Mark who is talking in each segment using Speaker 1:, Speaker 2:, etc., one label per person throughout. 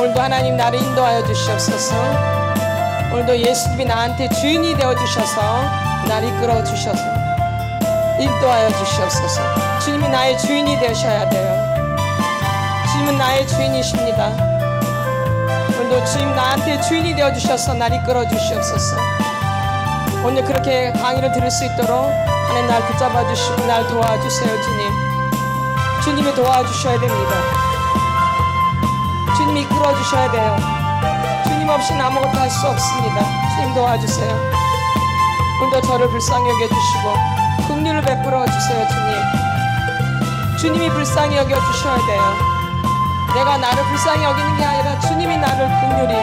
Speaker 1: 오늘도 하나님 나를 인도하여 주시옵소서. 오늘도 예수님이 나한테 주인이 되어 주셔서 나를 이끌어 주셔서 인도하여 주시옵소서. 주님이 나의 주인이 되셔야 돼요. 주님은 나의 주인이십니다. 오늘도 주님 나한테 주인이 되어 주셔서 나를 이끌어 주시옵소서. 오늘 그렇게 강의를 들을 수 있도록 하나님 날 붙잡아 주시고 날 도와주세요. 주님, 주님이 도와주셔야 됩니다. 주님이 이끌어 주셔야 돼요. 주님 없이는 아무것도 할 수 없습니다. 주님 도와주세요. 오늘도 저를 불쌍히 여겨주시고 긍휼을 베풀어 주세요. 주님, 주님이 불쌍히 여겨주셔야 돼요. 내가 나를 불쌍히 여기는 게 아니라 주님이 나를 긍휼히,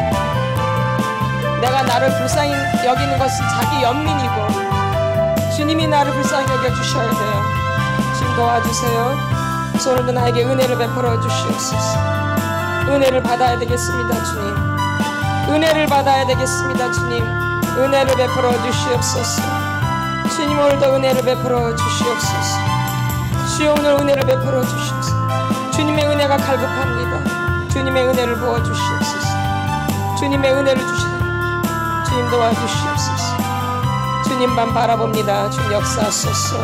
Speaker 1: 내가 나를 불쌍히 여기는 것은 자기 연민이고 주님이 나를 불쌍히 여겨주셔야 돼요. 주님 도와주세요. 그래서 오늘도 나에게 은혜를 베풀어 주시옵소서. 은혜를 받아야 되겠습니다. 주님, 은혜를 받아야 되겠습니다. 주님, 은혜를 베풀어 주시옵소서. 주님, 오늘도 은혜를 베풀어 주시옵소서. 주여, 오늘 은혜를 베풀어 주시옵소서. 주님의 은혜가 갈급합니다. 주님의 은혜를 부어 주시옵소서. 주님의 은혜를 주시옵소서. 주님 도와주시옵소서. 주님만 바라봅니다. 주님 역사하소서.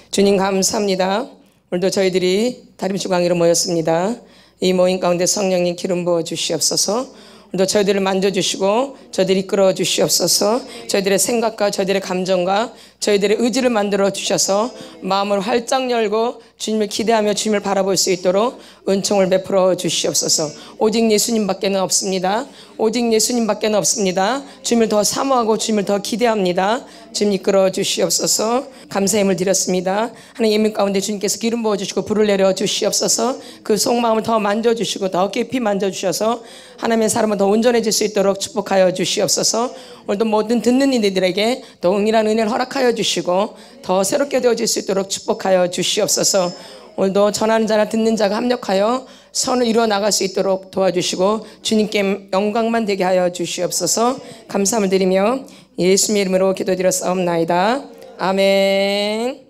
Speaker 1: 주님 감사합니다. 오늘도 저희들이 다림주 강의로 모였습니다. 이 모임 가운데 성령님 기름 부어 주시옵소서. 오늘도 저희들을 만져주시고 저희들을 이끌어 주시옵소서. 저희들의 생각과 저희들의 감정과 저희들의 의지를 만들어 주셔서 마음을 활짝 열고 주님을 기대하며 주님을 바라볼 수 있도록 은총을 베풀어 주시옵소서. 오직 예수님밖에는 없습니다. 오직 예수님밖에는 없습니다. 주님을 더 사모하고 주님을 더 기대합니다. 주님 이끌어 주시옵소서. 감사의 힘을 드렸습니다. 하나님 예민 가운데 주님께서 기름 부어주시고 불을 내려 주시옵소서. 그 속마음을 더 만져주시고 더 깊이 만져주셔서 하나님의 사람은 더 온전해질 수 있도록 축복하여 주시옵소서. 오늘도 모든 듣는 이들에게 더 응일한 은혜를 허락하여 주시고 더 새롭게 되어질 수 있도록 축복하여 주시옵소서. 오늘도 전하는 자나 듣는 자가 합력하여 선을 이루어 나갈 수 있도록 도와주시고 주님께 영광만 되게 하여 주시옵소서. 감사함을 드리며 예수님의 이름으로 기도드렸사옵나이다. 아멘.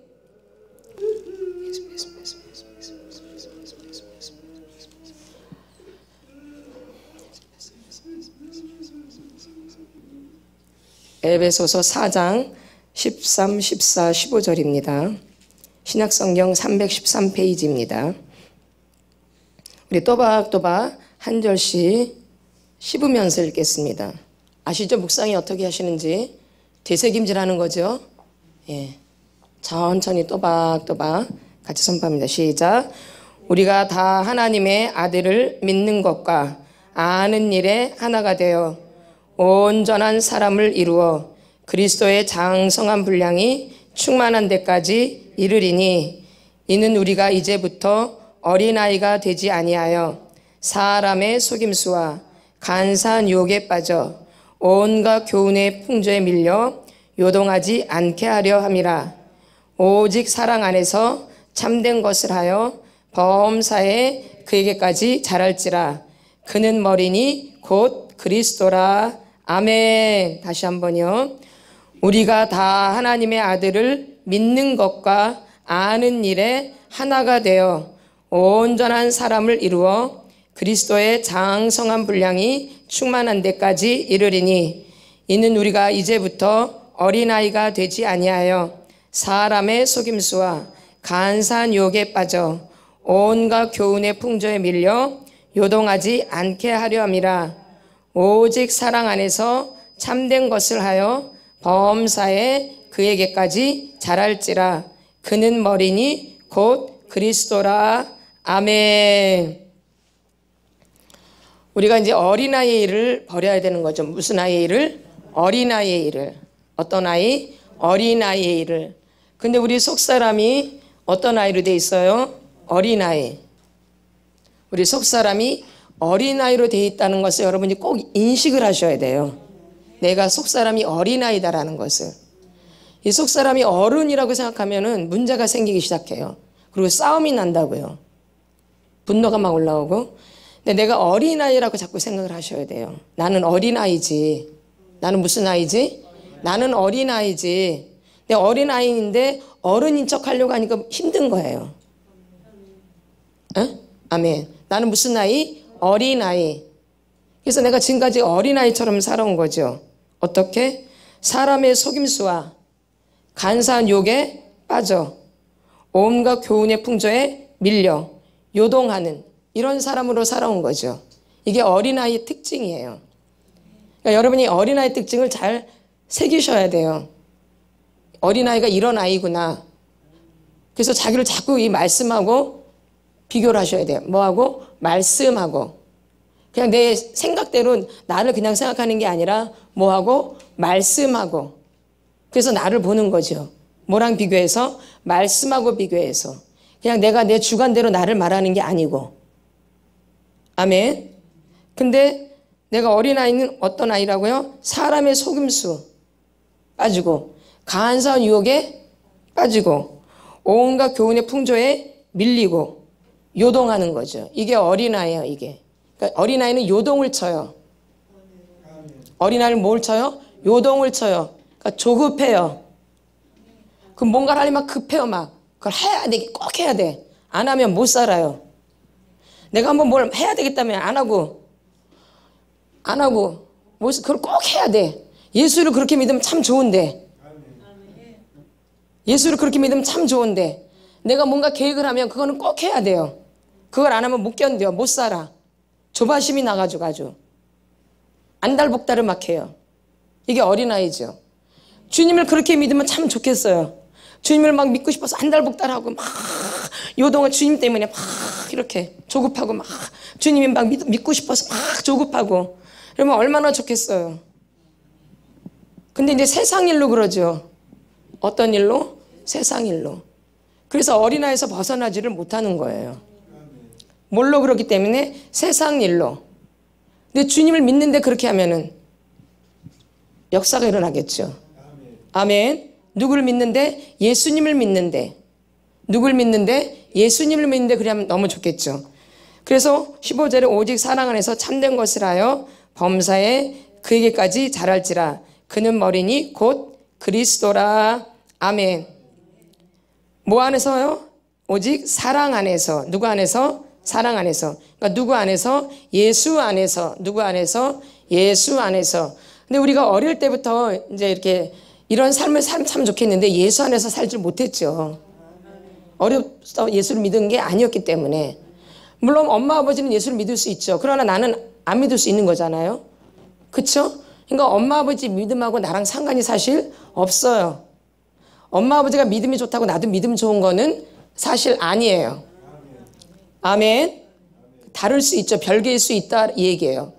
Speaker 1: 에베소서 4장 13, 14, 15절입니다. 신약성경 313페이지입니다. 우리 또박또박 한 절씩 씹으면서 읽겠습니다. 아시죠? 묵상이 어떻게 하시는지 되새김질하는 거죠. 예, 천천히 또박또박 같이 선포합니다. 시작. 우리가 다 하나님의 아들을 믿는 것과 아는 일에 하나가 되어 온전한 사람을 이루어 그리스도의 장성한 분량이 충만한 데까지 이르리니 이는 우리가 이제부터 어린아이가 되지 아니하여 사람의 속임수와 간사한 유혹에 빠져 온갖 교훈의 풍조에 밀려 요동하지 않게 하려 함이라. 오직 사랑 안에서 참된 것을 하여 범사에 그에게까지 자랄지라. 그는 머리니 곧 그리스도라. 아멘. 다시 한번요. 우리가 다 하나님의 아들을 믿는 것과 아는 일에 하나가 되어 온전한 사람을 이루어 그리스도의 장성한 분량이 충만한 데까지 이르리니 이는 우리가 이제부터 어린아이가 되지 아니하여 사람의 속임수와 간사한 유혹에 빠져 온갖 교훈의 풍조에 밀려 요동하지 않게 하려 함이라. 오직 사랑 안에서 참된 것을 하여 범사에 그에게까지 자랄지라. 그는 머리니 곧 그리스도라. 아멘. 우리가 이제 어린아이의 일을 버려야 되는 거죠. 무슨 아이의 일을? 어린아이의 일을. 어떤 아이? 어린아이의 일을. 근데 우리 속사람이 어떤 아이로 돼 있어요? 어린아이. 우리 속사람이 어린아이로 돼 있다는 것을 여러분이 꼭 인식을 하셔야 돼요. 내가 속사람이 어린아이다라는 것을. 이 속사람이 어른이라고 생각하면은 문제가 생기기 시작해요. 그리고 싸움이 난다고요. 분노가 막 올라오고. 근데 내가 어린아이라고 자꾸 생각을 하셔야 돼요. 나는 어린아이지. 나는 무슨 아이지? 나는 어린아이지. 내가 어린아이인데 어른인 척 하려고 하니까 힘든 거예요. 에? 아멘. 나는 무슨 아이? 어린아이. 그래서 내가 지금까지 어린아이처럼 살아온 거죠. 어떻게? 사람의 속임수와 간사한 유혹에 빠져 온갖 교훈의 풍조에 밀려 요동하는 이런 사람으로 살아온 거죠. 이게 어린아이의 특징이에요. 그러니까 여러분이 어린아이 특징을 잘 새기셔야 돼요. 어린아이가 이런 아이구나. 그래서 자기를 자꾸 이 말씀하고 비교를 하셔야 돼요. 뭐하고? 말씀하고. 그냥 내 생각대로 나를 그냥 생각하는 게 아니라 뭐하고? 말씀하고. 그래서 나를 보는 거죠. 뭐랑 비교해서? 말씀하고 비교해서. 그냥 내가 내 주관대로 나를 말하는 게 아니고. 아멘. 근데 내가 어린아이는 어떤 아이라고요? 사람의 속임수 빠지고 간사한 유혹에 빠지고 온갖 교훈의 풍조에 밀리고 요동하는 거죠. 이게 어린아이예요. 이게. 그러니까 어린아이는 요동을 쳐요. 어린아이는 뭘 쳐요? 요동을 쳐요. 그러니까 조급해요. 그럼 뭔가를 하려면 급해요. 막 그걸 해야 돼. 꼭 해야 돼. 안 하면 못 살아요. 내가 한번 뭘 해야 되겠다면 안 하고 그걸 꼭 해야 돼. 예수를 그렇게 믿으면 참 좋은데. 예수를 그렇게 믿으면 참 좋은데 내가 뭔가 계획을 하면 그거는 꼭 해야 돼요. 그걸 안 하면 못 견뎌요. 못 살아. 조바심이 나가지고 아주 안달복달을 막 해요. 이게 어린아이죠. 주님을 그렇게 믿으면 참 좋겠어요. 주님을 막 믿고 싶어서 안달복달하고 막 요동을 주님 때문에 막 이렇게 조급하고 막 주님이 막 믿고 싶어서 막 조급하고 그러면 얼마나 좋겠어요. 근데 이제 세상 일로 그러죠. 어떤 일로? 세상 일로. 그래서 어린아이에서 벗어나지를 못하는 거예요. 뭘로 그렇기 때문에? 세상 일로. 근데 주님을 믿는데 그렇게 하면은 역사가 일어나겠죠. 아멘. 누구를 믿는데? 예수님을 믿는데. 누굴 믿는데? 예수님을 믿는데 그러면 너무 좋겠죠. 그래서 15절에 오직 사랑 안에서 참된 것을 하여 범사에 그에게까지 자랄지라. 그는 머리니 곧 그리스도라. 아멘. 뭐 안에서요? 오직 사랑 안에서. 누구 안에서? 사랑 안에서. 그러니까 누구 안에서? 예수 안에서. 누구 안에서? 예수 안에서. 근데 우리가 어릴 때부터 이제 이렇게 이런 삶을 살면 참 좋겠는데 예수 안에서 살지 못했죠. 어려서 예수를 믿은 게 아니었기 때문에. 물론 엄마 아버지는 예수를 믿을 수 있죠. 그러나 나는 안 믿을 수 있는 거잖아요. 그렇죠? 그러니까 엄마 아버지 믿음하고 나랑 상관이 사실 없어요. 엄마 아버지가 믿음이 좋다고 나도 믿음 좋은 거는 사실 아니에요. 아멘. 다를 수 있죠. 별개일 수 있다 이 얘기예요.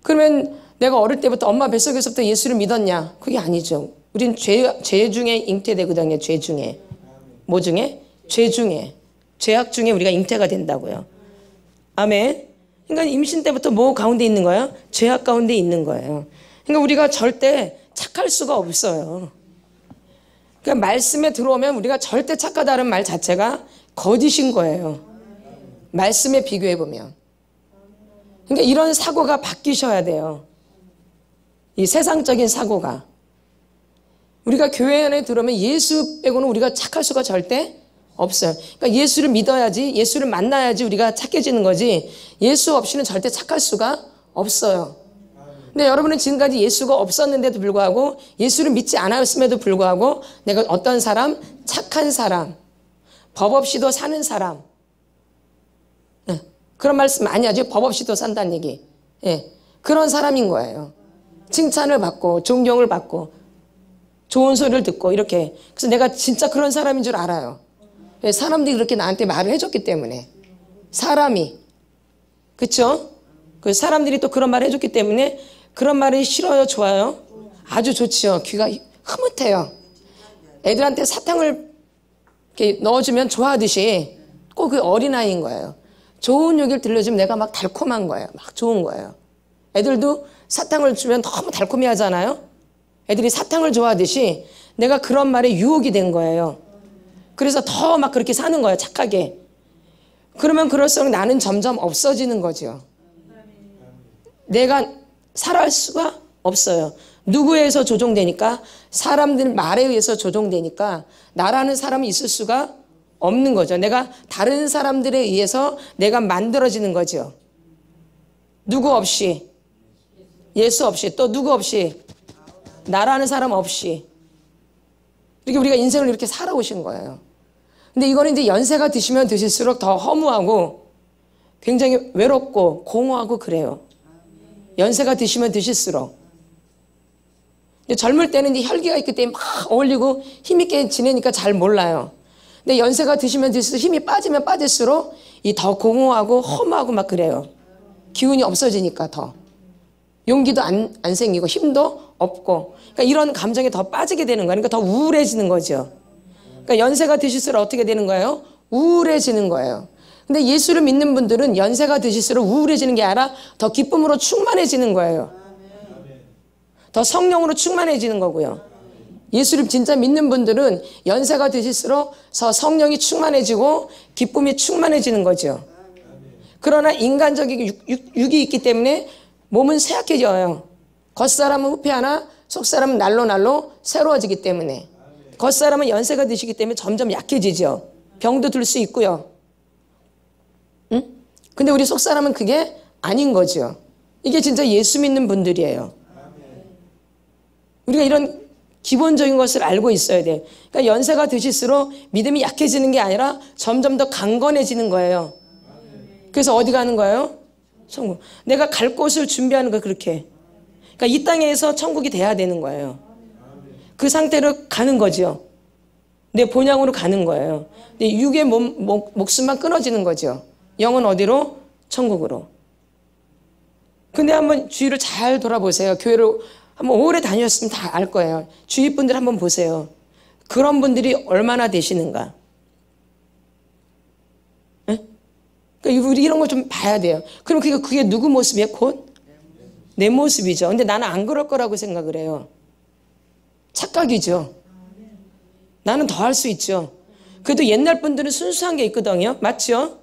Speaker 1: 그러면 내가 어릴 때부터 엄마 뱃속에서부터 예수를 믿었냐? 그게 아니죠. 우린 죄 중에 잉태되거든요. 죄 중에. 뭐 중에? 죄 중에. 죄악 중에 우리가 잉태가 된다고요. 아멘. 그러니까 임신 때부터 뭐 가운데 있는 거예요? 죄악 가운데 있는 거예요. 그러니까 우리가 절대 착할 수가 없어요. 그러니까 말씀에 들어오면 우리가 절대 착하다는 말 자체가 거짓인 거예요. 말씀에 비교해 보면. 그러니까 이런 사고가 바뀌셔야 돼요. 이 세상적인 사고가. 우리가 교회 안에 들어오면 예수 빼고는 우리가 착할 수가 절대 없어요. 그러니까 예수를 믿어야지, 예수를 만나야지 우리가 착해지는 거지 예수 없이는 절대 착할 수가 없어요. 근데 여러분은 지금까지 예수가 없었는데도 불구하고 예수를 믿지 않았음에도 불구하고 내가 어떤 사람? 착한 사람. 법 없이도 사는 사람. 네. 그런 말씀 많이 하죠. 법 없이도 산다는 얘기. 네. 그런 사람인 거예요. 칭찬을 받고 존경을 받고 좋은 소리를 듣고 이렇게. 그래서 내가 진짜 그런 사람인 줄 알아요. 사람들이 그렇게 나한테 말을 해줬기 때문에. 사람이. 그렇죠? 그 사람들이 또 그런 말을 해줬기 때문에 그런 말이 싫어요? 좋아요? 아주 좋지요. 귀가 흐뭇해요. 애들한테 사탕을 이렇게 넣어주면 좋아하듯이 꼭 그 어린아이인 거예요. 좋은 얘기를 들려주면 내가 막 달콤한 거예요. 막 좋은 거예요. 애들도 사탕을 주면 너무 달콤해 하잖아요. 애들이 사탕을 좋아하듯이 내가 그런 말에 유혹이 된 거예요. 그래서 더 막 그렇게 사는 거예요. 착하게. 그러면 그럴수록 나는 점점 없어지는 거죠. 내가 살아갈 수가 없어요. 누구에 의해서 조종되니까? 사람들 말에 의해서 조종되니까 나라는 사람이 있을 수가 없는 거죠. 내가 다른 사람들에 의해서 내가 만들어지는 거죠. 누구 없이. 예수 없이, 또 누구 없이? 나라는 사람 없이. 이렇게 우리가 인생을 이렇게 살아오신 거예요. 근데 이거는 이제 연세가 드시면 드실수록 더 허무하고 굉장히 외롭고 공허하고 그래요. 연세가 드시면 드실수록. 젊을 때는 이제 혈기가 있기 때문에 막 어울리고 힘있게 지내니까 잘 몰라요. 근데 연세가 드시면 드실수록 힘이 빠지면 빠질수록 이 더 공허하고 허무하고 막 그래요. 기운이 없어지니까 더. 용기도 안 생기고 힘도 없고. 그러니까 이런 감정에 더 빠지게 되는 거예요. 그러니까 더 우울해지는 거죠. 그러니까 연세가 드실수록 어떻게 되는 거예요? 우울해지는 거예요. 근데 예수를 믿는 분들은 연세가 드실수록 우울해지는 게 아니라 더 기쁨으로 충만해지는 거예요. 더 성령으로 충만해지는 거고요. 예수를 진짜 믿는 분들은 연세가 드실수록 성령이 충만해지고 기쁨이 충만해지는 거죠. 그러나 인간적인 육이 있기 때문에 몸은 쇠약해져요. 겉사람은 후패하나 속사람은 날로 새로워지기 때문에. 겉사람은 연세가 드시기 때문에 점점 약해지죠. 병도 들 수 있고요. 응? 근데 우리 속사람은 그게 아닌 거죠. 이게 진짜 예수 믿는 분들이에요. 우리가 이런 기본적인 것을 알고 있어야 돼요. 그러니까 연세가 드실수록 믿음이 약해지는 게 아니라 점점 더 강건해지는 거예요. 그래서 어디 가는 거예요? 천국. 내가 갈 곳을 준비하는 거 그렇게. 그러니까 이 땅에서 천국이 돼야 되는 거예요. 그 상태로 가는 거죠. 내 본향으로 가는 거예요. 근데 육의 목숨만 끊어지는 거죠. 영은 어디로? 천국으로. 근데 한번 주위를 잘 돌아보세요. 교회를 한번 오래 다녔으면 다 알 거예요. 주위 분들 한번 보세요. 그런 분들이 얼마나 되시는가. 그러니까 우리 이런 걸 좀 봐야 돼요. 그럼 그게 누구 모습이에요? 곧 내 모습이죠. 근데 나는 안 그럴 거라고 생각을 해요. 착각이죠. 나는 더 할 수 있죠. 그래도 옛날 분들은 순수한 게 있거든요. 맞죠?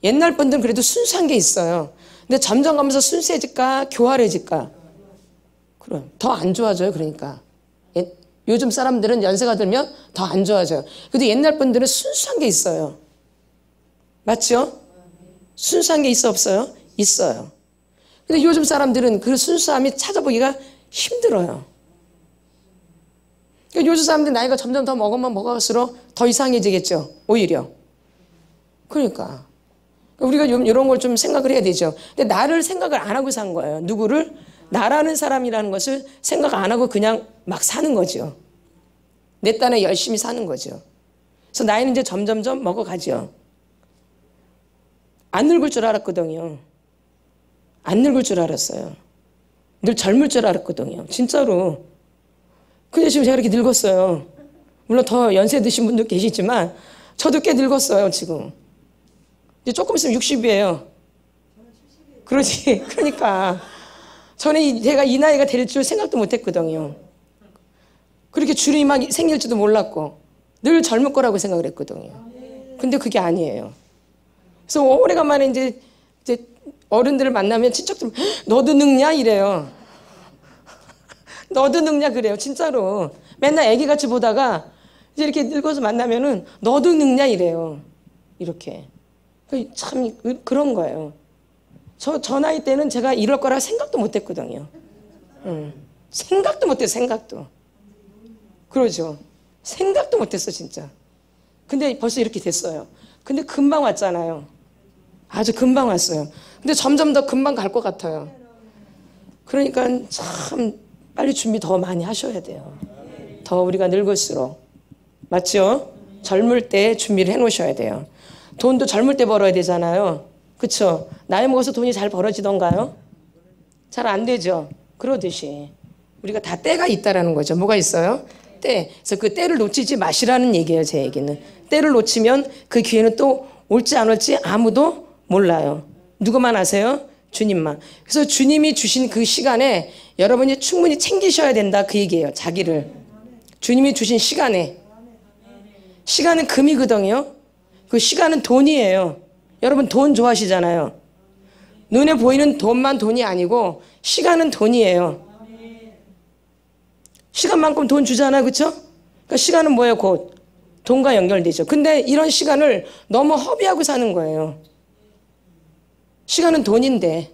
Speaker 1: 옛날 분들은 그래도 순수한 게 있어요. 근데 점점 가면서 순수해질까 교활해질까? 그럼 더 안 좋아져요. 그러니까 요즘 사람들은 연세가 들면 더 안 좋아져요. 그래도 옛날 분들은 순수한 게 있어요. 맞죠? 순수한 게 있어 없어요? 있어요. 근데 요즘 사람들은 그 순수함이 찾아보기가 힘들어요. 그러니까 요즘 사람들 나이가 점점 더 먹으면 먹을수록 더 이상해지겠죠. 오히려. 그러니까 우리가 이런 걸 좀 생각을 해야 되죠. 근데 나를 생각을 안 하고 산 거예요. 누구를? 나라는 사람이라는 것을 생각 안 하고 그냥 막 사는 거죠. 내 딴에 열심히 사는 거죠. 그래서 나이는 이제 점점점 먹어가죠. 안 늙을 줄 알았거든요. 안 늙을 줄 알았어요. 늘 젊을 줄 알았거든요. 진짜로. 근데 지금 제가 이렇게 늙었어요. 물론 더 연세 드신 분도 계시지만 저도 꽤 늙었어요 지금. 이제 조금 있으면 60이에요. 그러지. 그러니까 저는 제가 이 나이가 될 줄 생각도 못했거든요. 그렇게 주름이 막 생길지도 몰랐고 늘 젊을 거라고 생각을 했거든요. 근데 그게 아니에요. 그래서 오래간만에 이제 어른들을 만나면 친척들 너도 늙냐 이래요. 너도 늙냐 그래요. 진짜로. 맨날 애기같이 보다가 이제 이렇게 늙어서 만나면은 너도 늙냐 이래요. 이렇게. 참 그런 거예요. 저 나이 때는 제가 이럴 거라 생각도 못 했거든요. 생각도 못 했어요. 생각도. 그러죠. 생각도 못 했어 진짜. 근데 벌써 이렇게 됐어요. 근데 금방 왔잖아요. 아주 금방 왔어요. 근데 점점 더 금방 갈 것 같아요. 그러니까 참 빨리 준비 더 많이 하셔야 돼요. 더 우리가 늙을수록. 맞죠? 젊을 때 준비를 해놓으셔야 돼요. 돈도 젊을 때 벌어야 되잖아요. 그쵸? 나이 먹어서 돈이 잘 벌어지던가요? 잘 안 되죠? 그러듯이 우리가 다 때가 있다라는 거죠. 뭐가 있어요? 때. 그래서 그 때를 놓치지 마시라는 얘기예요. 제 얘기는. 때를 놓치면 그 기회는 또 올지 안 올지 아무도 몰라요. 누구만 아세요? 주님만. 그래서 주님이 주신 그 시간에 여러분이 충분히 챙기셔야 된다 그 얘기예요. 자기를. 주님이 주신 시간에. 시간은 금이거든요. 그 시간은 돈이에요. 여러분 돈 좋아하시잖아요. 눈에 보이는 돈만 돈이 아니고 시간은 돈이에요. 시간만큼 돈 주잖아요. 그렇죠? 그러니까 시간은 뭐예요? 곧 돈과 연결되죠. 근데 이런 시간을 너무 허비하고 사는 거예요. 시간은 돈인데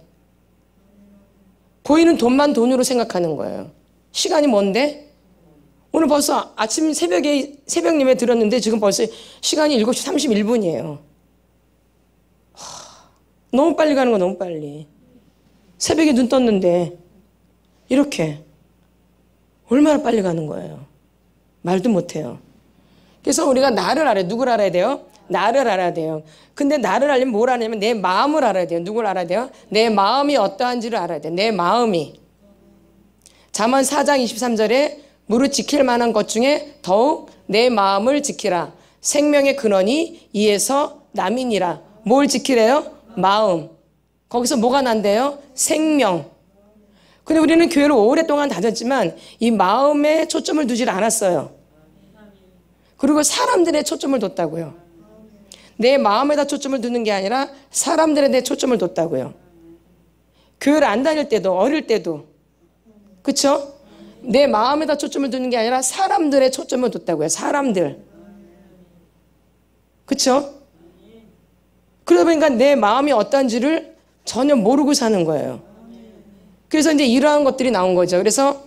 Speaker 1: 보이는 돈만 돈으로 생각하는 거예요. 시간이 뭔데? 오늘 벌써 아침 새벽 예배 들었는데 지금 벌써 시간이 7시 31분이에요. 너무 빨리 가는 거 너무 빨리. 새벽에 눈 떴는데 이렇게 얼마나 빨리 가는 거예요. 말도 못해요. 그래서 우리가 나를 알아야, 누굴 알아야 돼요? 나를 알아야 돼요. 근데 나를 알려면 뭘 알냐면 내 마음을 알아야 돼요. 누굴 알아야 돼요? 내 마음이 어떠한지를 알아야 돼요. 내 마음이. 잠언 4장 23절에 무릇 지킬 만한 것 중에 더욱 내 마음을 지키라. 생명의 근원이 이에서 남이니라. 뭘 지키래요? 마음. 거기서 뭐가 난대요? 생명. 근데 우리는 교회를 오랫동안 다녔지만 이 마음에 초점을 두질 않았어요. 그리고 사람들의 초점을 뒀다고요. 내 마음에다 초점을 두는 게 아니라 사람들에 대해 초점을 뒀다고요. 교회를 안 다닐 때도, 어릴 때도. 그쵸? 내 마음에다 초점을 두는 게 아니라 사람들의 초점을 뒀다고요. 사람들. 그쵸? 그러다 보니까 내 마음이 어떤지를 전혀 모르고 사는 거예요. 그래서 이제 이러한 것들이 나온 거죠. 그래서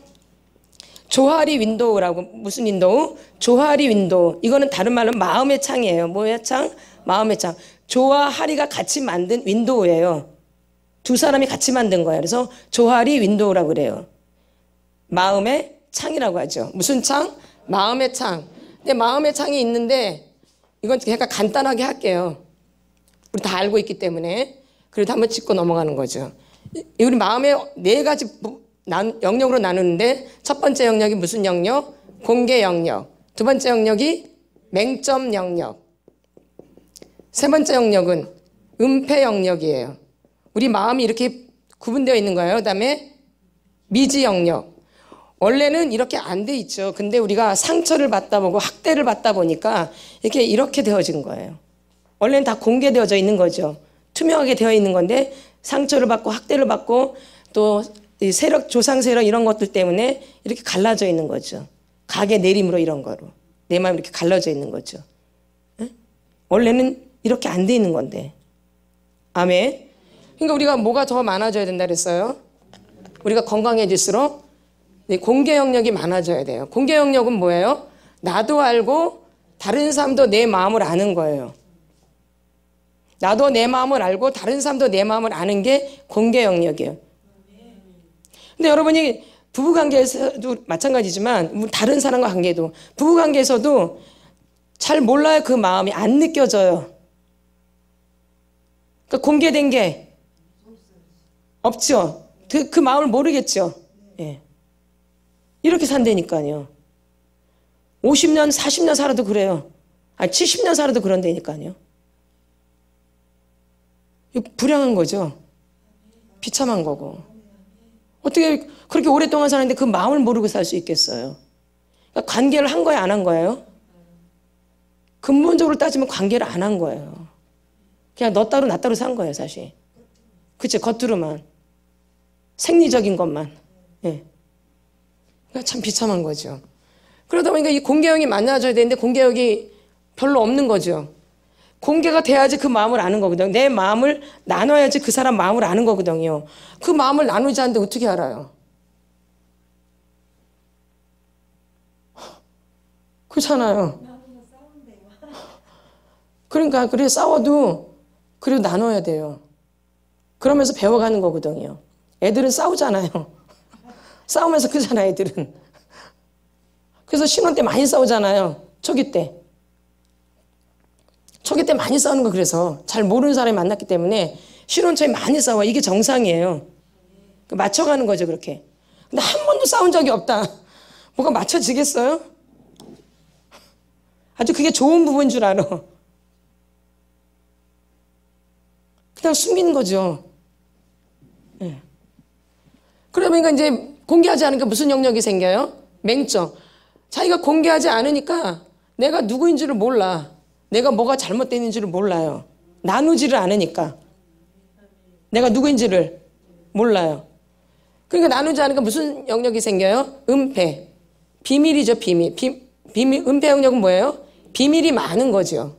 Speaker 1: 조하리 윈도우라고, 무슨 윈도우? 조하리 윈도우. 이거는 다른 말로 마음의 창이에요. 뭐의 창? 마음의 창. 조와 하리가 같이 만든 윈도우예요. 두 사람이 같이 만든 거예요. 그래서 조하리 윈도우라고 그래요. 마음의 창이라고 하죠. 무슨 창? 마음의 창. 근데 마음의 창이 있는데 이건 약간 간단하게 할게요. 우리 다 알고 있기 때문에. 그래도 한번 짚고 넘어가는 거죠. 우리 마음의 4가지 영역으로 나누는데 첫 번째 영역이 무슨 영역? 공개 영역. 두 번째 영역이 맹점 영역. 세 번째 영역은 은폐 영역이에요. 우리 마음이 이렇게 구분되어 있는 거예요. 그 다음에 미지 영역. 원래는 이렇게 안 돼 있죠. 근데 우리가 상처를 받다 보고 학대를 받다 보니까 이렇게 되어진 거예요. 원래는 다 공개되어져 있는 거죠. 투명하게 되어 있는 건데 상처를 받고 학대를 받고 또 세력, 조상 세력 이런 것들 때문에 이렇게 갈라져 있는 거죠. 각의 내림으로 이런 거로. 내 마음이 이렇게 갈라져 있는 거죠. 에? 원래는 이렇게 안 돼 있는 건데. 아멘. 그러니까 우리가 뭐가 더 많아져야 된다 그랬어요? 우리가 건강해질수록 공개 영역이 많아져야 돼요. 공개 영역은 뭐예요? 나도 알고 다른 사람도 내 마음을 아는 거예요. 나도 내 마음을 알고 다른 사람도 내 마음을 아는 게 공개 영역이에요. 근데 여러분이 부부관계에서도 마찬가지지만 다른 사람과 관계도 부부관계에서도 잘 몰라요. 그 마음이 안 느껴져요. 그러니까 공개된 게 없죠. 그 마음을 모르겠죠. 예. 이렇게 산다니까요. 50년, 40년 살아도 그래요. 아니 70년 살아도 그런다니까요. 이거 불행한 거죠. 비참한 거고. 어떻게 그렇게 오랫동안 사는데 그 마음을 모르고 살 수 있겠어요. 그러니까 관계를 한 거예요, 안 한 거예요? 근본적으로 따지면 관계를 안 한 거예요. 그냥 너 따로 나 따로 산 거예요, 사실. 그치, 겉으로만. 생리적인 것만. 예. 그러니까 참 비참한 거죠. 그러다 보니까 이 공개형이 만나줘야 되는데 공개형이 별로 없는 거죠. 공개가 돼야지 그 마음을 아는 거거든요. 내 마음을 나눠야지 그 사람 마음을 아는 거거든요. 그 마음을 나누지 않는데 어떻게 알아요? 그렇잖아요. 그러니까 그래 싸워도 그래도 나눠야 돼요. 그러면서 배워가는 거거든요. 애들은 싸우잖아요. 싸우면서 크잖아 애들은. 그래서 신혼 때 많이 싸우잖아요. 초기 때. 초기 때 많이 싸우는 거 그래서 잘 모르는 사람이 만났기 때문에 신혼 초에 많이 싸워. 이게 정상이에요. 맞춰가는 거죠 그렇게. 근데 한 번도 싸운 적이 없다. 뭐가 맞춰지겠어요? 아주 그게 좋은 부분인 줄 알아. 그냥 숨기는 거죠. 네. 그러니까 이제 공개하지 않으니까 무슨 영역이 생겨요? 맹점. 자기가 공개하지 않으니까 내가 누구인지를 몰라. 내가 뭐가 잘못되는지를 몰라요. 나누지를 않으니까. 내가 누구인지를 몰라요. 그러니까 나누지 않으니까 무슨 영역이 생겨요? 은폐. 비밀이죠, 비밀. 은폐 영역은 뭐예요? 비밀이 많은 거죠.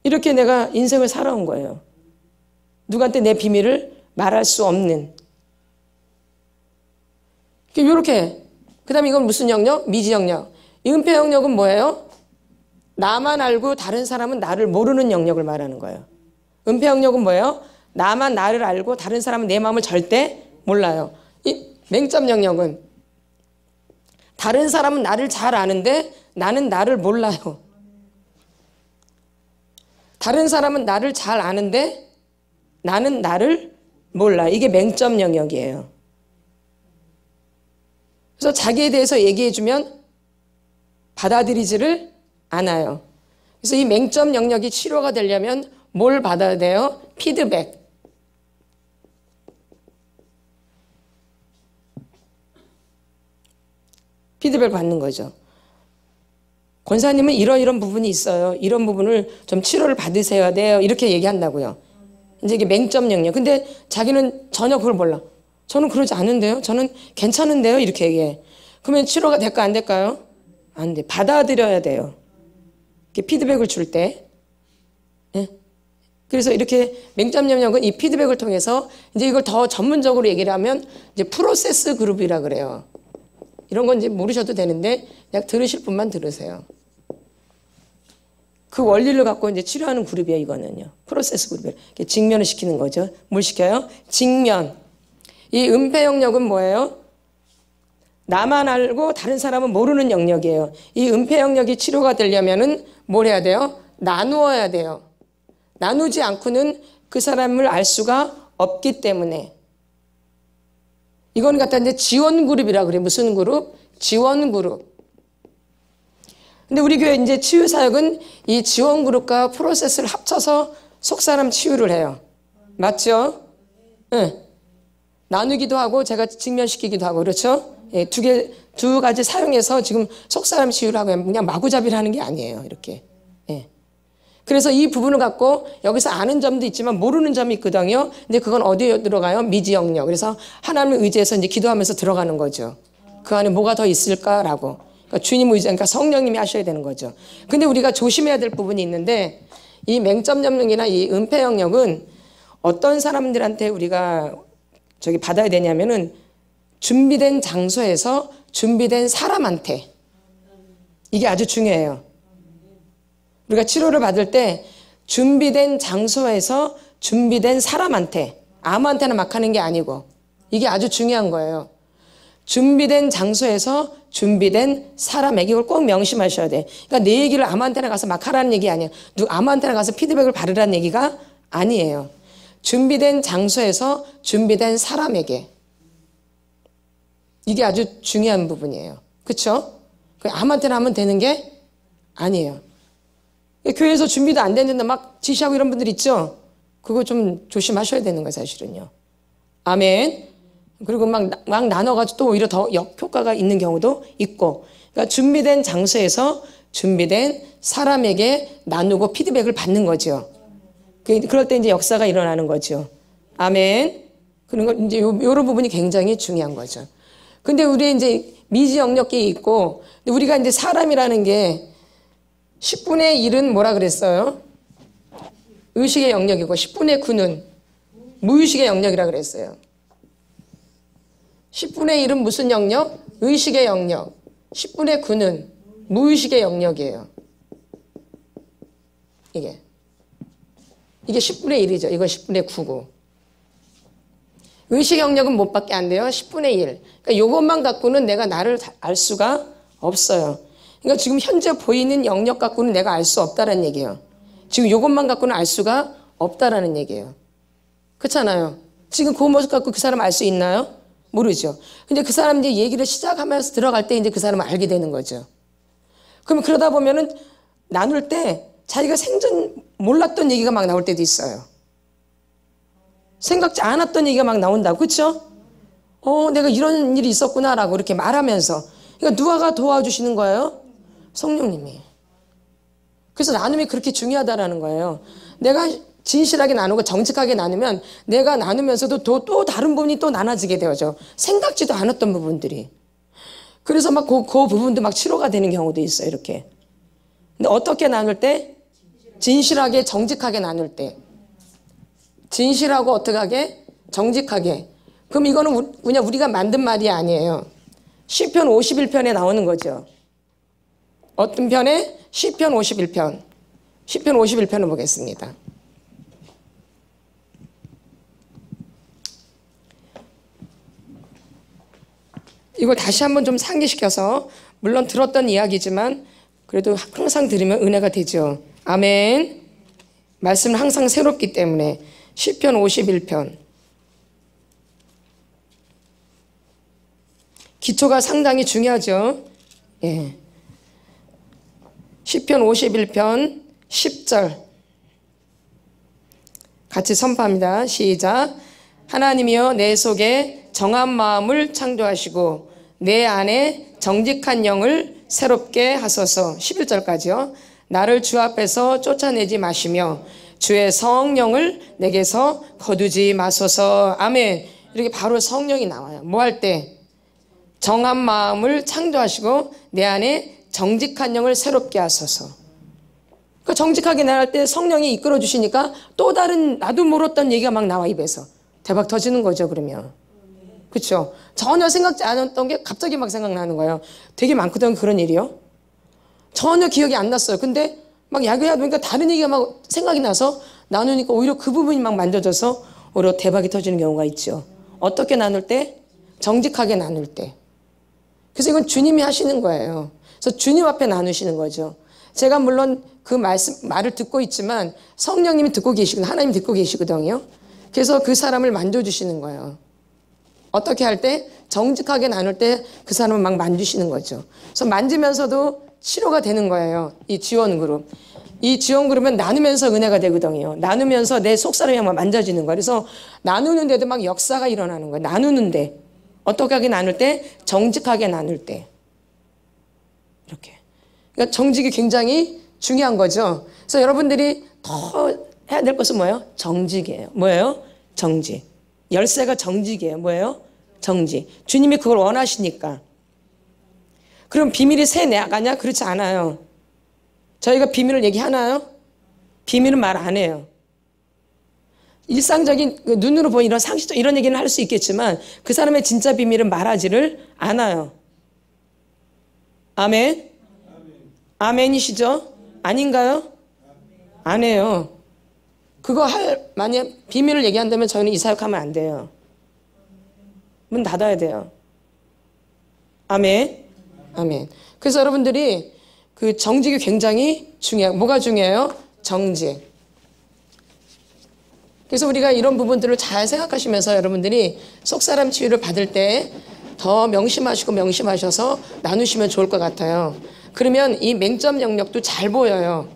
Speaker 1: 이렇게 내가 인생을 살아온 거예요. 누구한테 내 비밀을 말할 수 없는. 이렇게. 그 다음에 이건 무슨 영역? 미지 영역. 이 은폐 영역은 뭐예요? 나만 알고 다른 사람은 나를 모르는 영역을 말하는 거예요. 은폐 영역은 뭐예요? 나만 나를 알고 다른 사람은 내 마음을 절대 몰라요. 이 맹점 영역은 다른 사람은 나를 잘 아는데 나는 나를 몰라요. 다른 사람은 나를 잘 아는데 나는 나를 몰라. 이게 맹점 영역이에요. 그래서 자기에 대해서 얘기해주면 받아들이지를 않아요. 그래서 이 맹점 영역이 치료가 되려면 뭘 받아야 돼요? 피드백. 피드백을 받는 거죠. 권사님은 이런 부분이 있어요. 이런 부분을 좀 치료를 받으셔야 돼요. 이렇게 얘기한다고요. 이제 이게 맹점 영역. 근데 자기는 전혀 그걸 몰라. 저는 그러지 않은데요. 저는 괜찮은데요. 이렇게 얘기해. 그러면 치료가 될까 안 될까요? 안 돼. 받아들여야 돼요. 이렇게 피드백을 줄 때. 예? 그래서 이렇게 맹점 영역은 이 피드백을 통해서 이제 이걸 더 전문적으로 얘기를 하면 이제 프로세스 그룹이라 그래요. 이런 건 이제 모르셔도 되는데 그냥 들으실 분만 들으세요. 그 원리를 갖고 이제 치료하는 그룹이에요. 이거는요. 프로세스 그룹을 이렇게 직면을 시키는 거죠. 뭘 시켜요? 직면. 이 은폐 영역은 뭐예요? 나만 알고 다른 사람은 모르는 영역이에요. 이 은폐 영역이 치료가 되려면은 뭘 해야 돼요? 나누어야 돼요. 나누지 않고는 그 사람을 알 수가 없기 때문에. 이건 갖다 이제 지원 그룹이라 그래요. 무슨 그룹? 지원 그룹. 근데 우리 교회 이제 치유 사역은 이 지원 그룹과 프로세스를 합쳐서 속사람 치유를 해요. 맞죠? 네. 나누기도 하고 제가 직면시키기도 하고 그렇죠? 예, 두 가지 사용해서 지금 속사람 치유를 하고 그냥 마구잡이를 하는 게 아니에요. 이렇게. 예. 그래서 이 부분을 갖고 여기서 아는 점도 있지만 모르는 점이 있거든요. 근데 그건 어디에 들어가요? 미지 영역. 그래서 하나님을 의지해서 이제 기도하면서 들어가는 거죠. 그 안에 뭐가 더 있을까라고. 그러니까 주님 의지, 그러니까 성령님이 하셔야 되는 거죠. 근데 우리가 조심해야 될 부분이 있는데 이 맹점 영역이나 이 은폐 영역은 어떤 사람들한테 우리가 받아야 되냐면은 준비된 장소에서 준비된 사람한테. 이게 아주 중요해요. 우리가 치료를 받을 때 준비된 장소에서 준비된 사람한테, 아무한테나 막 하는 게 아니고 이게 아주 중요한 거예요. 준비된 장소에서 준비된 사람에게 이걸 꼭 명심하셔야 돼. 그러니까 내 얘기를 아무한테나 가서 막 하라는 얘기 아니에요. 아무한테나 가서 피드백을 받으라는 얘기가 아니에요. 준비된 장소에서 준비된 사람에게. 이게 아주 중요한 부분이에요. 그렇죠? 아무한테나 하면 되는 게 아니에요. 교회에서 준비도 안 됐는데 막 지시하고 이런 분들 있죠? 그거 좀 조심하셔야 되는 거예요, 사실은요. 아멘. 그리고 막 나눠가지고 또 오히려 더 역효과가 있는 경우도 있고. 그러니까 준비된 장소에서 준비된 사람에게 나누고 피드백을 받는 거죠. 그럴 때 이제 역사가 일어나는 거죠. 아멘. 그런 거 이제 요런 부분이 굉장히 중요한 거죠. 근데 우리 이제 미지 영역이 있고, 근데 우리가 이제 사람이라는 게 10분의 1은 뭐라 그랬어요? 의식의 영역이고 10분의 9는 무의식의 영역이라 그랬어요. 10분의 1은 무슨 영역? 의식의 영역. 10분의 9는 무의식의 영역이에요. 이게 10분의 1이죠. 이거 10분의 9고. 의식 영역은 뭐밖에 안 돼요? 10분의 1. 그러니까 이것만 갖고는 내가 나를 알 수가 없어요. 그러니까 지금 현재 보이는 영역 갖고는 내가 알 수 없다는 얘기예요. 지금 이것만 갖고는 알 수가 없다라는 얘기예요. 그렇잖아요. 지금 그 모습 갖고 그 사람 알 수 있나요? 모르죠. 근데 그 사람 이제 얘기를 시작하면서 들어갈 때 이제 그 사람을 알게 되는 거죠. 그럼 그러다 보면은 나눌 때 자기가 생전 몰랐던 얘기가 막 나올 때도 있어요. 생각지 않았던 얘기가 막 나온다고. 그렇죠? 내가 이런 일이 있었구나라고 이렇게 말하면서. 그러니까 누가 도와주시는 거예요? 성령님이. 그래서 나눔이 그렇게 중요하다라는 거예요. 내가 진실하게 나누고 정직하게 나누면 내가 나누면서도 또 다른 부분이 또 나눠지게 되어져. 생각지도 않았던 부분들이. 그래서 막 그 부분도 막 치료가 되는 경우도 있어요. 이렇게. 근데 어떻게 나눌 때? 진실하게 정직하게 나눌 때. 진실하고 어떻게 하게? 정직하게. 그럼 이거는 그냥 우리가 만든 말이 아니에요. 시편 51편에 나오는 거죠. 어떤 편에? 시편 51편. 시편 51편을 보겠습니다. 이걸 다시 한번 좀 상기시켜서, 물론 들었던 이야기지만 그래도 항상 들으면 은혜가 되죠. 아멘. 말씀은 항상 새롭기 때문에. 시편 51편. 기초가 상당히 중요하죠. 예. 시편 51편 10절 같이 선포합니다. 시작. 하나님이여 내 속에 정한 마음을 창조하시고 내 안에 정직한 영을 새롭게 하소서. 11절까지요. 나를 주 앞에서 쫓아내지 마시며 주의 성령을 내게서 거두지 마소서. 아멘. 이렇게 바로 성령이 나와요. 뭐 할 때? 정한 마음을 창조하시고 내 안에 정직한 영을 새롭게 하소서. 그 정직하게 나갈 때 성령이 이끌어 주시니까 또 다른 나도 모르던 얘기가 막 나와 입에서. 대박 터지는 거죠. 그러면. 그렇죠? 전혀 생각지 않았던 게 갑자기 막 생각나는 거예요. 되게 많거든 그런 일이요. 전혀 기억이 안 났어요. 근데 막 이야기하다 보니까 다른 얘기가 막 생각이 나서 나누니까 오히려 그 부분이 막 만져져서 오히려 대박이 터지는 경우가 있죠. 어떻게 나눌 때? 정직하게 나눌 때. 그래서 이건 주님이 하시는 거예요. 그래서 주님 앞에 나누시는 거죠. 제가 물론 그 말을 듣고 있지만 성령님이 듣고 계시고 하나님이 듣고 계시거든요. 그래서 그 사람을 만져주시는 거예요. 어떻게 할 때? 정직하게 나눌 때 그 사람을 막 만지시는 거죠. 그래서 만지면서도 치료가 되는 거예요. 이 지원 그룹. 이 지원 그룹은 나누면서 은혜가 되거든요. 나누면서 내 속사람이 막 만져지는 거예요. 그래서 나누는데도 막 역사가 일어나는 거예요. 나누는데. 어떻게 하게 나눌 때? 정직하게 나눌 때. 이렇게. 그러니까 정직이 굉장히 중요한 거죠. 그래서 여러분들이 더 해야 될 것은 뭐예요? 정직이에요. 뭐예요? 정직. 열쇠가 정직이에요. 뭐예요? 정직. 주님이 그걸 원하시니까. 그럼 비밀이 새 나가냐? 그렇지 않아요. 저희가 비밀을 얘기하나요? 비밀은 말 안 해요. 일상적인 눈으로 보는 이런 상식적 이런 얘기는 할 수 있겠지만 그 사람의 진짜 비밀은 말하지를 않아요. 아멘? 아멘이시죠? 아닌가요? 안 해요. 그거 만약 비밀을 얘기한다면 저희는 이 사역하면 안 돼요. 문 닫아야 돼요. 아멘? 아멘. 그래서 여러분들이 그 정직이 굉장히 중요해요. 뭐가 중요해요? 정직. 그래서 우리가 이런 부분들을 잘 생각하시면서 여러분들이 속사람 치유를 받을 때 더 명심하셔서 나누시면 좋을 것 같아요. 그러면 이 맹점 영역도 잘 보여요.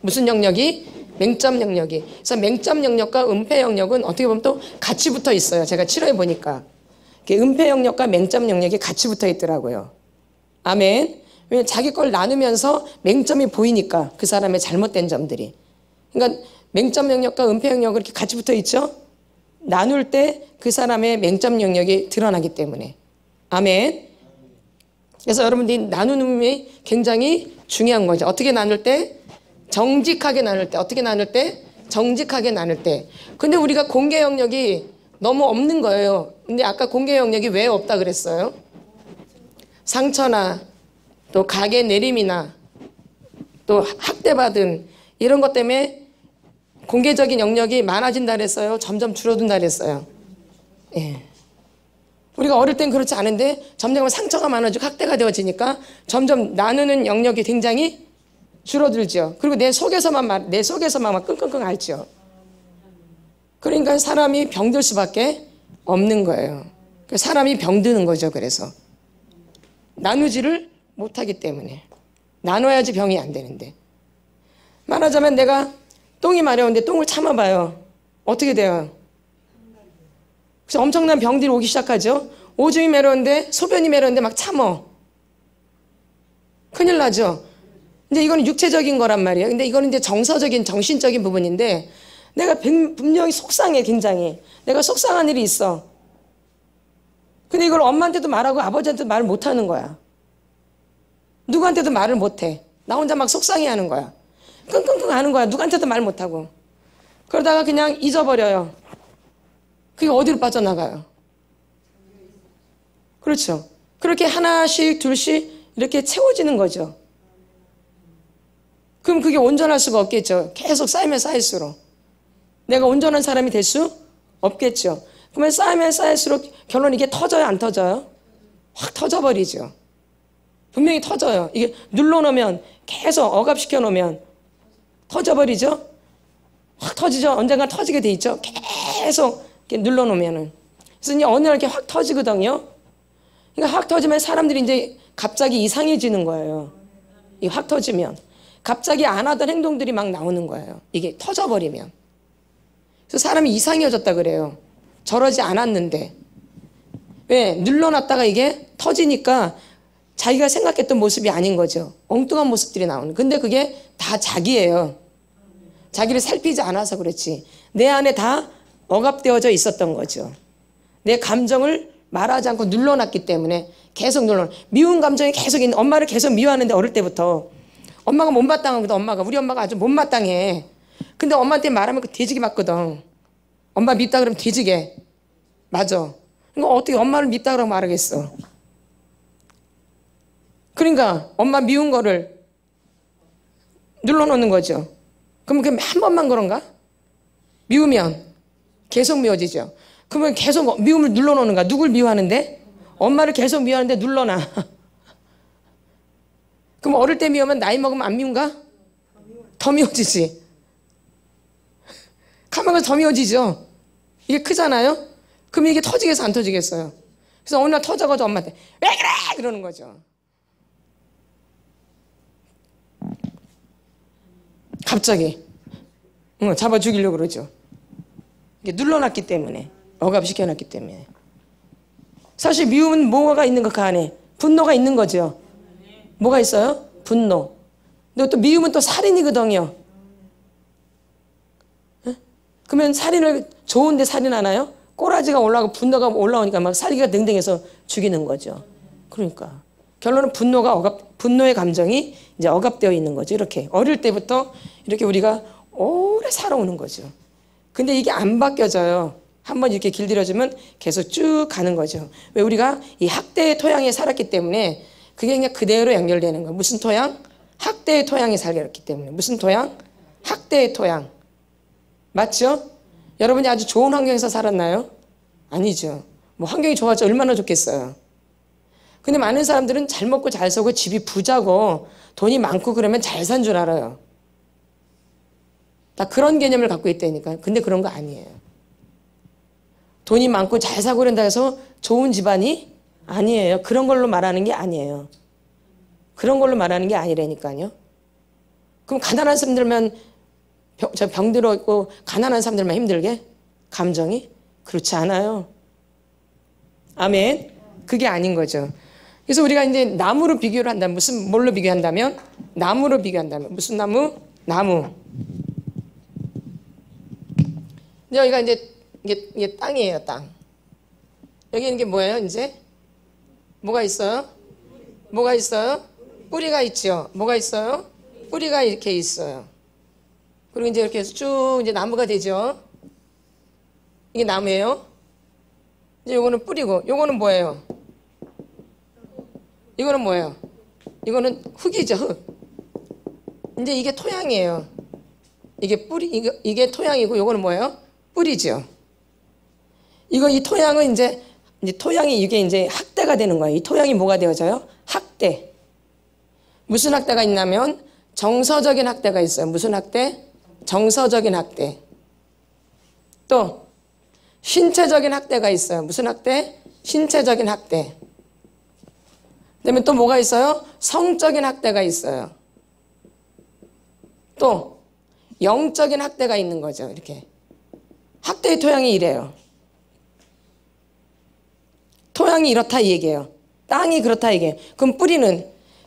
Speaker 1: 무슨 영역이? 맹점 영역이. 그래서 맹점 영역과 은폐 영역은 어떻게 보면 또 같이 붙어 있어요. 제가 치료해 보니까. 은폐 영역과 맹점 영역이 같이 붙어 있더라고요. 아멘. 왜냐면 자기 걸 나누면서 맹점이 보이니까 그 사람의 잘못된 점들이. 그러니까 맹점 영역과 은폐 영역이 이렇게 같이 붙어 있죠. 나눌 때 그 사람의 맹점 영역이 드러나기 때문에. 아멘. 그래서 여러분들이 나누는 게 굉장히 중요한 거죠. 어떻게 나눌 때? 정직하게 나눌 때. 어떻게 나눌 때? 정직하게 나눌 때. 근데 우리가 공개 영역이 너무 없는 거예요. 근데 아까 공개 영역이 왜 없다 그랬어요? 상처나 또 가게 내림이나 또 학대받은 이런 것 때문에 공개적인 영역이 많아진다 그랬어요? 점점 줄어든다 그랬어요? 예. 우리가 어릴 땐 그렇지 않은데 점점 상처가 많아지고 학대가 되어지니까 점점 나누는 영역이 굉장히 줄어들죠. 그리고 내 속에서만 막 끙끙끙 앓죠. 그러니까 사람이 병들 수밖에 없는 거예요. 사람이 병드는 거죠. 그래서 나누지를 못하기 때문에. 나눠야지 병이 안 되는데. 말하자면 내가 똥이 마려운데 똥을 참아봐요. 어떻게 돼요? 그래서 엄청난 병들이 오기 시작하죠. 오줌이 매려운데 소변이 매려운데 막 참어. 큰일 나죠. 근데 이거는 육체적인 거란 말이에요. 근데 이거는 이제 정서적인 정신적인 부분인데 내가 분명히 속상해. 굉장히 내가 속상한 일이 있어. 근데 이걸 엄마한테도 말하고 아버지한테도 말을 못하는 거야. 누구한테도 말을 못해. 나 혼자 막 속상해하는 거야. 끙끙끙 하는 거야. 누구한테도 말 못하고. 그러다가 그냥 잊어버려요. 그게 어디로 빠져나가요? 그렇죠. 그렇게 하나씩 둘씩 이렇게 채워지는 거죠. 그럼 그게 온전할 수가 없겠죠. 계속 쌓이면 쌓일수록 내가 온전한 사람이 될 수 없겠죠. 그러면 쌓이면 쌓일수록 결론 이게 터져요, 안 터져요? 확 터져버리죠. 분명히 터져요. 이게 눌러놓으면 계속 억압시켜 놓으면 터져버리죠. 확 터지죠. 언젠가 터지게 돼 있죠. 계속 이렇게 눌러놓으면은. 그래서 이제 어느 날 이렇게 확 터지거든요. 그러니까 확 터지면 사람들이 이제 갑자기 이상해지는 거예요. 이 확 터지면 갑자기 안 하던 행동들이 막 나오는 거예요. 이게 터져버리면. 그래서 사람이 이상해졌다 그래요. 저러지 않았는데. 왜? 눌러놨다가 이게 터지니까 자기가 생각했던 모습이 아닌 거죠. 엉뚱한 모습들이 나오는. 근데 그게 다 자기예요. 자기를 살피지 않아서 그렇지. 내 안에 다 억압되어져 있었던 거죠. 내 감정을 말하지 않고 눌러놨기 때문에 계속 미운 감정이 계속 있는, 엄마를 계속 미워하는데 어릴 때부터 엄마가 못마땅하거든. 우리 엄마가 아주 못마땅해. 근데 엄마한테 말하면 그 뒤지게 맞거든. 엄마 밉다 그러면 뒤지게 맞아. 그러니까 어떻게 엄마를 밉다 그러고 말하겠어. 그러니까 엄마 미운 거를 눌러놓는 거죠. 그럼 그게 한 번만 그런가? 미우면 계속 미워지죠. 그러면 계속 미움을 눌러놓는가? 누굴 미워하는데? 엄마를 계속 미워하는데 눌러놔. 그럼 어릴 때 미우면 나이 먹으면 안 미운가? 더 미워지지. 가만히 더 미워지죠. 이게 크잖아요. 그럼 이게 터지겠어, 안 터지겠어요? 그래서 어느 날 터져가지고 엄마한테 왜 그래? 그러는 거죠. 갑자기 잡아 죽이려고 그러죠. 이게 눌러놨기 때문에, 억압시켜놨기 때문에. 사실 미움은 뭐가 있는 거 그 안에? 분노가 있는 거죠. 뭐가 있어요? 분노. 근데 또 미움은 또 살인이거든요. 그러면 살인을 좋은데 살인하나요? 꼬라지가 올라가고 분노가 올라오니까 막 살기가 등등해서 죽이는 거죠. 그러니까 결론은 분노의 감정이 이제 억압되어 있는 거죠. 이렇게 어릴 때부터 이렇게 우리가 오래 살아오는 거죠. 근데 이게 안 바뀌어져요. 한번 이렇게 길들여주면 계속 쭉 가는 거죠. 왜? 우리가 이 학대의 토양에 살았기 때문에 그게 그냥 그대로 연결되는 거예요. 무슨 토양? 학대의 토양에 살았기 때문에. 무슨 토양? 학대의 토양. 맞죠? 여러분이 아주 좋은 환경에서 살았나요? 아니죠. 뭐 환경이 좋았죠. 얼마나 좋겠어요. 근데 많은 사람들은 잘 먹고 잘 살고 집이 부자고 돈이 많고 그러면 잘 산 줄 알아요. 다 그런 개념을 갖고 있다니까. 근데 그런 거 아니에요. 돈이 많고 잘 사고 그런다 해서 좋은 집안이 아니에요. 그런 걸로 말하는 게 아니에요. 그런 걸로 말하는 게 아니라니까요. 그럼 가난한 사람들만 병들어 있고 가난한 사람들만 힘들게? 감정이? 그렇지 않아요. 아멘. 그게 아닌 거죠. 그래서 우리가 이제 나무로 비교를 한다면, 뭘로 비교한다면? 나무로 비교한다면. 무슨 나무? 나무. 여기가 이제 이게 땅이에요, 땅. 여기 있는 게 뭐예요, 이제? 뭐가 있어요? 뭐가 있어요? 뿌리가 있죠. 뭐가 있어요? 뿌리가 이렇게 있어요. 그리고 이제 이렇게 해서 쭉 이제 나무가 되죠. 이게 나무예요. 이제 요거는 뿌리고, 요거는 뭐예요? 이거는 뭐예요? 이거는 흙이죠, 흙. 이제 이게 토양이에요. 이게 이게 토양이고, 요거는 뭐예요? 뿌리죠. 이 토양은 이제 토양이 이게 이제 학대가 되는 거예요. 이 토양이 뭐가 되어져요? 학대. 무슨 학대가 있냐면 정서적인 학대가 있어요. 무슨 학대? 정서적인 학대. 또 신체적인 학대가 있어요. 무슨 학대? 신체적인 학대. 그다음에 또 뭐가 있어요? 성적인 학대가 있어요. 또 영적인 학대가 있는 거죠. 이렇게. 학대의 토양이 이래요. 토양이 이렇다 이 얘기예요. 땅이 그렇다 이 얘기예요. 그럼 뿌리는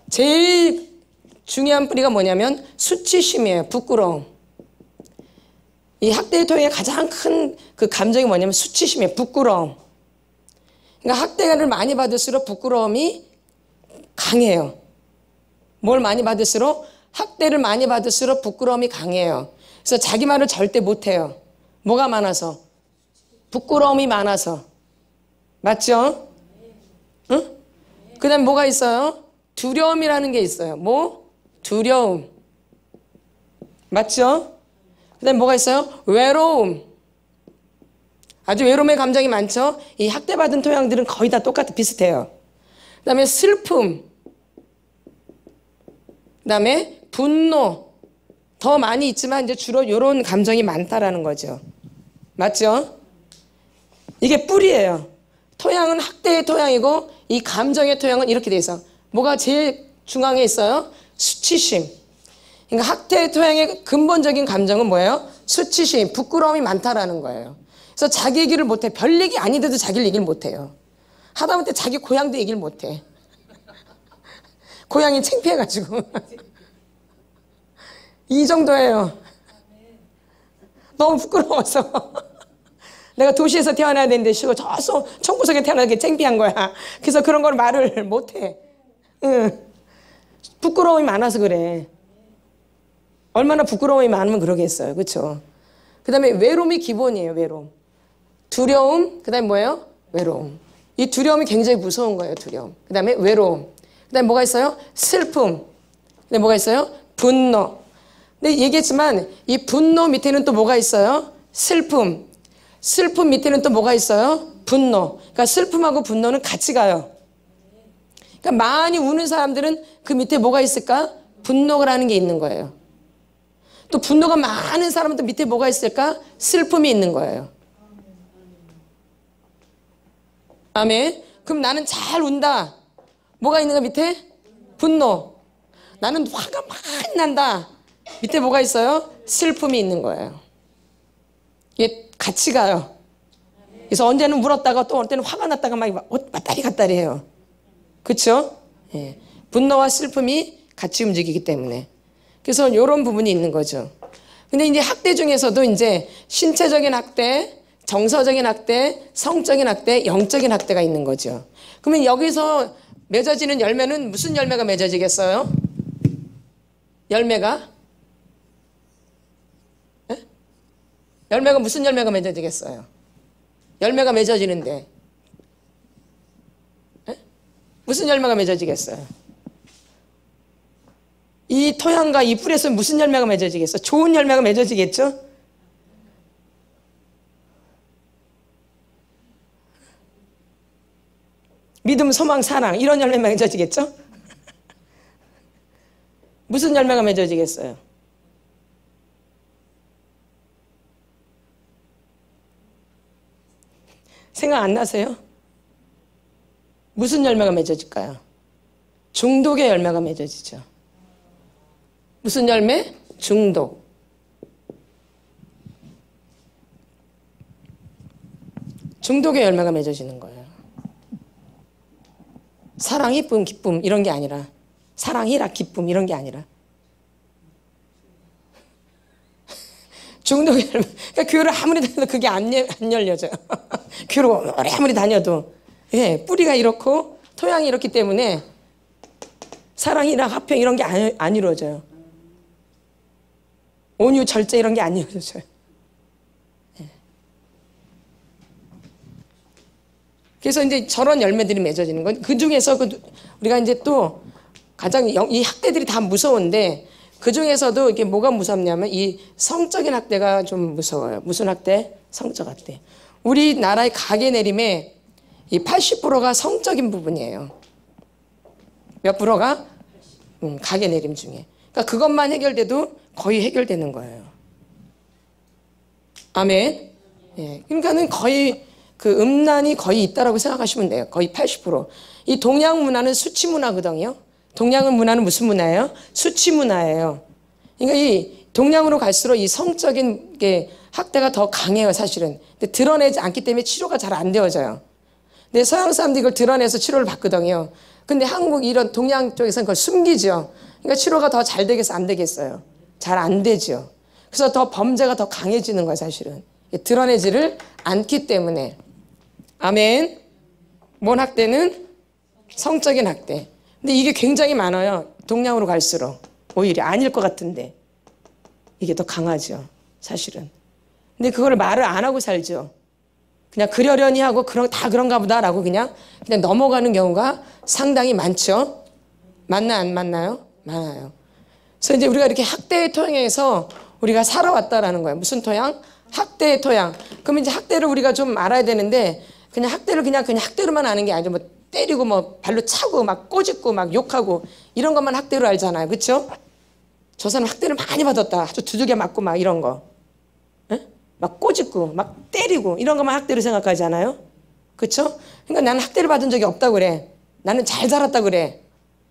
Speaker 1: 제일 중요한 뿌리가 뭐냐면 수치심이에요. 부끄러움. 이 학대의 토양의 가장 큰 그 감정이 뭐냐면 수치심이에요. 부끄러움. 그러니까 학대를 많이 받을수록 부끄러움이 강해요. 뭘 많이 받을수록? 학대를 많이 받을수록 부끄러움이 강해요. 그래서 자기 말을 절대 못해요. 뭐가 많아서? 부끄러움이 많아서. 맞죠? 응? 그 다음에 뭐가 있어요? 두려움이라는 게 있어요. 뭐? 두려움. 맞죠? 그 다음에 뭐가 있어요? 외로움. 아주 외로움의 감정이 많죠? 이 학대받은 토양들은 거의 다 비슷해요. 그 다음에 슬픔. 그 다음에 분노. 더 많이 있지만 이제 주로 이런 감정이 많다라는 거죠. 맞죠? 이게 뿌리예요. 토양은 학대의 토양이고 이 감정의 토양은 이렇게 돼 있어. 뭐가 제일 중앙에 있어요? 수치심. 그러니까 학대의 토양의 근본적인 감정은 뭐예요? 수치심, 부끄러움이 많다라는 거예요. 그래서 자기 얘기를 못해. 별 얘기 아닌데도 자기를 얘기를 못해요. 하다못해 자기 고향도 얘기를 못해. 고향이 창피해가지고. 이 정도예요. 너무 부끄러워서. 내가 도시에서 태어나야 되는데 저 청구석에 태어나는 게 창피한 거야. 그래서 그런 걸 말을 못해. 응. 부끄러움이 많아서 그래. 얼마나 부끄러움이 많으면 그러겠어요. 그렇죠? 그 다음에 외로움이 기본이에요. 외로움. 두려움. 그 다음에 뭐예요? 외로움. 이 두려움이 굉장히 무서운 거예요. 두려움. 그 다음에 외로움. 그 다음에 뭐가 있어요? 슬픔. 그 다음에 뭐가 있어요? 분노. 근데 얘기했지만 이 분노 밑에는 또 뭐가 있어요? 슬픔. 슬픔 밑에는 또 뭐가 있어요? 분노. 그러니까 슬픔하고 분노는 같이 가요. 그러니까 많이 우는 사람들은 그 밑에 뭐가 있을까? 분노라는 게 있는 거예요. 또 분노가 많은 사람들 밑에 뭐가 있을까? 슬픔이 있는 거예요. 아멘. 그럼 나는 잘 운다. 뭐가 있는가 밑에? 분노. 나는 화가 많이 난다. 밑에 뭐가 있어요? 슬픔이 있는 거예요. 이게 같이 가요. 그래서 언제는 울었다가 또 어느 때는 화가 났다가 막 왔다리 갔다리 해요. 그렇죠? 예. 분노와 슬픔이 같이 움직이기 때문에. 그래서 이런 부분이 있는 거죠. 근데 이제 학대 중에서도 이제 신체적인 학대, 정서적인 학대, 성적인 학대, 영적인 학대가 있는 거죠. 그러면 여기서 맺어지는 열매는 무슨 열매가 맺어지겠어요? 열매가? 에? 열매가 무슨 열매가 맺어지겠어요? 열매가 맺어지는데 에? 무슨 열매가 맺어지겠어요? 이 토양과 이 뿌리에서 무슨 열매가 맺어지겠어? 좋은 열매가 맺어지겠죠? 믿음, 소망, 사랑 이런 열매가 맺어지겠죠? 무슨 열매가 맺어지겠어요? 생각 안 나세요? 무슨 열매가 맺어질까요? 중독의 열매가 맺어지죠. 무슨 열매? 중독. 중독의 열매가 맺어지는 거예요. 사랑, 이쁨, 기쁨 이런 게 아니라 사랑이라 기쁨 이런 게 아니라 중독의 열매. 그러니까 교회를 아무리 다녀도 그게 안 열려져요. 교회를 오래 아무리 다녀도 예, 뿌리가 이렇고 토양이 이렇기 때문에 사랑이랑 화평 이런 게 안 이루어져요. 온유, 절제 이런 게 안 이루어져요. 예. 그래서 이제 저런 열매들이 맺어지는 건 그 중에서 우리가 이제 또 가장 이 학대들이 다 무서운데 그 중에서도 이게 뭐가 무섭냐면 이 성적인 학대가 좀 무서워요. 무슨 학대? 성적 학대. 우리나라의 가계 내림의 이 80%가 성적인 부분이에요. 몇 프로가? 가계 내림 중에. 그러니까 그것만 해결돼도 거의 해결되는 거예요. 아멘. 예. 그러니까는 거의 그 음란이 거의 있다라고 생각하시면 돼요. 거의 80%. 이 동양 문화는 수치 문화거든요. 동양 문화는 무슨 문화예요? 수치 문화예요. 그러니까 이 동양으로 갈수록 이 성적인 게 학대가 더 강해요, 사실은. 근데 드러내지 않기 때문에 치료가 잘 안 되어져요. 근데 서양 사람들이 이걸 드러내서 치료를 받거든요. 근데 한국 이런 동양 쪽에서는 그걸 숨기죠. 그러니까 치료가 더 잘 되겠어, 안 되겠어요? 잘 안 되죠. 그래서 더 범죄가 더 강해지는 거예요, 사실은. 드러내지를 않기 때문에. 아멘. 뭔 학대는? 성적인 학대. 근데 이게 굉장히 많아요. 동양으로 갈수록. 오히려 아닐 것 같은데. 이게 더 강하죠. 사실은. 근데 그걸 말을 안 하고 살죠. 그냥 그러려니 하고 다 그런가 보다라고 그냥 넘어가는 경우가 상당히 많죠. 맞나 안 맞나요? 많아요. 그래서 이제 우리가 이렇게 학대의 토양에서 우리가 살아왔다라는 거예요. 무슨 토양? 학대의 토양. 그러면 이제 학대를 우리가 좀 알아야 되는데 그냥 학대를 그냥 학대로만 아는 게 아니죠. 뭐 때리고 뭐 발로 차고 막 꼬집고 막 욕하고 이런 것만 학대로 알잖아요. 그렇죠? 저 사람 학대를 많이 받았다. 아주 두들겨 맞고 막 이런 거. 에? 막 꼬집고 막 때리고 이런 것만 학대로 생각하잖아요. 그렇죠? 그러니까 나는 학대를 받은 적이 없다고 그래. 나는 잘 자랐다 그래.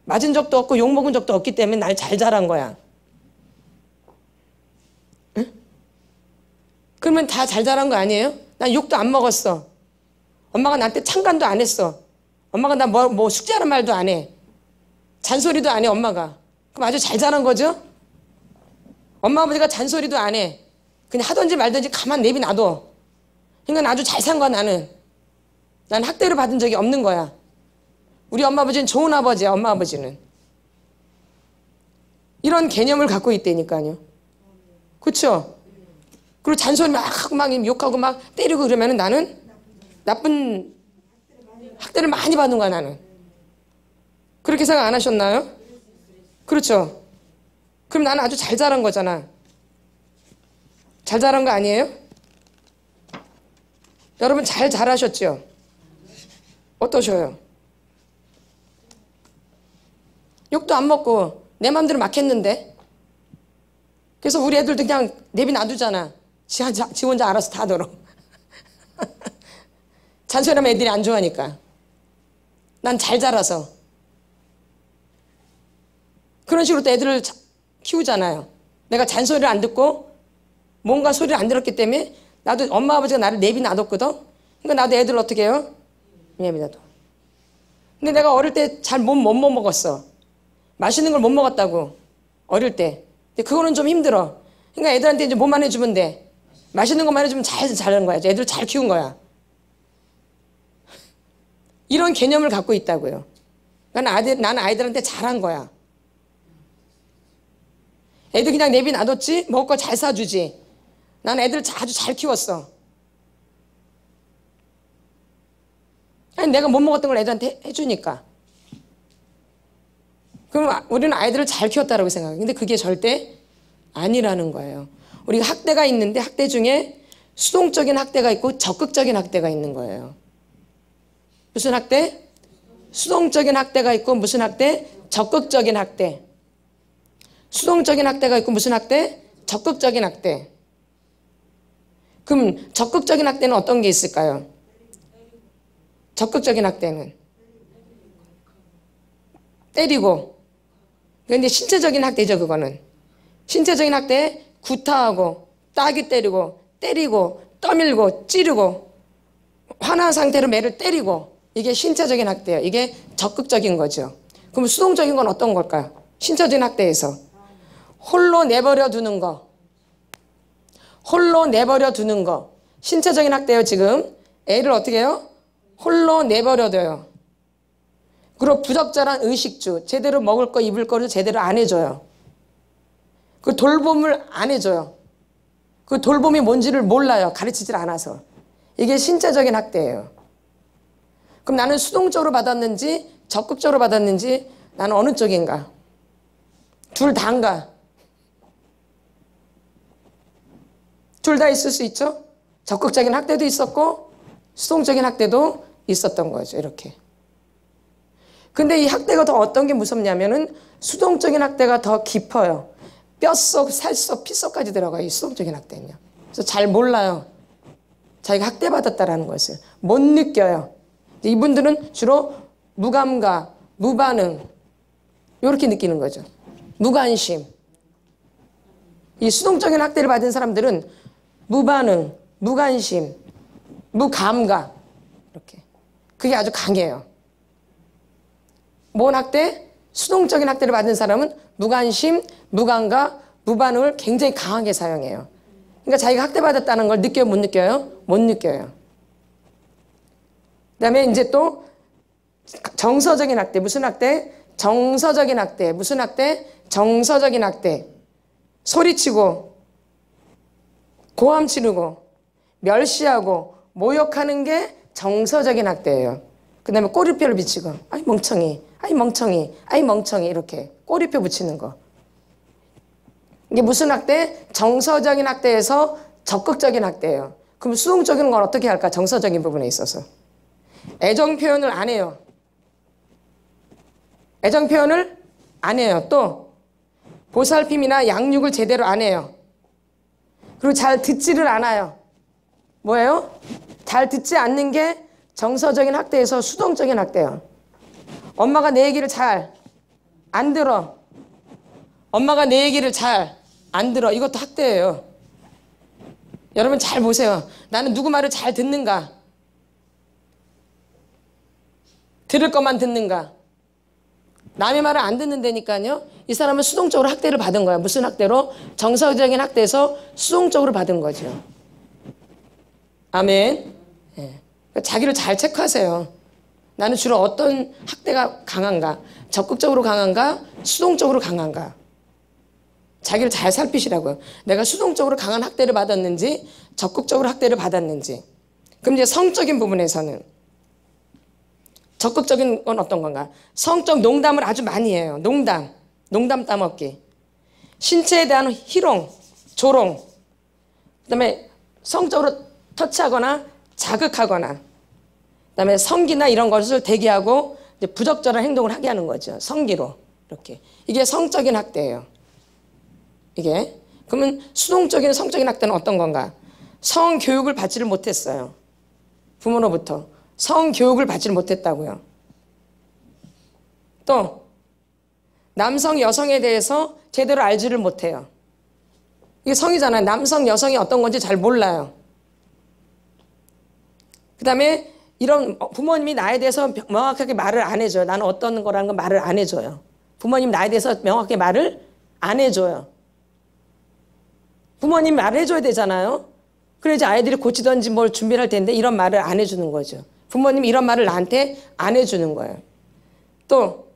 Speaker 1: 맞은 적도 없고 욕먹은 적도 없기 때문에 날 잘 자란 거야. 응? 그러면 다 잘 자란 거 아니에요? 난 욕도 안 먹었어. 엄마가 나한테 창간도 안 했어. 엄마가 나 뭐 숙제하는 말도 안 해. 잔소리도 안 해 엄마가. 그럼 아주 잘 자란 거죠? 엄마 아버지가 잔소리도 안 해. 그냥 하든지 말든지 가만 내비놔둬. 그러니까 아주 잘 산 거야 나는. 난 학대를 받은 적이 없는 거야. 우리 엄마 아버지는 좋은 아버지야. 엄마 아버지는 이런 개념을 갖고 있다니까요. 그렇죠? 그리고 잔소리 막 하고 막 욕하고 막 때리고 그러면 나는 나쁜 학대를 많이 받는 거야 나는. 그렇게 생각 안 하셨나요? 그렇죠? 그럼 나는 아주 잘 자란 거잖아. 잘 자란 거 아니에요? 여러분 잘 자라셨죠? 어떠셔요? 욕도 안 먹고 내 맘대로 막 했는데. 그래서 우리 애들도 그냥 내비 놔두잖아. 지 혼자 알아서 다 들어. 잔소리하면 애들이 안 좋아하니까. 난 잘 자라서. 그런 식으로 또 애들을 키우잖아요. 내가 잔소리를 안 듣고 뭔가 소리를 안 들었기 때문에 나도 엄마 아버지가 나를 내비 놔뒀거든. 그러니까 나도 애들을 어떻게 해요? 내비 놔둬. 근데 내가 어릴 때 잘 못 먹었어. 맛있는 걸 못 먹었다고. 어릴 때. 근데 그거는 좀 힘들어. 그러니까 애들한테 이제 뭐만 해주면 돼. 맛있는 것만 해주면 잘 자라는 거야. 애들 잘 키운 거야. 이런 개념을 갖고 있다고요. 나는 아이들한테 잘한 거야. 애들 그냥 내비 놔뒀지? 먹을 거 잘 사주지. 나는 애들을 아주 잘 키웠어. 아니, 내가 못 먹었던 걸 애들한테 해주니까. 그럼 우리는 아이들을 잘 키웠다라고 생각해요. 근데 그게 절대 아니라는 거예요. 우리가 학대가 있는데 학대 중에 수동적인 학대가 있고 적극적인 학대가 있는 거예요. 무슨 학대? 수동적인 학대가 있고 무슨 학대? 적극적인 학대. 수동적인 학대가 있고 무슨 학대? 적극적인 학대. 그럼 적극적인 학대는 어떤 게 있을까요? 적극적인 학대는 때리고. 그런데 신체적인 학대죠. 그거는 신체적인 학대. 구타하고 따귀 때리고 떠밀고 찌르고 화난 상태로 매를 때리고. 이게 신체적인 학대예요. 이게 적극적인 거죠. 그럼 수동적인 건 어떤 걸까요? 신체적인 학대에서 홀로 내버려 두는 거. 홀로 내버려 두는 거. 신체적인 학대예요. 지금 애를 어떻게 해요? 홀로 내버려 둬요. 그리고 부적절한 의식주. 제대로 먹을 거 입을 거를 제대로 안 해줘요. 그 돌봄을 안 해줘요. 그 돌봄이 뭔지를 몰라요. 가르치질 않아서. 이게 신체적인 학대예요. 그럼 나는 수동적으로 받았는지 적극적으로 받았는지 나는 어느 쪽인가? 둘 다인가? 둘 다 있을 수 있죠? 적극적인 학대도 있었고 수동적인 학대도 있었던 거죠. 이렇게. 근데 이 학대가 더 어떤 게 무섭냐면은 수동적인 학대가 더 깊어요. 뼛속, 살속, 피속까지 들어가요. 이 수동적인 학대는요. 그래서 잘 몰라요. 자기가 학대받았다라는 것을. 못 느껴요. 이분들은 주로 무감각, 무반응 이렇게 느끼는 거죠. 무관심. 이 수동적인 학대를 받은 사람들은 무반응, 무관심, 무감각 이렇게. 그게 아주 강해요. 뭔 학대? 수동적인 학대를 받은 사람은 무관심, 무감각, 무반응을 굉장히 강하게 사용해요. 그러니까 자기가 학대받았다는 걸 느껴요? 못 느껴요? 못 느껴요. 그 다음에 이제 또 정서적인 학대. 무슨 학대? 정서적인 학대. 무슨 학대? 정서적인 학대. 소리치고 고함 지르고 멸시하고 모욕하는 게 정서적인 학대예요. 그 다음에 꼬리표를 비치고 아이 멍청이, 아이 멍청이, 아이 멍청이 이렇게 꼬리표 붙이는 거. 이게 무슨 학대? 정서적인 학대에서 적극적인 학대예요. 그럼 수동적인 건 어떻게 할까? 정서적인 부분에 있어서. 애정 표현을 안 해요. 애정 표현을 안 해요. 또 보살핌이나 양육을 제대로 안 해요. 그리고 잘 듣지를 않아요. 뭐예요? 잘 듣지 않는 게 정서적인 학대에서 수동적인 학대예요. 엄마가 내 얘기를 잘 안 들어. 엄마가 내 얘기를 잘 안 들어. 이것도 학대예요. 여러분 잘 보세요. 나는 누구 말을 잘 듣는가? 들을 것만 듣는가? 남의 말을 안 듣는다니까요. 이 사람은 수동적으로 학대를 받은 거야. 무슨 학대로? 정서적인 학대에서 수동적으로 받은 거죠. 아멘. 예. 자기를 잘 체크하세요. 나는 주로 어떤 학대가 강한가? 적극적으로 강한가? 수동적으로 강한가? 자기를 잘 살피시라고요. 내가 수동적으로 강한 학대를 받았는지 적극적으로 학대를 받았는지. 그럼 이제 성적인 부분에서는 적극적인 건 어떤 건가? 성적 농담을 아주 많이 해요. 농담 따먹기. 신체에 대한 희롱, 조롱. 그다음에 성적으로 터치하거나 자극하거나. 그다음에 성기나 이런 것을 대기하고 이제 부적절한 행동을 하게 하는 거죠. 성기로 이렇게. 이게 성적인 학대예요. 이게. 그러면 수동적인 성적인 학대는 어떤 건가? 성교육을 받지를 못했어요. 부모로부터. 성교육을 받지를 못했다고요. 또 남성, 여성에 대해서 제대로 알지를 못해요. 이게 성이잖아요. 남성, 여성이 어떤 건지 잘 몰라요. 그 다음에 이런 부모님이 나에 대해서 명확하게 말을 안 해줘요. 나는 어떤 거라는 걸 말을 안 해줘요. 부모님 나에 대해서 명확하게 말을 안 해줘요. 부모님 말을 해줘야 되잖아요. 그래야지 아이들이 고치든지 뭘 준비를 할 텐데 이런 말을 안 해주는 거죠. 부모님이 이런 말을 나한테 안 해주는 거예요. 또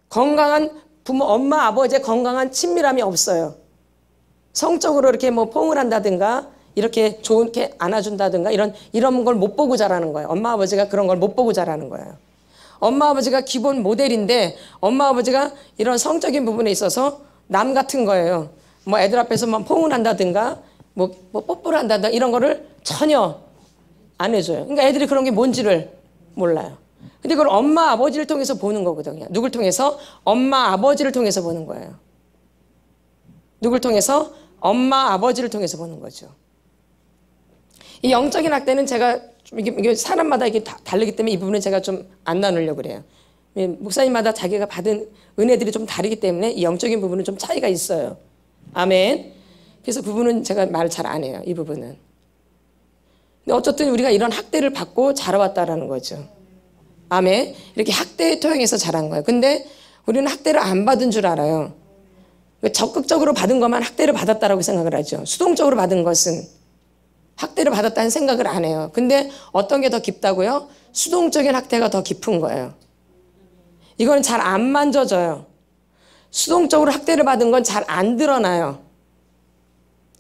Speaker 1: 건강한 부모, 엄마, 아버지의 건강한 친밀함이 없어요. 성적으로 이렇게 뭐 포옹을 한다든가 이렇게 좋게 안아준다든가 이런 걸 못 보고 자라는 거예요. 엄마, 아버지가 그런 걸 못 보고 자라는 거예요. 엄마, 아버지가 기본 모델인데 엄마, 아버지가 이런 성적인 부분에 있어서 남 같은 거예요. 뭐 애들 앞에서 뭐 포옹을 한다든가 뭐 뽀뽀를 한다든가 이런 거를 전혀 안 해줘요. 그러니까 애들이 그런 게 뭔지를 몰라요. 근데 그걸 엄마, 아버지를 통해서 보는 거거든요. 누굴 통해서? 엄마, 아버지를 통해서 보는 거예요. 누굴 통해서? 엄마, 아버지를 통해서 보는 거죠. 이 영적인 학대는 제가 좀 이게 사람마다 이게 다르기 때문에 이 부분은 제가 좀 안 나누려고 그래요. 목사님마다 자기가 받은 은혜들이 좀 다르기 때문에 이 영적인 부분은 좀 차이가 있어요. 아멘. 그래서 그 부분은 제가 말을 잘 안 해요. 이 부분은. 근데 어쨌든 우리가 이런 학대를 받고 자라왔다라는 거죠. 아멘. 이렇게 학대의 토양에서 자란 거예요. 근데 우리는 학대를 안 받은 줄 알아요. 적극적으로 받은 것만 학대를 받았다라고 생각을 하죠. 수동적으로 받은 것은 학대를 받았다는 생각을 안 해요. 근데 어떤 게 더 깊다고요? 수동적인 학대가 더 깊은 거예요. 이건 잘 안 만져져요. 수동적으로 학대를 받은 건 잘 안 드러나요.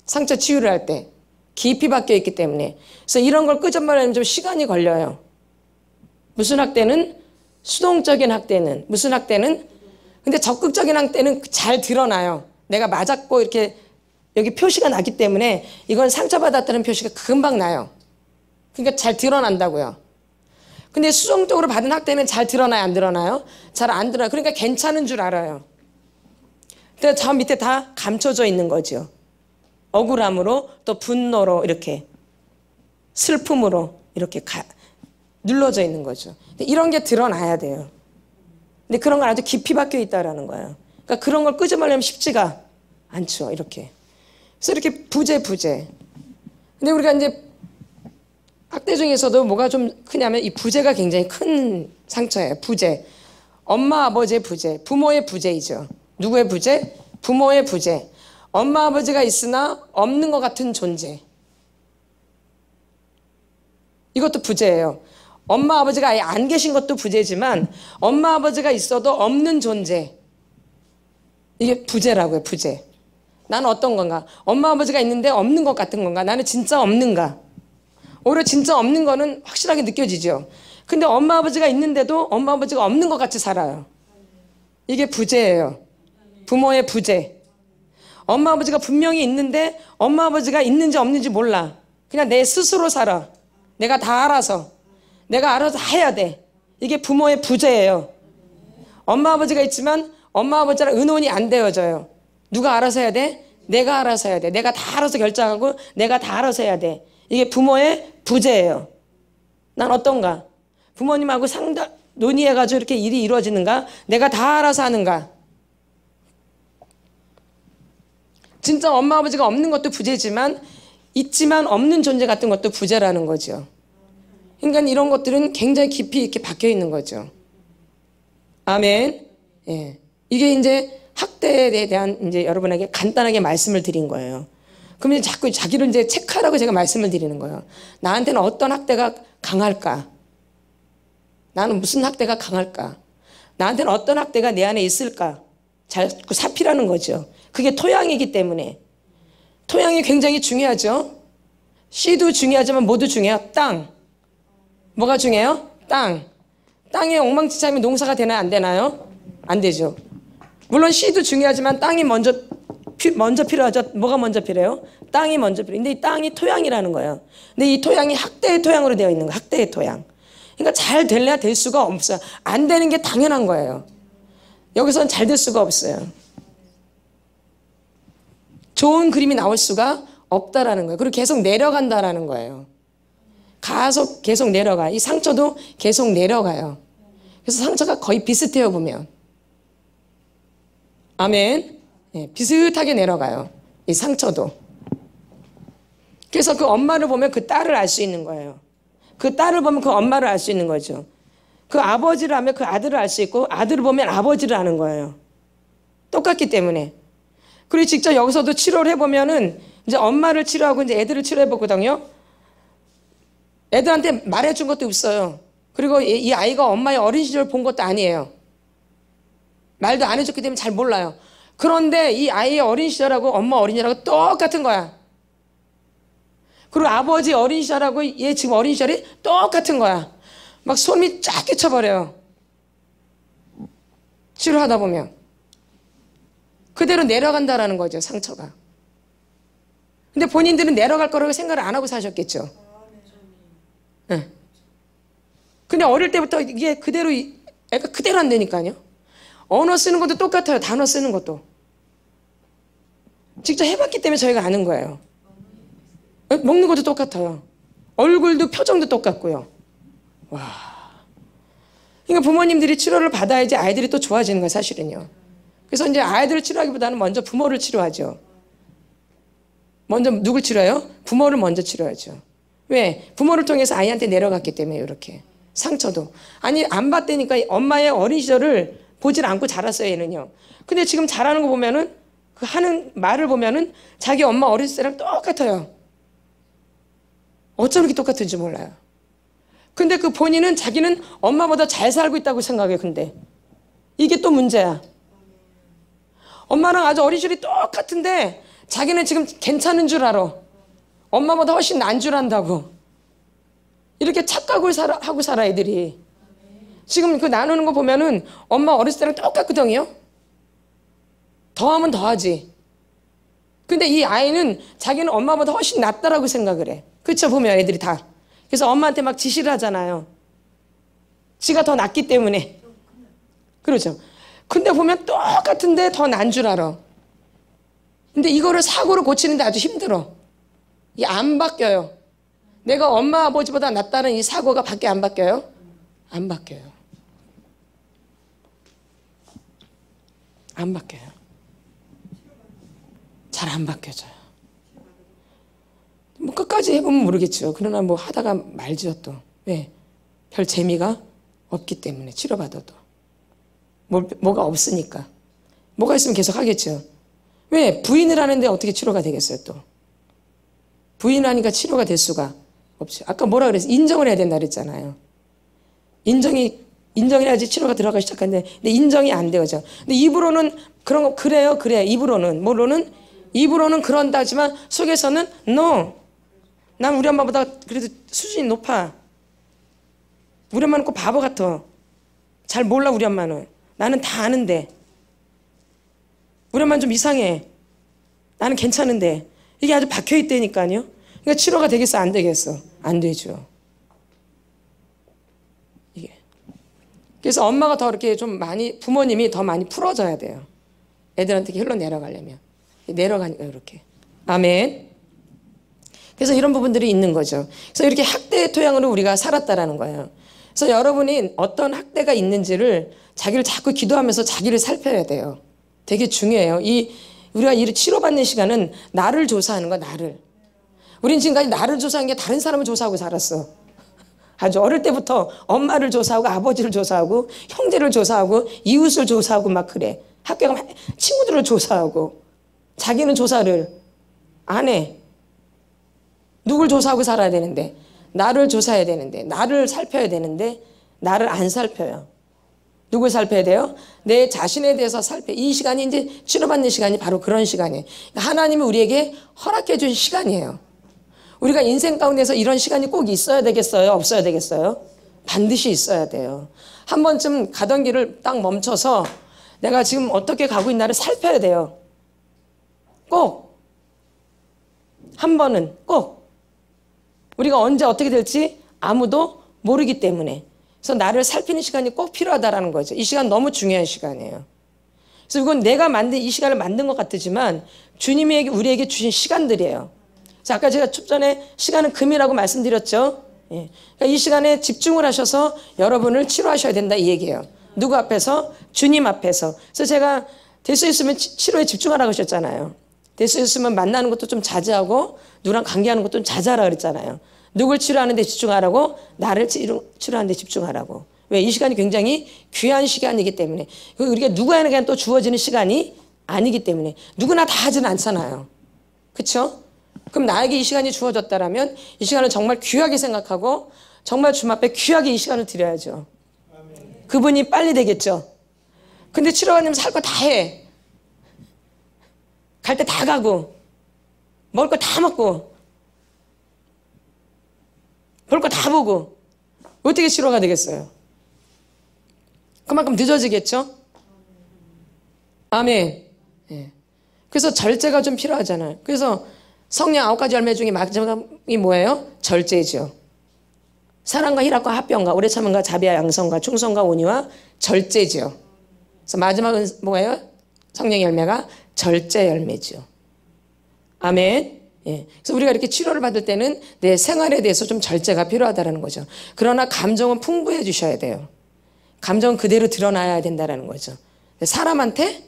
Speaker 1: 상처 치유를 할 때. 깊이 박혀 있기 때문에. 그래서 이런 걸 끄집어내면 좀 시간이 걸려요. 무슨 학대는? 수동적인 학대는. 무슨 학대는? 근데 적극적인 학대는 잘 드러나요. 내가 맞았고 이렇게 여기 표시가 나기 때문에 이건 상처받았다는 표시가 금방 나요. 그러니까 잘 드러난다고요. 근데 수동적으로 받은 학대는 잘 드러나요? 안 드러나요? 잘 안 드러나요. 그러니까 괜찮은 줄 알아요. 근데 저 밑에 다 감춰져 있는 거죠. 억울함으로 또 분노로 이렇게 슬픔으로 이렇게 눌러져 있는 거죠. 이런 게 드러나야 돼요. 근데 그런 건 아주 깊이 박혀 있다라는 거예요. 그러니까 그런 걸 끄집어내면 쉽지가 않죠. 이렇게. 그래서 이렇게 부재. 근데 우리가 이제 학대 중에서도 뭐가 좀 크냐면 이 부재가 굉장히 큰 상처예요. 부재. 엄마, 아버지의 부재. 부모의 부재이죠. 누구의 부재? 부모의 부재. 엄마, 아버지가 있으나 없는 것 같은 존재. 이것도 부재예요. 엄마, 아버지가 아예 안 계신 것도 부재지만 엄마, 아버지가 있어도 없는 존재. 이게 부재라고요. 부재. 나는 어떤 건가? 엄마, 아버지가 있는데 없는 것 같은 건가? 나는 진짜 없는가? 오히려 진짜 없는 거는 확실하게 느껴지죠. 근데 엄마 아버지가 있는데도 엄마 아버지가 없는 것 같이 살아요. 이게 부재예요. 부모의 부재. 엄마 아버지가 분명히 있는데 엄마 아버지가 있는지 없는지 몰라. 그냥 내 스스로 살아. 내가 다 알아서. 내가 알아서 해야 돼. 이게 부모의 부재예요. 엄마 아버지가 있지만 엄마 아버지랑 의논이 안 되어져요. 누가 알아서 해야 돼? 내가 알아서 해야 돼. 내가 다 알아서 결정하고 내가 다 알아서 해야 돼. 이게 부모의 부재예요. 난 어떤가? 부모님하고 상담 논의해가지고 이렇게 일이 이루어지는가? 내가 다 알아서 하는가? 진짜 엄마 아버지가 없는 것도 부재지만 있지만 없는 존재 같은 것도 부재라는 거죠. 그러니까 이런 것들은 굉장히 깊이 이렇게 박혀 있는 거죠. 아멘. 예. 이게 이제 학대에 대한 이제 여러분에게 간단하게 말씀을 드린 거예요. 그러면 자꾸 자기를 이제 체크하라고 제가 말씀을 드리는 거예요. 나한테는 어떤 학대가 강할까? 나는 무슨 학대가 강할까? 나한테는 어떤 학대가 내 안에 있을까? 자꾸 살피라는 거죠. 그게 토양이기 때문에. 토양이 굉장히 중요하죠. 씨도 중요하지만 뭐도 중요해요? 땅. 뭐가 중요해요? 땅. 땅에 엉망진창이면 농사가 되나요? 안 되나요? 안 되죠. 물론 씨도 중요하지만 땅이 먼저 필요하죠. 뭐가 먼저 필요해요? 땅이 먼저 필요해요. 근데 이 땅이 토양이라는 거예요. 근데 이 토양이 학대의 토양으로 되어 있는 거예요. 학대의 토양. 그러니까 잘 될래야 될 수가 없어요. 안 되는 게 당연한 거예요. 여기서는 잘 될 수가 없어요. 좋은 그림이 나올 수가 없다라는 거예요. 그리고 계속 내려간다라는 거예요. 계속 내려가. 이 상처도 계속 내려가요. 그래서 상처가 거의 비슷해요, 보면. 아멘. 네, 비슷하게 내려가요. 이 상처도. 그래서 그 엄마를 보면 그 딸을 알 수 있는 거예요. 그 딸을 보면 그 엄마를 알 수 있는 거죠. 그 아버지를 하면 그 아들을 알 수 있고 아들을 보면 아버지를 아는 거예요. 똑같기 때문에. 그리고 직접 여기서도 치료를 해보면은 이제 엄마를 치료하고 이제 애들을 치료해보거든요. 애들한테 말해준 것도 없어요. 그리고 이 아이가 엄마의 어린 시절을 본 것도 아니에요. 말도 안 해줬기 때문에 잘 몰라요. 그런데 이 아이의 어린 시절하고 엄마 어린 시절하고 똑같은 거야. 그리고 아버지 어린 시절하고 얘 지금 어린 시절이 똑같은 거야. 막 손이 쫙 끼쳐버려요. 치료하다 보면. 그대로 내려간다라는 거죠, 상처가. 근데 본인들은 내려갈 거라고 생각을 안 하고 사셨겠죠. 네. 근데 어릴 때부터 이게 그대로, 애가 그대로 안 되니까요. 언어 쓰는 것도 똑같아요. 단어 쓰는 것도. 직접 해봤기 때문에 저희가 아는 거예요. 먹는 것도 똑같아요. 얼굴도 표정도 똑같고요. 와. 그러니까 부모님들이 치료를 받아야지 아이들이 또 좋아지는 거예요, 사실은요. 그래서 이제 아이들을 치료하기보다는 먼저 부모를 치료하죠. 먼저 누굴 치료해요? 부모를 먼저 치료하죠. 왜? 부모를 통해서 아이한테 내려갔기 때문에 이렇게. 상처도. 아니 안 봤다니까 엄마의 어린 시절을 보질 않고 자랐어요, 얘는요. 근데 지금 자라는 거 보면은 그 하는 말을 보면은 자기 엄마 어렸을 때랑 똑같아요. 어쩜 이렇게 똑같은지 몰라요. 근데 그 본인은 자기는 엄마보다 잘 살고 있다고 생각해요. 근데 이게 또 문제야. 엄마랑 아주 어린 시절이 똑같은데 자기는 지금 괜찮은 줄 알아. 엄마보다 훨씬 난 줄 안다고. 이렇게 착각을 하고 살아, 애들이. 지금 그 나누는 거 보면은 엄마 어렸을 때랑 똑같거든요. 더하면 더하지. 근데 이 아이는 자기는 엄마보다 훨씬 낫다라고 생각을 해. 그렇죠, 보면 애들이 다. 그래서 엄마한테 막 지시를 하잖아요. 지가 더 낫기 때문에. 그렇죠. 근데 보면 똑같은데 더 난 줄 알아. 근데 이거를 사고로 고치는데 아주 힘들어. 이게 안 바뀌어요. 내가 엄마 아버지보다 낫다는 이 사고가 밖에 안 바뀌어요? 안 바뀌어요. 안 바뀌어요. 잘 안 바뀌어져요. 뭐 끝까지 해보면 모르겠죠. 그러나 뭐 하다가 말죠 또. 왜? 별 재미가 없기 때문에 치료받아도. 뭐가 없으니까. 뭐가 있으면 계속 하겠죠. 왜? 부인을 하는데 어떻게 치료가 되겠어요 또. 부인하니까 치료가 될 수가 없죠. 아까 뭐라 그랬어요? 인정을 해야 된다 그랬잖아요. 인정을 해야지 치료가 들어가기 시작하는데 근데 인정이 안 되죠. 근데 입으로는 그런 거 그래. 입으로는 그런다 하지만 속에서는 no. 난 우리 엄마보다 그래도 수준이 높아. 우리 엄마는 꼭 바보 같아. 잘 몰라 우리 엄마는. 나는 다 아는데. 우리 엄마는 좀 이상해. 나는 괜찮은데. 이게 아주 박혀있다니까요. 그러니까 치료가 되겠어 안 되겠어? 안 되죠. 이게. 그래서 엄마가 더 이렇게 좀 많이, 부모님이 더 많이 풀어줘야 돼요. 애들한테 흘러내려가려면. 내려가니까 이렇게. 아멘. 그래서 이런 부분들이 있는 거죠. 그래서 이렇게 학대의 토양으로 우리가 살았다라는 거예요. 그래서 여러분이 어떤 학대가 있는지를 자기를 자꾸 기도하면서 자기를 살펴야 돼요. 되게 중요해요. 우리가 이 치료받는 시간은 나를 조사하는 거야, 나를. 우린 지금까지 나를 조사한 게 다른 사람을 조사하고 살았어. 아주 어릴 때부터 엄마를 조사하고 아버지를 조사하고 형제를 조사하고 이웃을 조사하고 막 그래. 학교 가면 친구들을 조사하고 자기는 조사를 안 해. 누굴 조사하고 살아야 되는데, 나를 조사해야 되는데, 나를 살펴야 되는데 나를 안 살펴요. 누굴 살펴야 돼요? 내 자신에 대해서 살펴. 이 시간이 이제 치료받는 시간이 바로 그런 시간이에요. 하나님이 우리에게 허락해 준 시간이에요. 우리가 인생 가운데서 이런 시간이 꼭 있어야 되겠어요? 없어야 되겠어요? 반드시 있어야 돼요. 한 번쯤 가던 길을 딱 멈춰서 내가 지금 어떻게 가고 있나를 살펴야 돼요. 꼭. 한 번은 꼭. 우리가 언제 어떻게 될지 아무도 모르기 때문에. 그래서 나를 살피는 시간이 꼭 필요하다는 거죠. 이 시간 너무 중요한 시간이에요. 그래서 이건 내가 만든 이 시간을 만든 것 같지만 주님이 우리에게 주신 시간들이에요. 그래서 아까 제가 전에 시간은 금이라고 말씀드렸죠. 예. 그러니까 이 시간에 집중을 하셔서 여러분을 치료하셔야 된다 이 얘기예요. 누구 앞에서? 주님 앞에서. 그래서 제가 될 수 있으면 치료에 집중하라고 하셨잖아요. 될 수 있으면 만나는 것도 좀 자제하고 누구랑 관계하는 것도 좀 자제하라고 그랬잖아요. 누굴 치료하는 데 집중하라고? 나를 치료하는 데 집중하라고. 왜? 이 시간이 굉장히 귀한 시간이기 때문에. 우리가 누구에게 또 주어지는 시간이 아니기 때문에. 누구나 다 하지는 않잖아요. 그렇죠? 그럼 나에게 이 시간이 주어졌다라면 이 시간을 정말 귀하게 생각하고 정말 주님 앞에 귀하게 이 시간을 드려야죠. 그분이 빨리 되겠죠. 근데 치료받으면서 할 거 다 해. 갈 때 다 가고 먹을 거 다 먹고 볼 거 다 보고 어떻게 치료가 되겠어요? 그만큼 늦어지겠죠? 아멘. 예. 그래서 절제가 좀 필요하잖아요. 그래서 성령 9가지 열매 중에 마지막이 뭐예요? 절제죠. 사랑과 희락과 화평과 오래 참음과 자비와 양성과 충성과 온유와 절제죠. 그래서 마지막은 뭐예요? 성령의 열매가 절제 열매죠. 아멘. 예. 그래서 우리가 이렇게 치료를 받을 때는 내 생활에 대해서 좀 절제가 필요하다는 거죠. 그러나 감정은 풍부해 주셔야 돼요. 감정은 그대로 드러나야 된다는 거죠. 사람한테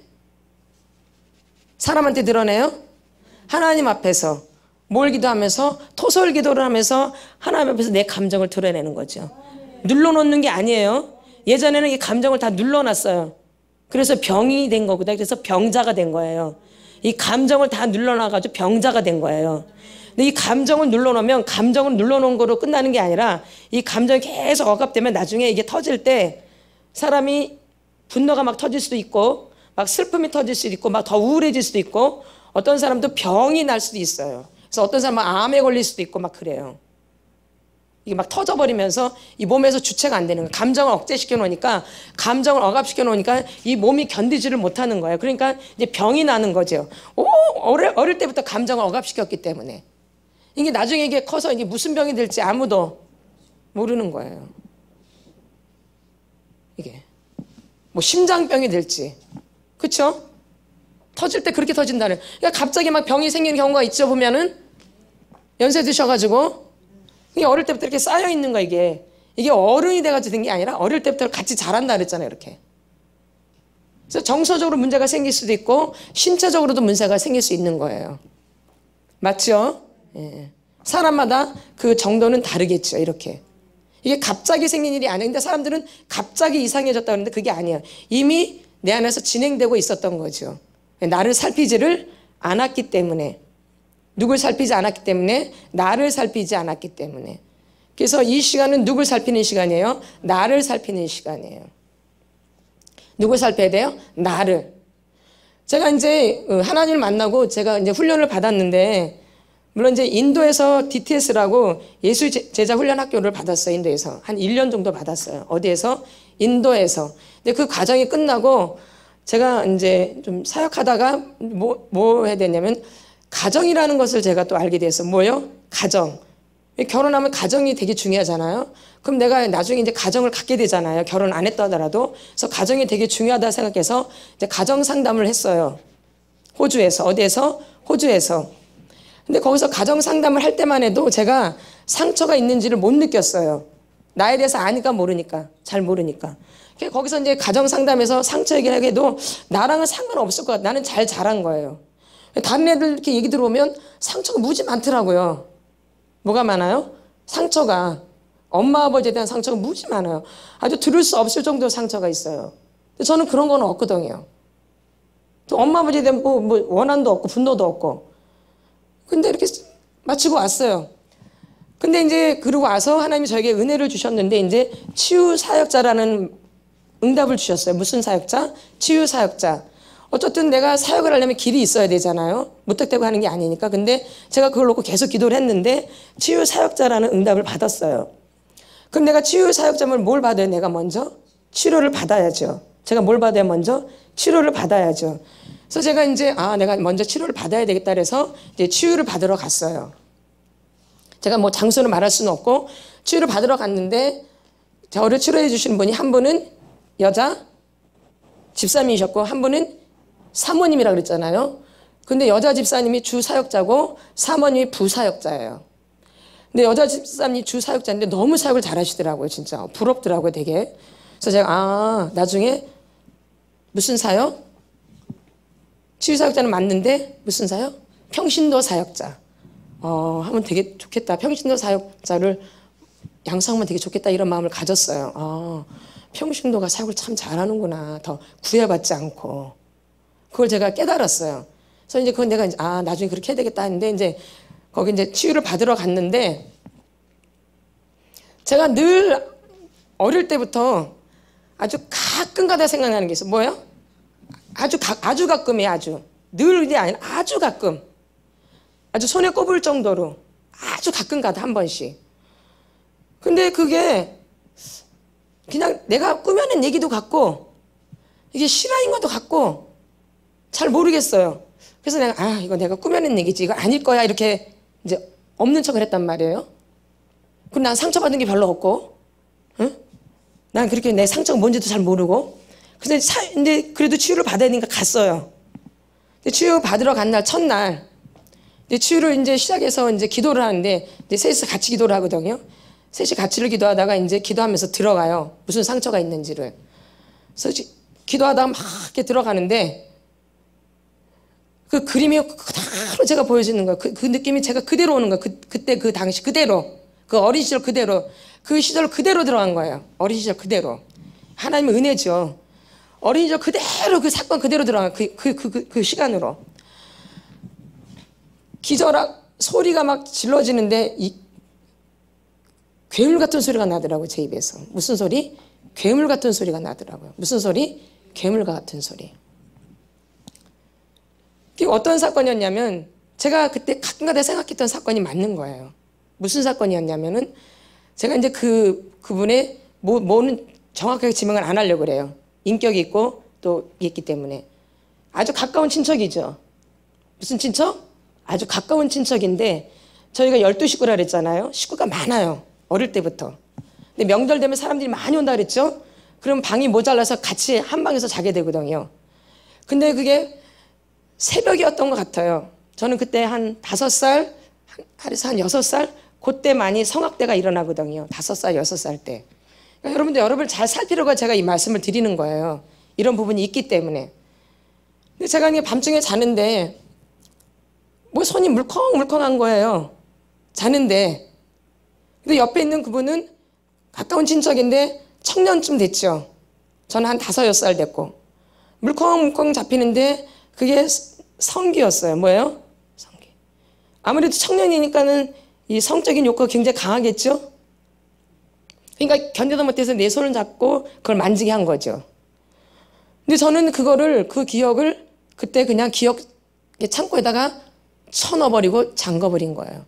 Speaker 1: 드러내요? 하나님 앞에서 뭘 기도하면서 토설 기도를 하면서 하나님 앞에서 내 감정을 드러내는 거죠. 눌러놓는 게 아니에요. 예전에는 이 감정을 다 눌러놨어요. 그래서 병이 된 거거든요. 그래서 병자가 된 거예요. 이 감정을 다 눌러놔가지고 병자가 된 거예요. 근데 이 감정을 눌러놓으면 감정을 눌러놓은 거로 끝나는 게 아니라 이 감정이 계속 억압되면 나중에 이게 터질 때 사람이 분노가 막 터질 수도 있고 막 슬픔이 터질 수도 있고 막 더 우울해질 수도 있고 어떤 사람도 병이 날 수도 있어요. 그래서 어떤 사람은 암에 걸릴 수도 있고 막 그래요. 이게 막 터져버리면서 이 몸에서 주체가 안 되는 거예요. 감정을 억제시켜 놓으니까 감정을 억압시켜 놓으니까 이 몸이 견디지를 못하는 거예요. 그러니까 이제 병이 나는 거죠. 어릴 때부터 감정을 억압시켰기 때문에 이게 나중에 이게 커서 이게 무슨 병이 될지 아무도 모르는 거예요. 이게 뭐 심장병이 될지 그렇죠? 터질 때 그렇게 터진다는. 그러니까 갑자기 막 병이 생기는 경우가 있죠. 보면은 연세 드셔가지고 이게 어릴 때부터 이렇게 쌓여 있는 거 이게 어른이 돼가지고 된 게 아니라 어릴 때부터 같이 자란다 그랬잖아요. 이렇게. 그래서 정서적으로 문제가 생길 수도 있고 신체적으로도 문제가 생길 수 있는 거예요. 맞죠? 예. 사람마다 그 정도는 다르겠죠. 이렇게. 이게 갑자기 생긴 일이 아니에요. 근데 사람들은 갑자기 이상해졌다 그러는데 그게 아니에요. 이미 내 안에서 진행되고 있었던 거죠. 나를 살피지를 않았기 때문에. 누굴 살피지 않았기 때문에 나를 살피지 않았기 때문에. 그래서 이 시간은 누굴 살피는 시간이에요? 나를 살피는 시간이에요. 누굴 살펴야 돼요? 나를. 제가 이제 하나님을 만나고 제가 이제 훈련을 받았는데 물론 이제 인도에서 DTS라고 예수 제자 훈련 학교를 받았어요. 인도에서 한 1년 정도 받았어요. 어디에서? 인도에서. 근데 그 과정이 끝나고 제가 이제 좀 사역하다가 뭐 해야 되냐면 가정이라는 것을 제가 또 알게 됐어요. 뭐요? 가정. 결혼하면 가정이 되게 중요하잖아요. 그럼 내가 나중에 이제 가정을 갖게 되잖아요. 결혼 안 했다 하더라도. 그래서 가정이 되게 중요하다 생각해서 이제 가정 상담을 했어요. 호주에서. 어디에서? 호주에서. 근데 거기서 가정 상담을 할 때만 해도 제가 상처가 있는지를 못 느꼈어요. 나에 대해서 아니까 모르니까. 잘 모르니까. 거기서 이제 가정 상담에서 상처 얘기를 하게도 나랑은 상관없을 것 같아. 나는 잘 자란 거예요. 다른 애들 이렇게 얘기 들어보면 상처가 무지 많더라고요. 뭐가 많아요? 상처가. 엄마 아버지에 대한 상처가 무지 많아요. 아주 들을 수 없을 정도로 상처가 있어요. 근데 저는 그런 건 없거든요. 또 엄마 아버지에 대한 뭐 원한도 없고 분노도 없고. 근데 이렇게 마치고 왔어요. 근데 이제 그러고 와서 하나님이 저에게 은혜를 주셨는데 이제 치유 사역자라는 응답을 주셨어요. 무슨 사역자? 치유 사역자. 어쨌든 내가 사역을 하려면 길이 있어야 되잖아요. 무턱대고 하는 게 아니니까. 근데 제가 그걸 놓고 계속 기도를 했는데 치유 사역자라는 응답을 받았어요. 그럼 내가 치유 사역자면 뭘 받아야 내가 먼저? 치료를 받아야죠. 제가 뭘 받아야 먼저? 치료를 받아야죠. 그래서 제가 이제 내가 먼저 치료를 받아야 되겠다 그래서 이제 치유를 받으러 갔어요. 제가 뭐 장소를 말할 수는 없고 치유를 받으러 갔는데 저를 치료해 주신 분이 한 분은 여자 집사님이셨고 한 분은 사모님이라 그랬잖아요. 근데 여자 집사님이 주 사역자고 사모님이 부사역자예요. 근데 여자 집사님이 주 사역자인데 너무 사역을 잘하시더라고요. 진짜 부럽더라고요 되게. 그래서 제가 나중에 무슨 사역? 치유 사역자는 맞는데 무슨 사역? 평신도 사역자. 하면 되게 좋겠다. 평신도 사역자를 양성하면 되게 좋겠다 이런 마음을 가졌어요. 평신도가 사역을 참 잘하는구나. 더 구애받지 않고. 그걸 제가 깨달았어요. 그래서 이제 그건 내가 이제 나중에 그렇게 해야 되겠다 했는데 이제 거기 이제 치유를 받으러 갔는데 제가 늘 어릴 때부터 아주 가끔가다 생각나는 게 있어요. 뭐예요? 아주 가끔이에요. 아주. 늘이 아니라 아주 가끔. 아주 손에 꼽을 정도로 아주 가끔가다 한 번씩. 근데 그게 그냥 내가 꾸며낸 얘기도 같고 이게 실화인 것도 같고 잘 모르겠어요. 그래서 내가 이거 내가 꾸며낸 얘기지 이거 아닐 거야 이렇게 이제 없는 척을 했단 말이에요. 그럼 난 상처받은 게 별로 없고 응? 난 그렇게 내 상처가 뭔지도 잘 모르고 근데 그래도 치유를 받아야 되니까 갔어요. 근데 치유 받으러 간 날 첫날 이제 치유를 이제 시작해서 이제 기도를 하는데 이제 셋이서 같이 기도를 하거든요. 셋이 같이를 기도하다가 이제 기도하면서 들어가요. 무슨 상처가 있는지를. 그래서 기도하다가 막 이렇게 들어가는데 그 그림이 그대로 제가 보여지는 거예요. 그 느낌이 제가 그대로 오는 거예요. 그때 그 당시 그대로. 그 어린 시절 그대로. 그 시절 그대로 들어간 거예요. 어린 시절 그대로. 하나님의 은혜죠. 어린 시절 그대로 그 사건 그대로 들어간 그 시간으로. 기절학 소리가 막 질러지는데 괴물 같은 소리가 나더라고요. 제 입에서. 무슨 소리? 괴물 같은 소리가 나더라고요. 무슨 소리? 괴물 같은 소리. 그게 어떤 사건이었냐면 제가 그때 가끔가다 생각했던 사건이 맞는 거예요. 무슨 사건이었냐면은 제가 이제 그분의 뭐는 정확하게 지명을 안 하려고 그래요. 인격이 있고 또 있기 때문에. 아주 가까운 친척이죠. 무슨 친척? 아주 가까운 친척인데 저희가 12식구라 그랬잖아요. 식구가 많아요. 어릴 때부터. 근데 명절 되면 사람들이 많이 온다 그랬죠. 그럼 방이 모자라서 같이 한 방에서 자게 되거든요. 근데 그게 새벽이었던 것 같아요. 저는 그때 한 5살, 하루에서 한 6살 그때 많이 성악대가 일어나거든요. 5살, 6살 때. 그러니까 여러분들 잘 살피려고 제가 이 말씀을 드리는 거예요. 이런 부분이 있기 때문에. 근데 제가 밤중에 자는데 뭐 손이 물컹물컹한 거예요. 자는데. 근데 옆에 있는 그분은 가까운 친척인데 청년쯤 됐죠. 저는 한 5, 6살 됐고. 물컹물컹 잡히는데 그게 성기였어요. 뭐예요? 성기. 아무래도 청년이니까는 이 성적인 욕구가 굉장히 강하겠죠? 그러니까 견디다 못해서 내 손을 잡고 그걸 만지게 한 거죠. 근데 저는 그 기억을 그때 그냥 기억 창고에다가 쳐넣어버리고 잠궈버린 거예요.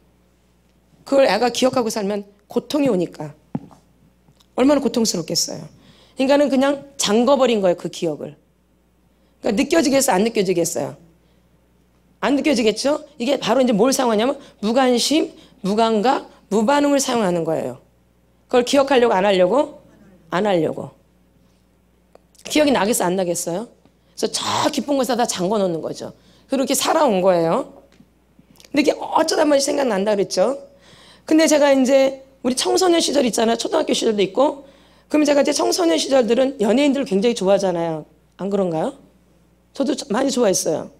Speaker 1: 그걸 애가 기억하고 살면 고통이 오니까 얼마나 고통스럽겠어요. 인간은 그냥 잠궈버린 거예요. 그 기억을. 그러니까 느껴지겠어요? 안 느껴지겠어요? 안 느껴지겠죠? 이게 바로 이제 뭘 사용하냐면 무관심, 무감각, 무반응을 사용하는 거예요. 그걸 기억하려고 안 하려고? 안 하려고. 기억이 나겠어 안 나겠어요? 그래서 저 깊은 곳에 다 잠궈 놓는 거죠. 그렇게 살아온 거예요. 근데 이게 어쩌다 한 번씩 생각난다 그랬죠. 근데 제가 이제 우리 청소년 시절 있잖아요. 초등학교 시절도 있고. 그럼 제가 이제 청소년 시절들은 연예인들을 굉장히 좋아하잖아요. 안 그런가요? 저도 많이 좋아했어요.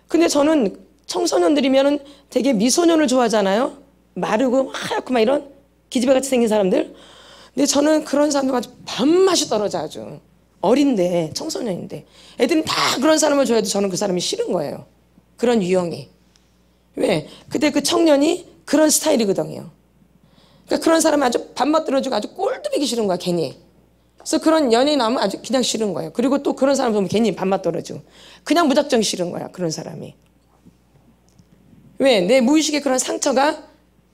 Speaker 1: 근데 저는 청소년들이면은 되게 미소년을 좋아하잖아요. 마르고 하얗고 막 이런 기집애같이 생긴 사람들. 근데 저는 그런 사람들한테 밥맛이 떨어져 아주. 어린데 청소년인데 애들은 다 그런 사람을 좋아해도 저는 그 사람이 싫은 거예요. 그런 유형이. 왜? 그때 그 청년이 그런 스타일이거든요. 그러니까 그런 사람이 아주 밥맛 들어주고 아주 꼴도 보기 싫은 거야 괜히. 그래서 그런 연예인 나오면 아주 그냥 싫은 거예요. 그리고 또 그런 사람 보면 괜히 밥맛 떨어지고 그냥 무작정 싫은 거야 그런 사람이. 왜? 내 무의식에 그런 상처가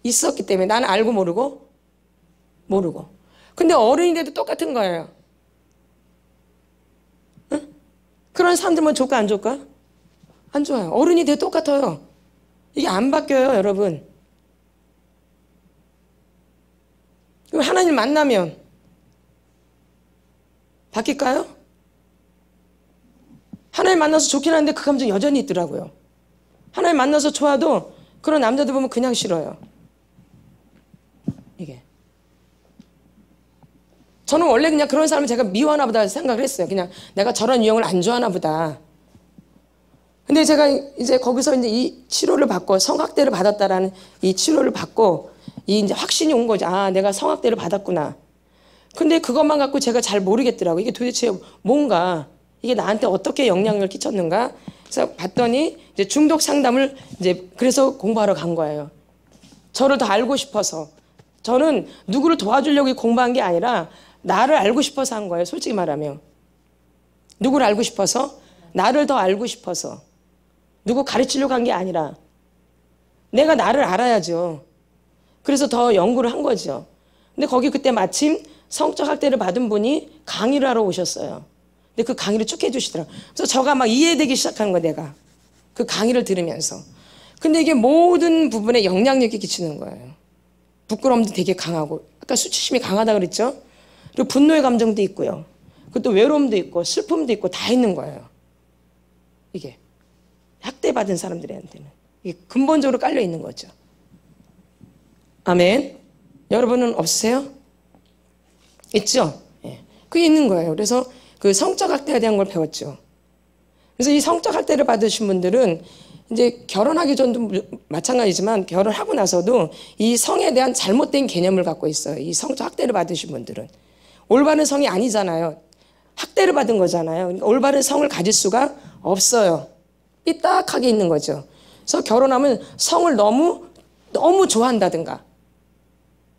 Speaker 1: 있었기 때문에 나는 알고 모르고. 근데 어른이 돼도 똑같은 거예요. 응? 그런 사람들만 좋을까 안 좋을까? 안 좋아요. 어른이 돼도 똑같아요. 이게 안 바뀌어요 여러분. 그럼 하나님 만나면 바뀔까요? 하나님 만나서 좋긴 한데 그 감정 여전히 있더라고요. 하나님 만나서 좋아도 그런 남자들 보면 그냥 싫어요. 이게. 저는 원래 그냥 그런 사람을 제가 미워하나 보다 생각을 했어요. 그냥 내가 저런 유형을 안 좋아하나 보다. 근데 제가 이제 거기서 이제 이 치료를 받고 성학대를 받았다라는 이 치료를 받고 이 이제 확신이 온 거죠. 아, 내가 성학대를 받았구나. 근데 그것만 갖고 제가 잘 모르겠더라고요. 이게 도대체 뭔가, 이게 나한테 어떻게 영향을 끼쳤는가? 그래서 봤더니 이제 중독 상담을 이제 그래서 공부하러 간 거예요. 저를 더 알고 싶어서. 저는 누구를 도와주려고 공부한 게 아니라 나를 알고 싶어서 한 거예요. 솔직히 말하면. 누구를 알고 싶어서? 나를 더 알고 싶어서. 누구 가르치려고 한 게 아니라 내가 나를 알아야죠. 그래서 더 연구를 한 거죠. 근데 거기 그때 마침 성적 학대를 받은 분이 강의를 하러 오셨어요. 근데 그 강의를 쭉 해주시더라고요. 그래서 저가 막 이해되기 시작한 거예요, 내가. 그 강의를 들으면서. 근데 이게 모든 부분에 영향력이 끼치는 거예요. 부끄러움도 되게 강하고, 아까 수치심이 강하다 그랬죠? 그리고 분노의 감정도 있고요. 그것도 외로움도 있고, 슬픔도 있고, 다 있는 거예요. 이게. 학대받은 사람들한테는. 이게 근본적으로 깔려 있는 거죠. 아멘. 여러분은 없으세요? 있죠? 예. 그게 있는 거예요. 그래서 그 성적 학대에 대한 걸 배웠죠. 그래서 이 성적 학대를 받으신 분들은 이제 결혼하기 전도 마찬가지지만 결혼하고 나서도 이 성에 대한 잘못된 개념을 갖고 있어요. 이 성적 학대를 받으신 분들은. 올바른 성이 아니잖아요. 학대를 받은 거잖아요. 그러니까 올바른 성을 가질 수가 없어요. 삐딱하게 있는 거죠. 그래서 결혼하면 성을 너무 좋아한다든가,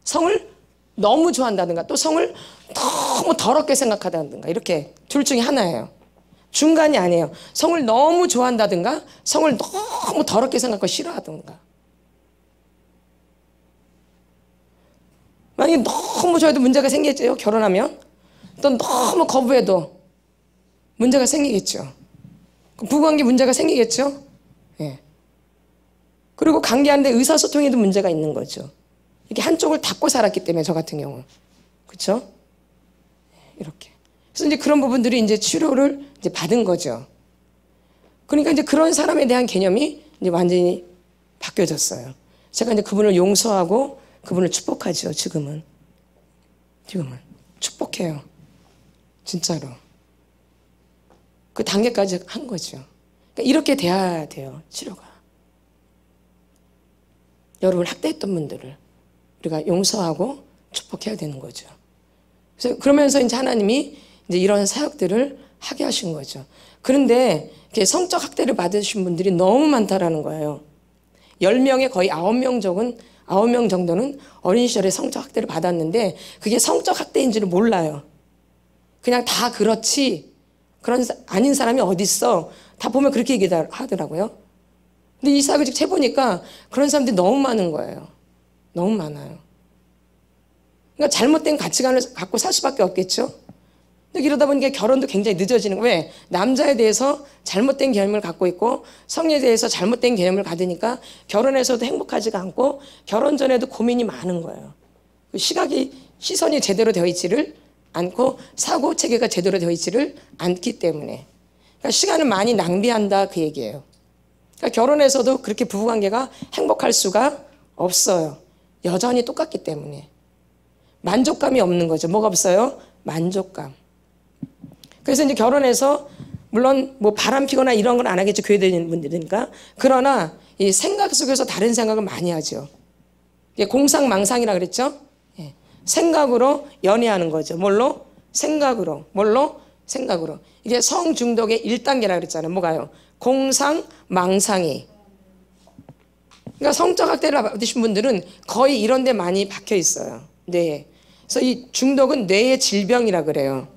Speaker 1: 성을 너무 좋아한다든가, 또 성을 너무 더럽게 생각하다든가, 이렇게 둘 중에 하나예요. 중간이 아니에요. 성을 너무 좋아한다든가, 성을 너무 더럽게 생각하고 싫어하든가. 만약에 너무 좋아해도 문제가 생기겠죠. 결혼하면. 또 너무 거부해도 문제가 생기겠죠. 부부관계 문제가 생기겠죠. 예. 그리고 관계하는데 의사소통에도 문제가 있는 거죠. 이렇게 한쪽을 닫고 살았기 때문에, 저 같은 경우. 그렇죠? 이렇게. 그래서 이제 그런 부분들이 이제 치료를 이제 받은 거죠. 그러니까 이제 그런 사람에 대한 개념이 이제 완전히 바뀌어졌어요. 제가 이제 그분을 용서하고 그분을 축복하죠. 지금은 축복해요. 진짜로. 그 단계까지 한 거죠. 그러니까 이렇게 돼야 돼요. 치료가. 여러분 학대했던 분들을 우리가 용서하고 축복해야 되는 거죠. 그래서 그러면서 이제 하나님이 이제 이런 사역들을 하게 하신 거죠. 그런데 성적 학대를 받으신 분들이 너무 많다라는 거예요. 10명에 거의 9명 정도는 어린 시절에 성적 학대를 받았는데 그게 성적 학대인지를 몰라요. 그냥 다 그렇지, 그런 아닌 사람이 어디 있어, 다 보면 그렇게 얘기하더라고요. 근데 이삭을 직접 해보니까 그런 사람들이 너무 많은 거예요. 너무 많아요. 그러니까 잘못된 가치관을 갖고 살 수밖에 없겠죠. 근데 이러다 보니까 결혼도 굉장히 늦어지는 거예요. 왜? 남자에 대해서 잘못된 개념을 갖고 있고 성에 대해서 잘못된 개념을 가지니까 결혼에서도 행복하지가 않고 결혼 전에도 고민이 많은 거예요. 시선이 제대로 되어 있지를 않고 사고 체계가 제대로 되어 있지를 않기 때문에 그러니까 시간을 많이 낭비한다 그 얘기예요. 그러니까 결혼에서도 그렇게 부부관계가 행복할 수가 없어요. 여전히 똑같기 때문에 만족감이 없는 거죠. 뭐가 없어요? 만족감. 그래서 이제 결혼해서 물론 뭐 바람 피거나 이런 건 안 하겠죠. 교회 다니는 분들이니까. 그러나 이 생각 속에서 다른 생각을 많이 하죠. 공상망상이라 그랬죠. 생각으로 연애하는 거죠. 뭘로? 생각으로. 뭘로? 생각으로. 이게 성중독의 1단계라 그랬잖아요. 뭐가요? 공상망상이. 그러니까 성적 학대를 받으신 분들은 거의 이런 데 많이 박혀 있어요. 뇌에. 그래서 이 중독은 뇌의 질병이라 그래요.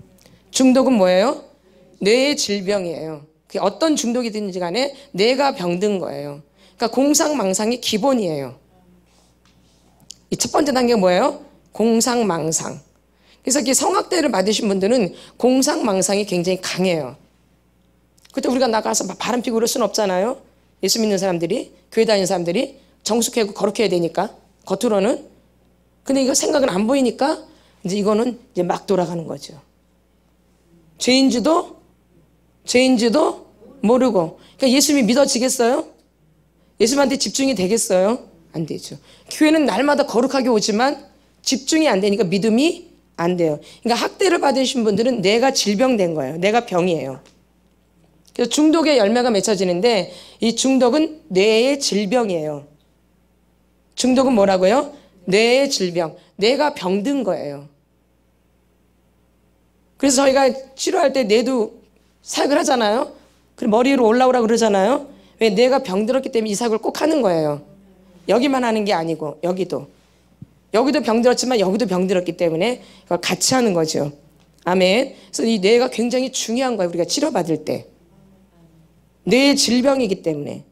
Speaker 1: 중독은 뭐예요? 뇌의 질병이에요. 그게 어떤 중독이든지 간에 뇌가 병든 거예요. 그러니까 공상망상이 기본이에요. 이 첫 번째 단계가 뭐예요? 공상망상. 그래서 이 성학대를 받으신 분들은 공상망상이 굉장히 강해요. 그때 우리가 나가서 막 바람 피고 그럴 수는 없잖아요. 예수 믿는 사람들이, 교회 다니는 사람들이 정숙하고 거룩해야 되니까, 겉으로는. 근데 이거 생각은 안 보이니까 이제 이거는 이제 막 돌아가는 거죠. 죄인지도 모르고. 그러니까 예수님이 믿어지겠어요? 예수님한테 집중이 되겠어요? 안 되죠. 교회는 날마다 거룩하게 오지만 집중이 안 되니까 믿음이 안 돼요. 그러니까 학대를 받으신 분들은 뇌가 질병된 거예요. 뇌가 병이에요. 그래서 중독의 열매가 맺혀지는데 이 중독은 뇌의 질병이에요. 중독은 뭐라고요? 뇌의 질병. 뇌가 병든 거예요. 그래서 저희가 치료할 때 뇌도 사역을 하잖아요. 그리고 머리 위로 올라오라고 그러잖아요. 왜? 뇌가 병들었기 때문에 이 사역을 꼭 하는 거예요. 여기만 하는 게 아니고 여기도 병들었지만 여기도 병들었기 때문에 그걸 같이 하는 거죠. 아멘. 그래서 이 뇌가 굉장히 중요한 거예요. 우리가 치료받을 때. 뇌의 질병이기 때문에.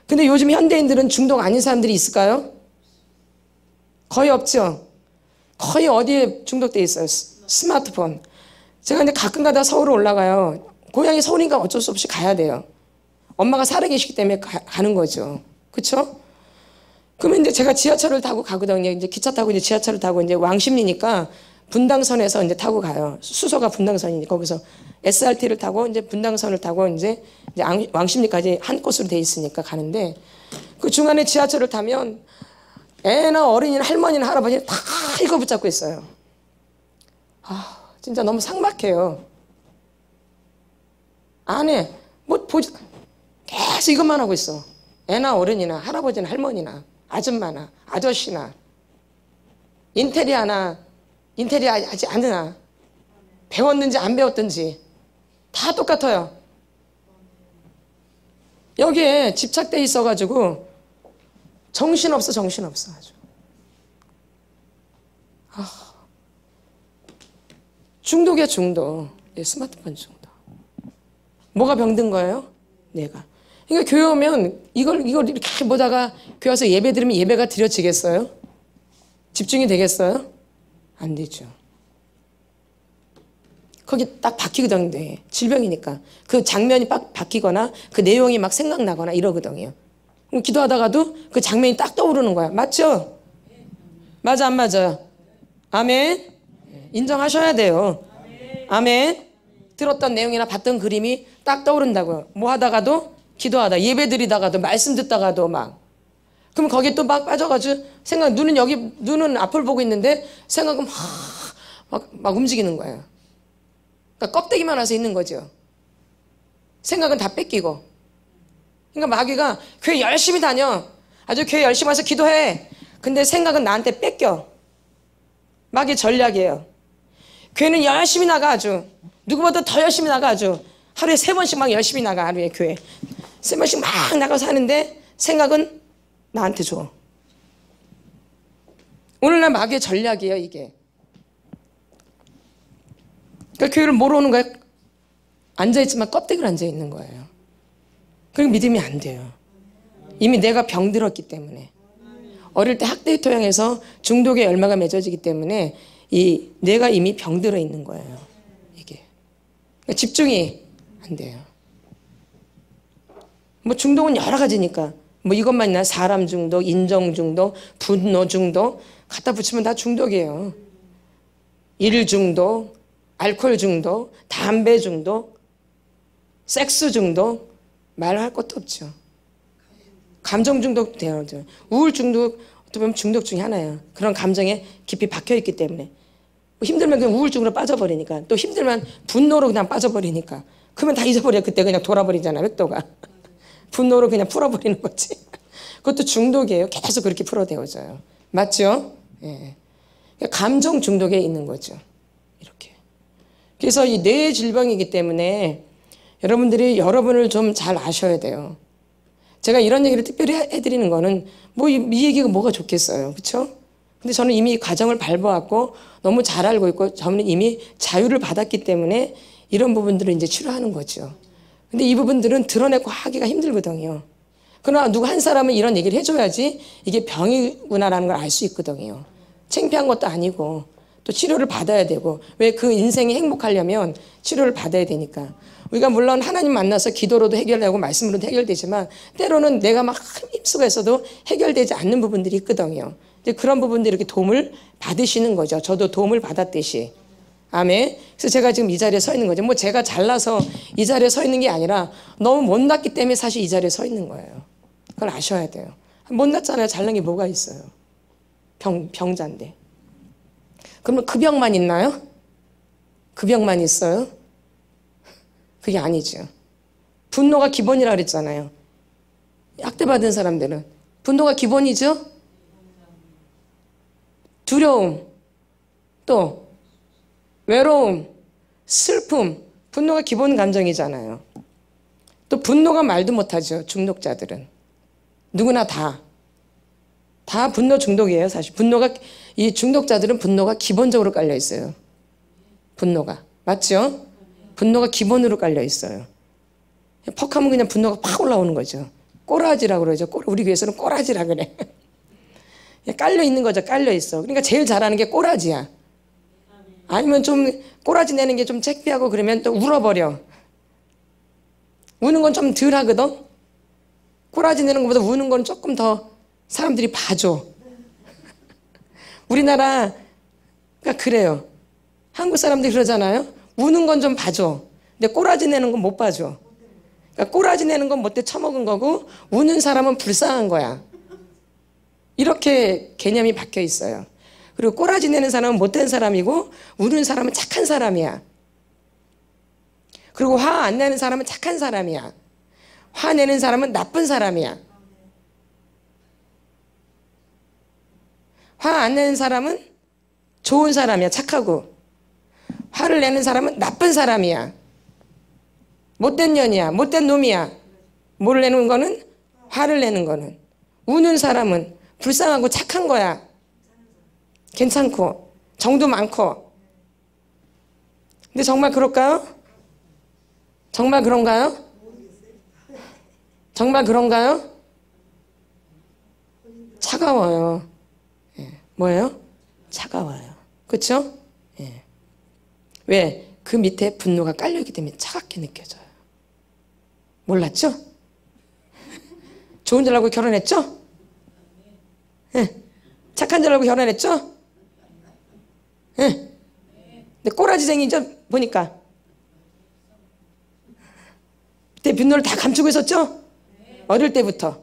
Speaker 1: 근데 요즘 현대인들은 중독 아닌 사람들이 있을까요? 거의 없죠. 거의 어디에 중독돼 있어요? 스마트폰. 제가 근데 가끔 가다 서울 올라가요. 고향이 서울이니까 어쩔 수 없이 가야 돼요. 엄마가 살아계시기 때문에 가는 거죠. 그렇죠? 그러면 이제 제가 지하철을 타고 가거든요. 이제 기차 타고 이제 지하철을 타고 이제 왕십리니까 분당선에서 이제 타고 가요. 수소가 분당선이니까 거기서 SRT를 타고 이제 분당선을 타고 이제 왕십리까지 한 코스로 돼 있으니까 가는데 그 중간에 지하철을 타면 애나 어린이나 할머니나 할아버지나 다 이거 붙잡고 있어요. 아, 진짜 너무 삭막해요. 안에 뭐 보지 계속 이것만 하고 있어. 애나 어른이나 할아버지나 할머니나 아줌마나 아저씨나 인테리어나 인테리어 하지 않으나 배웠는지 안 배웠든지 다 똑같아요. 여기에 집착돼 있어가지고 정신없어 아주. 중독이야 중독. 스마트폰 중독. 뭐가 병든 거예요? 내가. 그러니까 교회 오면 이걸 이렇게 보다가 교회 와서 예배 드리면 예배가 드려지겠어요? 집중이 되겠어요? 안 되죠. 거기 딱 박히거든요. 질병이니까. 그 장면이 딱 박히거나 그 내용이 막 생각나거나 이러거든요. 그럼 기도하다가도 그 장면이 딱 떠오르는 거야. 맞죠? 맞아 안 맞아요? 아멘? 인정하셔야 돼요. 아멘? 들었던 내용이나 봤던 그림이 딱 떠오른다고요. 뭐 하다가도 기도하다 예배 드리다가도 말씀 듣다가도 막 그럼 거기에 또 막 빠져가지고 생각 눈은 앞을 보고 있는데 생각은 막 움직이는 거예요. 그러니까 껍데기만 와서 있는 거죠. 생각은 다 뺏기고. 그러니까 마귀가 교회 열심히 다녀. 아주 교회 열심히 와서 기도해. 근데 생각은 나한테 뺏겨. 마귀 전략이에요. 교회는 열심히 나가 아주. 누구보다 더 열심히 나가 아주. 하루에 3번씩 막 열심히 나가 하루에 교회. 3번씩 막 나가서 하는데 생각은 나한테 줘. 오늘날 마귀의 전략이에요 이게. 그러니까 교회를 뭐로 오는 거예요? 앉아있지만 껍데기로 앉아있는 거예요. 그리고 믿음이 안 돼요. 이미 내가 병들었기 때문에. 어릴 때 학대의 토양에서 중독의 열매가 맺어지기 때문에 이 내가 이미 병들어 있는 거예요. 이게. 그러니까 집중이 안 돼요. 뭐 중독은 여러 가지니까. 뭐 이것만 있나? 사람 중독, 인정 중독, 분노 중독 갖다 붙이면 다 중독이에요. 일 중독, 알코올 중독, 담배 중독, 섹스 중독 말할 것도 없죠. 감정 중독도 돼요. 우울 중독 어떻게 보면 중독 중에 하나예요. 그런 감정에 깊이 박혀있기 때문에. 뭐 힘들면 그냥 우울증으로 빠져버리니까, 또 힘들면 분노로 그냥 빠져버리니까, 그러면 다 잊어버려. 그때 그냥 돌아버리잖아, 획도가. 분노로 그냥 풀어버리는 거지. 그것도 중독이에요. 계속 그렇게 풀어대어져요. 맞죠? 예. 감정 중독에 있는 거죠. 이렇게. 그래서 이 뇌 질병이기 때문에 여러분들이 여러분을 좀 잘 아셔야 돼요. 제가 이런 얘기를 특별히 해드리는 거는 뭐 이 얘기가 뭐가 좋겠어요. 그렇죠? 근데 저는 이미 과정을 밟아왔고 너무 잘 알고 있고 저는 이미 자유를 받았기 때문에 이런 부분들을 이제 치료하는 거죠. 근데 이 부분들은 드러내고 하기가 힘들거든요. 그러나 누구 한 사람은 이런 얘기를 해줘야지 이게 병이구나라는 걸 알 수 있거든요. 창피한 것도 아니고 또 치료를 받아야 되고, 왜 그 인생이 행복하려면 치료를 받아야 되니까. 우리가 물론 하나님 만나서 기도로도 해결되고 말씀으로도 해결되지만 때로는 내가 막 힘쓰고 있어도 해결되지 않는 부분들이 있거든요. 이제 그런 부분들 이렇게 도움을 받으시는 거죠. 저도 도움을 받았듯이. 아멘. 그래서 제가 지금 이 자리에 서 있는 거죠. 뭐 제가 잘나서 이 자리에 서 있는 게 아니라 너무 못났기 때문에 사실 이 자리에 서 있는 거예요. 그걸 아셔야 돼요. 못났잖아요. 잘난 게 뭐가 있어요. 병자인데. 그러면 그 병만 있나요? 그 병만 있어요? 그게 아니죠. 분노가 기본이라 그랬잖아요. 학대받은 사람들은 분노가 기본이죠. 두려움, 또 외로움, 슬픔, 분노가 기본 감정이잖아요. 또 분노가 말도 못하죠. 중독자들은 누구나 다 분노 중독이에요. 사실 분노가, 이 중독자들은 분노가 기본적으로 깔려 있어요. 분노가 맞죠? 분노가 기본으로 깔려 있어요. 퍽하면 그냥 분노가 팍 올라오는 거죠. 꼬라지라고 그러죠. 우리 교회에서는 꼬라지라 그래. 깔려 있는 거죠. 깔려 있어. 그러니까 제일 잘하는 게 꼬라지야. 아니면 좀 꼬라지 내는 게 좀 창피하고 그러면 또 울어버려. 우는 건 좀 덜 하거든. 꼬라지 내는 것보다 우는 건 조금 더 사람들이 봐줘. 우리나라가 그래요. 한국 사람들이 그러잖아요. 우는 건 좀 봐줘. 근데 꼬라지 내는 건 못 봐줘. 그러니까 꼬라지 내는 건 못돼 처먹은 거고 우는 사람은 불쌍한 거야. 이렇게 개념이 박혀 있어요. 그리고 꼬라지 내는 사람은 못된 사람이고 우는 사람은 착한 사람이야. 그리고 화 안 내는 사람은 착한 사람이야. 화 내는 사람은 나쁜 사람이야. 화 안 내는 사람은 좋은 사람이야. 착하고. 화를 내는 사람은 나쁜 사람이야. 못된 년이야. 못된 놈이야. 뭐를 내는 거는? 화를 내는 거는. 우는 사람은 불쌍하고 착한 거야. 괜찮고 정도 많고. 근데 정말 그럴까요? 정말 그런가요? 정말 그런가요? 차가워요. 예. 뭐예요? 차가워요. 그렇죠? 예. 왜? 그 밑에 분노가 깔려있기 때문에 차갑게 느껴져요. 몰랐죠? 좋은 줄 알고 결혼했죠? 예. 착한 줄 알고 결혼했죠? 예. 근데 꼬라지쟁이죠? 보니까. 그때 분노를 다 감추고 있었죠? 어릴 때부터.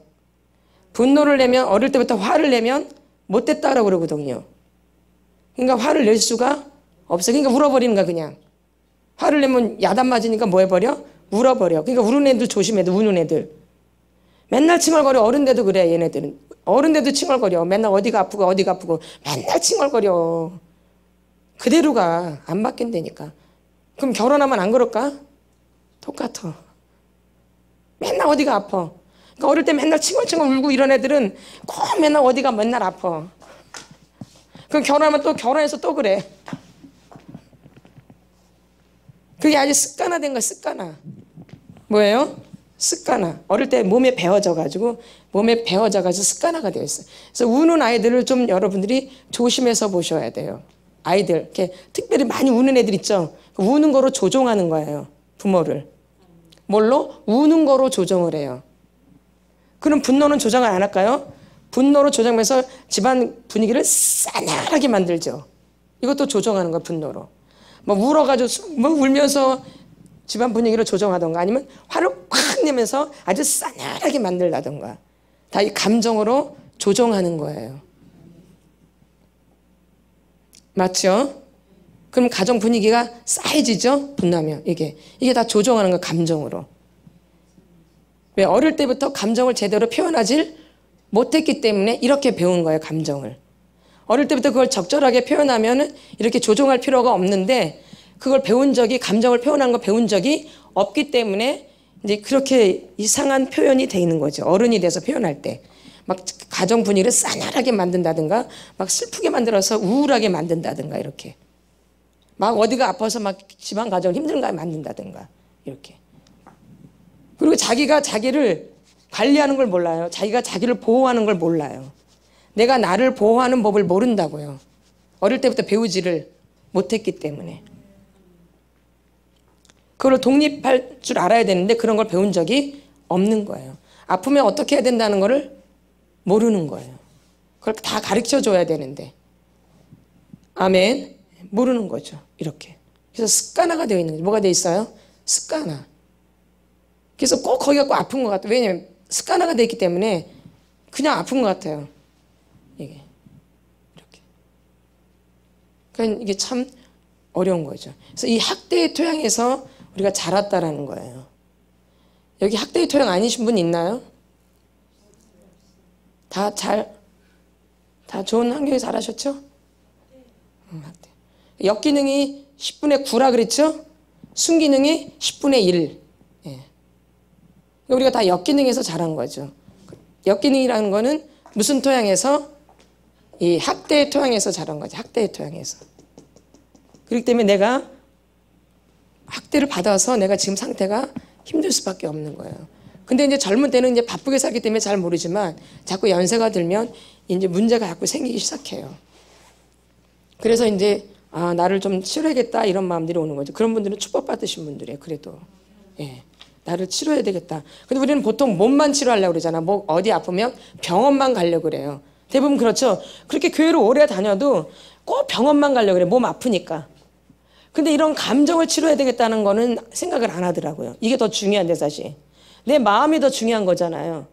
Speaker 1: 분노를 내면, 어릴 때부터 화를 내면 못됐다라고 그러거든요. 그러니까 화를 낼 수가 없어. 그러니까 울어버리는 거야, 그냥. 화를 내면 야단 맞으니까 뭐 해버려? 울어버려. 그러니까 우는 애들 조심해, 우는 애들. 맨날 칭얼거려. 어른데도 그래, 얘네들은. 어른데도 칭얼거려. 맨날 어디가 아프고 어디가 아프고 맨날 칭얼거려. 그대로 가. 안 바뀐다니까. 그럼 결혼하면 안 그럴까? 똑같아. 맨날 어디가 아파. 그러니까 어릴 때 맨날 칭얼칭얼 울고 이런 애들은 꼭 맨날 어디가 맨날 아파. 그럼 결혼하면 또 결혼해서 또 그래. 그게 아주 습관화된 거야, 습관화. 뭐예요? 습관화. 어릴 때 몸에 배어져가지고 습관화가 되어 있어요. 그래서 우는 아이들을 좀 여러분들이 조심해서 보셔야 돼요. 아이들 이렇게 특별히 많이 우는 애들 있죠. 우는 거로 조종하는 거예요. 부모를. 뭘로? 우는 거로 조정을 해요. 그럼 분노는 조정을 안 할까요? 분노로 조정해서 집안 분위기를 싸늘하게 만들죠. 이것도 조정하는 거예요. 분노로. 뭐 울어가지고 뭐 울면서 집안 분위기를 조정하던가 아니면 화를 확 내면서 아주 싸늘하게 만들라던가 다 이 감정으로 조정하는 거예요. 맞죠? 그럼 가정 분위기가 싸해지죠? 분노하면 이게 다 조정하는 거 감정으로. 왜? 어릴 때부터 감정을 제대로 표현하지 못했기 때문에 이렇게 배운 거예요. 감정을. 어릴 때부터 그걸 적절하게 표현하면 이렇게 조정할 필요가 없는데 그걸 배운 적이 감정을 표현하는 걸 배운 적이 없기 때문에 이제 그렇게 이상한 표현이 돼 있는 거죠. 어른이 돼서 표현할 때. 막 가정 분위기를 싸늘하게 만든다든가 막 슬프게 만들어서 우울하게 만든다든가 이렇게. 막 어디가 아파서 막 집안 가정을 힘든가 만든다든가 이렇게. 그리고 자기가 자기를 관리하는 걸 몰라요. 자기가 자기를 보호하는 걸 몰라요. 내가 나를 보호하는 법을 모른다고요. 어릴 때부터 배우지를 못했기 때문에. 그걸 독립할 줄 알아야 되는데 그런 걸 배운 적이 없는 거예요. 아프면 어떻게 해야 된다는 거를 모르는 거예요. 그걸 다 가르쳐 줘야 되는데. 아멘. 모르는 거죠. 이렇게. 그래서 습관화가 되어 있는 거죠. 뭐가 되어 있어요? 습관화. 그래서 꼭 거기가 꼭 아픈 것 같아요. 왜냐하면 습관화가 되어 있기 때문에 그냥 아픈 것 같아요. 이게. 이렇게. 그러니까 이게 참 어려운 거죠. 그래서 이 학대의 토양에서 우리가 자랐다라는 거예요. 여기 학대의 토양 아니신 분 있나요? 다 좋은 환경에 자라셨죠? 학대. 역기능이 10분의 9라 그랬죠? 순기능이 10분의 1. 예. 우리가 다 역기능에서 자란 거죠. 역기능이라는 거는 무슨 토양에서? 이 학대의 토양에서 자란 거죠. 학대의 토양에서. 그렇기 때문에 내가 학대를 받아서 내가 지금 상태가 힘들 수밖에 없는 거예요. 근데 이제 젊은 때는 이제 바쁘게 살기 때문에 잘 모르지만 자꾸 연세가 들면 이제 문제가 자꾸 생기기 시작해요. 그래서 이제 나를 좀 치료해야겠다 이런 마음들이 오는 거죠. 그런 분들은 축복받으신 분들이에요. 그래도. 예. 나를 치료해야 되겠다. 근데 우리는 보통 몸만 치료하려고 그러잖아. 뭐 어디 아프면 병원만 가려고 그래요. 대부분 그렇죠. 그렇게 교회를 오래 다녀도 꼭 병원만 가려고 그래요. 몸 아프니까. 근데 이런 감정을 치료해야 되겠다는 거는 생각을 안 하더라고요. 이게 더 중요한데 사실. 내 마음이 더 중요한 거잖아요.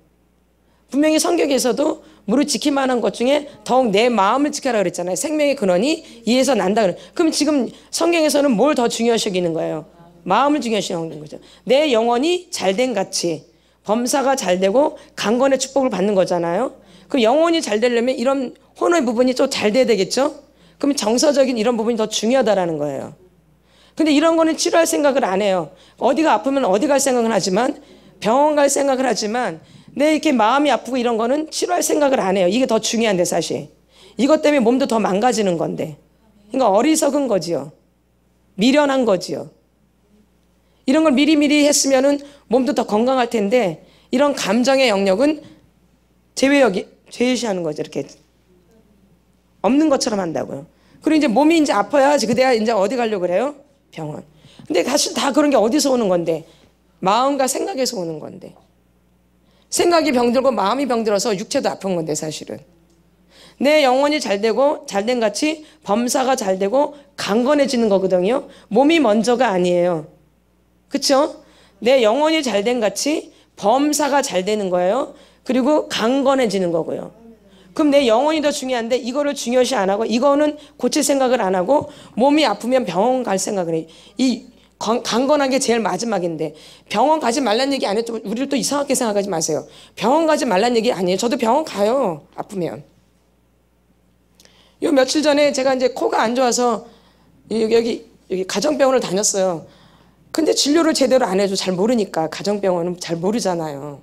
Speaker 1: 분명히 성경에서도 무릇 지킬만한 것 중에 더욱 내 마음을 지켜라 그랬잖아요. 생명의 근원이 이에서 난다. 그럼 지금 성경에서는 뭘 더 중요시 여기는 거예요? 마음을 중요시 여기는 거죠. 내 영혼이 잘된 같이 범사가 잘되고 강건의 축복을 받는 거잖아요. 그 영혼이 잘 되려면 이런 혼의 부분이 좀 잘 돼야 되겠죠? 그럼 정서적인 이런 부분이 더 중요하다라는 거예요. 근데 이런 거는 치료할 생각을 안 해요. 어디가 아프면 어디 갈 생각은 하지만 병원 갈 생각을 하지만 내 이렇게 마음이 아프고 이런 거는 치료할 생각을 안 해요. 이게 더 중요한데 사실. 이것 때문에 몸도 더 망가지는 건데. 그러니까 어리석은 거지요. 미련한 거지요. 이런 걸 미리미리 했으면은 몸도 더 건강할 텐데 이런 감정의 영역은 제외시하는 거죠. 이렇게. 없는 것처럼 한다고요. 그리고 이제 몸이 이제 아파야지 그래야 이제 어디 가려고 그래요? 병원. 근데 사실 다 그런 게 어디서 오는 건데? 마음과 생각에서 오는 건데. 생각이 병들고 마음이 병들어서 육체도 아픈 건데 사실은. 내 영혼이 잘되고 잘된 같이 범사가 잘되고 강건해지는 거거든요. 몸이 먼저가 아니에요. 그렇죠? 내 영혼이 잘된 같이 범사가 잘 되는 거예요. 그리고 강건해지는 거고요. 그럼 내 영혼이 더 중요한데 이거를 중요시 안 하고 이거는 고칠 생각을 안 하고 몸이 아프면 병원 갈 생각을 해. 이 강건한 게 제일 마지막인데 병원 가지 말란 얘기 안 해도 우리를 또 이상하게 생각하지 마세요. 병원 가지 말란 얘기 아니에요. 저도 병원 가요. 아프면. 요 며칠 전에 제가 이제 코가 안 좋아서 여기 가정병원을 다녔어요. 근데 진료를 제대로 안 해줘. 잘 모르니까. 가정병원은 잘 모르잖아요.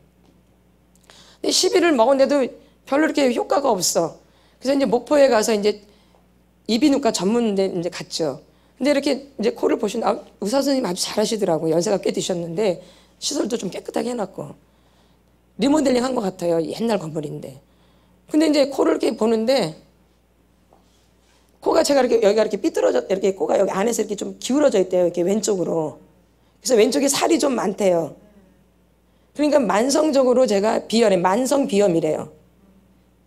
Speaker 1: 근데 시비를 먹었는데도 별로 이렇게 효과가 없어. 그래서 이제 목포에 가서 이제 이비인후과 전문대 이제 갔죠. 근데 이렇게 이제 코를 보신 의사 선생님 아주 잘하시더라고요. 연세가 꽤 드셨는데 시설도 좀 깨끗하게 해놨고 리모델링 한 것 같아요. 옛날 건물인데. 근데 이제 코를 이렇게 보는데 코가 제가 이렇게 여기가 이렇게 삐뚤어져 이렇게 코가 여기 안에서 이렇게 좀 기울어져 있대요. 이렇게 왼쪽으로. 그래서 왼쪽에 살이 좀 많대요. 그러니까 만성적으로 제가 비염에 만성 비염이래요.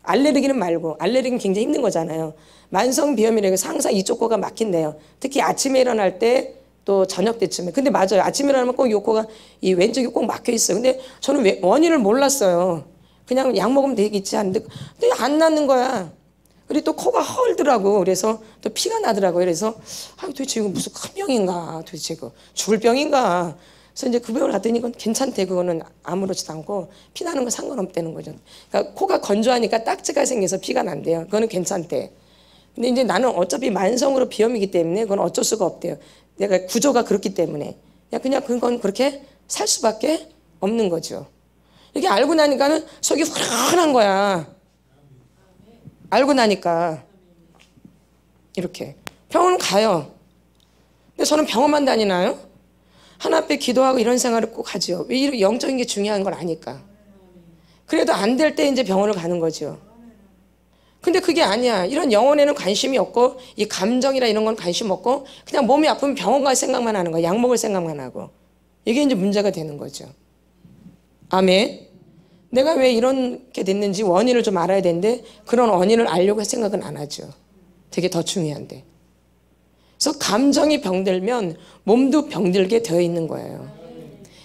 Speaker 1: 알레르기는 말고 알레르기는 굉장히 힘든 거잖아요. 만성 비염이래요. 항상 이쪽 코가 막힌대요. 특히 아침에 일어날 때 또 저녁 때쯤에. 근데 맞아요. 아침에 일어나면 꼭 이 코가 이 왼쪽이 꼭 막혀 있어요. 근데 저는 원인을 몰랐어요. 그냥 약 먹으면 되겠지 하는데 근데 안 낫는 거야. 그리고 또 코가 헐더라고. 그래서 또 피가 나더라고요. 그래서 도대체 이거 무슨 큰 병인가? 도대체 이거 죽을 병인가? 그래서 이제 그 병을 갔더니 이건 괜찮대. 그거는 아무렇지도 않고 피 나는 거 상관없다는 거죠. 그러니까 코가 건조하니까 딱지가 생겨서 피가 난대요. 그거는 괜찮대. 근데 이제 나는 어차피 만성으로 비염이기 때문에 그건 어쩔 수가 없대요. 내가 구조가 그렇기 때문에 그냥 그건 그렇게 살 수밖에 없는 거죠. 이렇게 알고 나니까는 속이 후련한 거야. 알고 나니까 이렇게 병원 가요. 근데 저는 병원만 다니나요? 하나 앞에 기도하고 이런 생활을 꼭 하죠. 왜 이런 영적인 게 중요한 걸 아니까. 그래도 안 될 때 이제 병원을 가는 거죠. 근데 그게 아니야. 이런 영혼에는 관심이 없고 이 감정이나 이런 건 관심 없고 그냥 몸이 아프면 병원 갈 생각만 하는 거야. 약 먹을 생각만 하고. 이게 이제 문제가 되는 거죠. 아멘. 내가 왜 이렇게 됐는지 원인을 좀 알아야 되는데 그런 원인을 알려고 생각은 안 하죠. 되게 더 중요한데. 그래서 감정이 병들면 몸도 병들게 되어 있는 거예요.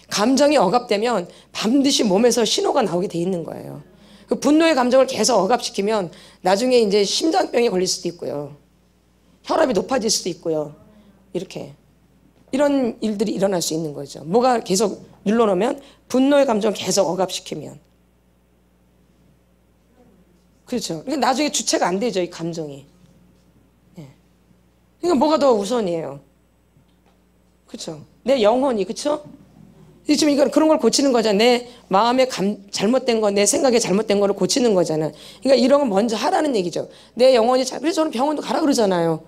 Speaker 1: 감정이 억압되면 반드시 몸에서 신호가 나오게 돼 있는 거예요. 그 분노의 감정을 계속 억압시키면 나중에 이제 심장병에 걸릴 수도 있고요. 혈압이 높아질 수도 있고요. 이렇게. 이런 일들이 일어날 수 있는 거죠. 뭐가 계속 눌러놓으면 분노의 감정을 계속 억압시키면. 그렇죠. 그러니까 나중에 주체가 안 되죠, 이 감정이. 예. 그러니까 뭐가 더 우선이에요? 그렇죠. 내 영혼이, 그렇죠? 지금 이건 그런 걸 고치는 거잖아. 내 마음에 잘못된 거, 내 생각에 잘못된 거를 고치는 거잖아. 그러니까 이런 건 먼저 하라는 얘기죠. 내 영혼이 그래서 저는 병원도 가라 그러잖아요.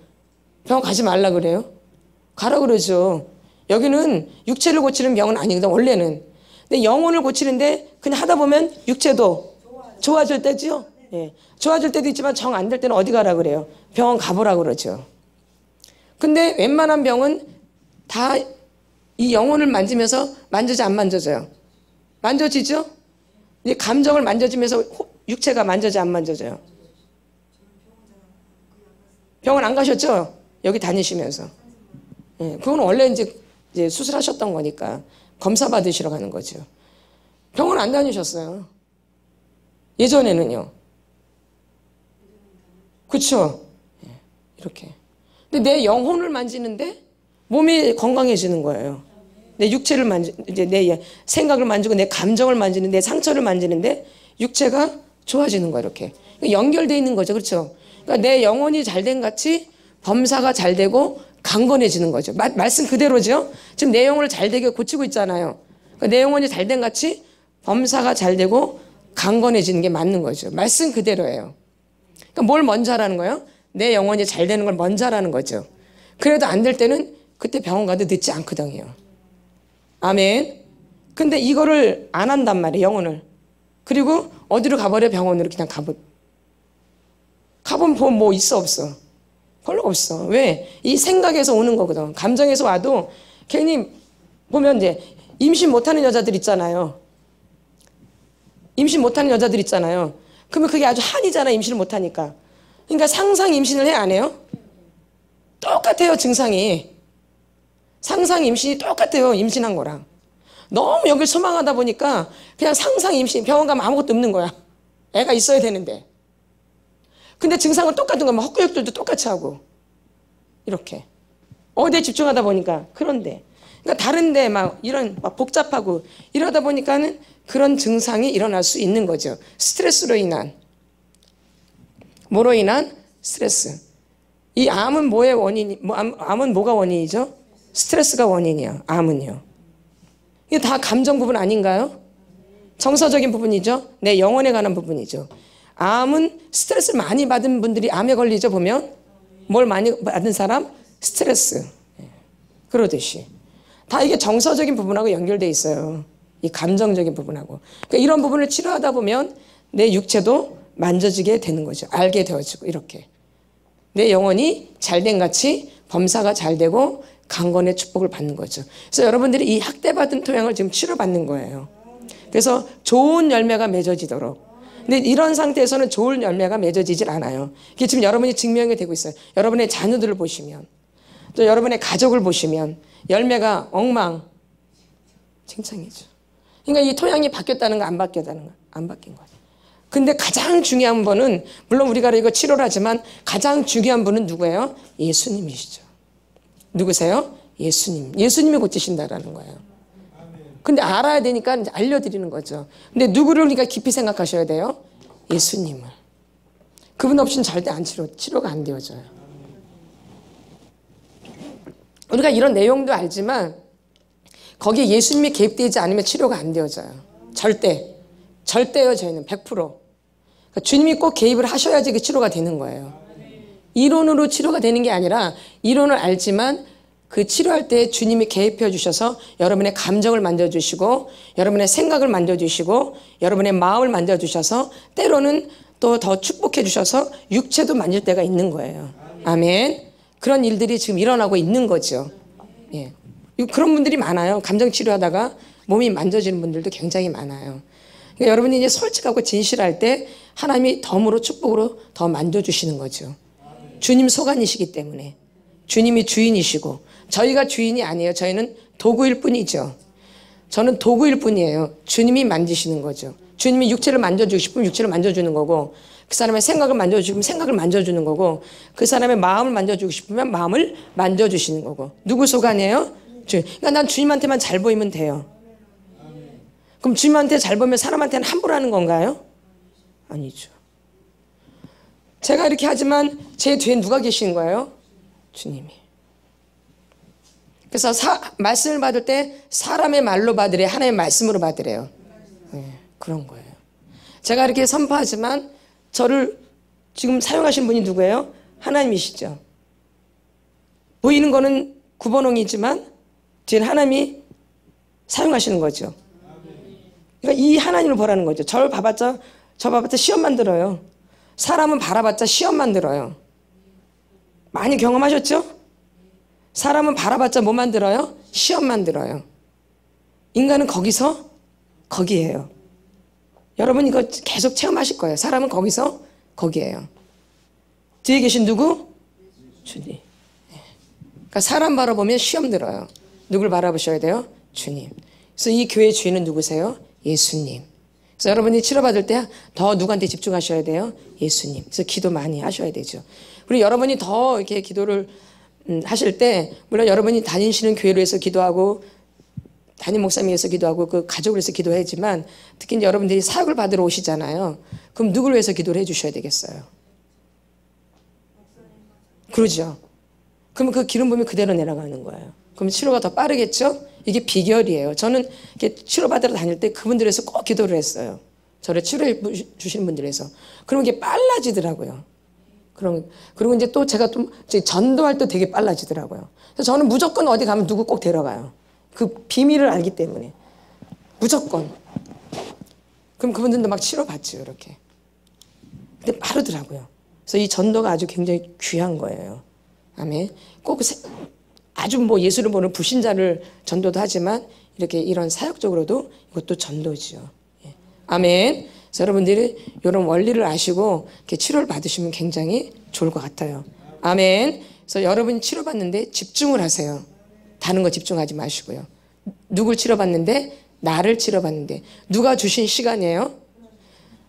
Speaker 1: 병원 가지 말라 그래요? 가라 그러죠. 여기는 육체를 고치는 병은 아니거든, 원래는. 근데 영혼을 고치는데 그냥 하다 보면 육체도 좋아질 때죠. 예. 좋아질 때도 있지만 정 안 될 때는 어디 가라 그래요? 병원 가보라 그러죠. 근데 웬만한 병은 다 이 영혼을 만지면서 만져져 안 만져져요? 만져지죠? 이 감정을 만져지면서 육체가 만져져 안 만져져요? 병원 안 가셨죠? 여기 다니시면서. 예, 그건 원래 이제 수술하셨던 거니까 검사 받으시러 가는 거죠. 병원 안 다니셨어요. 예전에는요. 그렇죠? 예, 이렇게. 근데 내 영혼을 만지는데 몸이 건강해지는 거예요. 내 육체를 이제 내 생각을 만지고 내 감정을 만지는 내 상처를 만지는데 육체가 좋아지는 거예요. 이렇게 연결되어 있는 거죠. 그렇죠? 그러니까 내 영혼이 잘된 같이 범사가 잘 되고 강건해지는 거죠. 말씀 그대로죠. 지금 내 영혼을 잘되게 고치고 있잖아요. 그러니까 내 영혼이 잘된 같이 범사가 잘 되고 강건해지는 게 맞는 거죠. 말씀 그대로예요. 그러니까 뭘 먼저 하라는 거예요? 내 영혼이 잘 되는 걸 먼저 하라는 거죠. 그래도 안 될 때는 그때 병원 가도 늦지 않거든요. 아멘. 근데 이거를 안 한단 말이에요, 영혼을. 그리고 어디로 가버려? 병원으로 그냥 가보면 뭐 있어, 없어? 별로 없어. 왜? 이 생각에서 오는 거거든. 감정에서 와도 괜히 보면 이제 임신 못하는 여자들 있잖아요. 임신 못하는 여자들 있잖아요. 그러면 그게 아주 한이잖아, 임신을 못하니까. 그러니까 상상 임신을 해, 안 해요? 똑같아요, 증상이. 상상 임신이 똑같아요, 임신한 거랑. 너무 여길 소망하다 보니까 그냥 상상 임신, 병원 가면 아무것도 없는 거야. 애가 있어야 되는데. 근데 증상은 똑같은 거야. 헛구역들도 똑같이 하고. 이렇게. 어디에 집중하다 보니까. 그런데. 그러니까 다른데 이런 복잡하고 이러다 보니까는 그런 증상이 일어날 수 있는 거죠. 스트레스로 인한. 뭐로 인한? 스트레스. 이 암은 뭐의 원인이, 암은 뭐가 원인이죠? 스트레스가 원인이야, 암은요. 이게 다 감정 부분 아닌가요? 정서적인 부분이죠. 내 영혼에 관한 부분이죠. 암은 스트레스를 많이 받은 분들이 암에 걸리죠, 보면. 뭘 많이 받은 사람? 스트레스. 그러듯이. 다 이게 정서적인 부분하고 연결돼 있어요. 이 감정적인 부분하고. 그러니까 이런 부분을 치료하다 보면 내 육체도 만져지게 되는 거죠. 알게 되어지고 이렇게. 내 영혼이 잘된 같이 범사가 잘 되고 강건의 축복을 받는 거죠. 그래서 여러분들이 이 학대받은 토양을 지금 치료받는 거예요. 그래서 좋은 열매가 맺어지도록. 근데 이런 상태에서는 좋은 열매가 맺어지질 않아요. 이게 지금 여러분이 증명이 되고 있어요. 여러분의 자녀들을 보시면, 또 여러분의 가족을 보시면 열매가 엉망진창이죠. 그러니까 이 토양이 바뀌었다는 거, 안 바뀌었다는 거, 안 바뀐 거예요. 근데 가장 중요한 분은, 물론 우리가 이거 치료를 하지만 가장 중요한 분은 누구예요? 예수님이시죠. 누구세요? 예수님. 예수님이 고치신다라는 거예요. 근데 알아야 되니까 이제 알려드리는 거죠. 근데 누구를 우리가 깊이 생각하셔야 돼요? 예수님을. 그분 없이는 절대 치료가 안 되어져요. 우리가 이런 내용도 알지만 거기에 예수님이 개입되지 않으면 치료가 안 되어져요. 절대요. 저희는 100%. 그러니까 주님이 꼭 개입을 하셔야지 그 치료가 되는 거예요. 이론으로 치료가 되는 게 아니라 이론을 알지만 그 치료할 때 주님이 개입해 주셔서 여러분의 감정을 만져주시고 여러분의 생각을 만져주시고 여러분의 마음을 만져주셔서 때로는 또 더 축복해 주셔서 육체도 만질 때가 있는 거예요. 아멘. 그런 일들이 지금 일어나고 있는 거죠. 예. 그런 분들이 많아요. 감정 치료하다가 몸이 만져지는 분들도 굉장히 많아요. 그러니까 여러분이 이제 솔직하고 진실할 때 하나님이 덤으로 축복으로 더 만져주시는 거죠. 주님 소관이시기 때문에. 주님이 주인이시고 저희가 주인이 아니에요. 저희는 도구일 뿐이죠. 저는 도구일 뿐이에요. 주님이 만지시는 거죠. 주님이 육체를 만져주고 싶으면 육체를 만져주는 거고 그 사람의 생각을 만져주고 싶으면 생각을 만져주는 거고 그 사람의 마음을 만져주고 싶으면 마음을 만져주시는 거고. 누구 소관이에요? 주님. 그러니까 난 주님한테만 잘 보이면 돼요. 그럼 주님한테 잘 보면 사람한테는 함부로 하는 건가요? 아니죠. 제가 이렇게 하지만 제 뒤에 누가 계신 거예요? 주님이. 그래서 말씀을 받을 때 사람의 말로 받으래, 하나님의 말씀으로 받으래요. 네, 그런 거예요. 제가 이렇게 선포하지만 저를 지금 사용하신 분이 누구예요? 하나님이시죠. 보이는 거는 구번홍이지만 뒤에는 하나님이 사용하시는 거죠. 그러니까 이 하나님을 보라는 거죠. 저를 봐봤자 시험만 들어요. 사람은 바라봤자 시험만 들어요. 많이 경험하셨죠? 사람은 바라봤자 뭐 만들어요? 시험 만들어요. 인간은 거기에요. 여러분 이거 계속 체험하실 거예요. 사람은 거기에요. 뒤에 계신 누구? 주님. 그러니까 사람 바라보면 시험 들어요. 누굴 바라보셔야 돼요? 주님. 그래서 이 교회 주인은 누구세요? 예수님. 그래서 여러분이 치료받을 때 더 누구한테 집중하셔야 돼요? 예수님. 그래서 기도 많이 하셔야 되죠. 그리고 여러분이 더 이렇게 기도를 하실 때 물론 여러분이 다니시는 교회로 해서 기도하고 담임 목사님 위해서 기도하고 그 가족을 위해서 기도하지만 특히 이제 여러분들이 사역을 받으러 오시잖아요. 그럼 누구를 위해서 기도를 해주셔야 되겠어요? 그러죠. 그러면 그 기름 부음이 그대로 내려가는 거예요. 그럼 치료가 더 빠르겠죠? 이게 비결이에요. 저는 이렇게 치료받으러 다닐 때 그분들 위해서 꼭 기도를 했어요. 저를 치료해 주시는 분들 위해서. 그러면 이게 빨라지더라고요. 그리고 이제 또 제가 좀 전도할 때 되게 빨라지더라고요. 그래서 저는 무조건 어디 가면 누구 꼭 데려가요. 그 비밀을 알기 때문에. 무조건. 그럼 그분들도 막 치료받죠, 이렇게. 근데 빠르더라고요. 그래서 이 전도가 아주 굉장히 귀한 거예요. 아멘. 꼭 아주 뭐 예수를 보는 불신자를 전도도 하지만 이렇게 이런 사역적으로도 이것도 전도지요. 예. 아멘. 그래서 여러분들이 이런 원리를 아시고 이렇게 치료를 받으시면 굉장히 좋을 것 같아요. 아멘. 그래서 여러분이 치료받는데 집중을 하세요. 다른 거 집중하지 마시고요. 누굴 치료받는데? 나를 치료받는데. 누가 주신 시간이에요?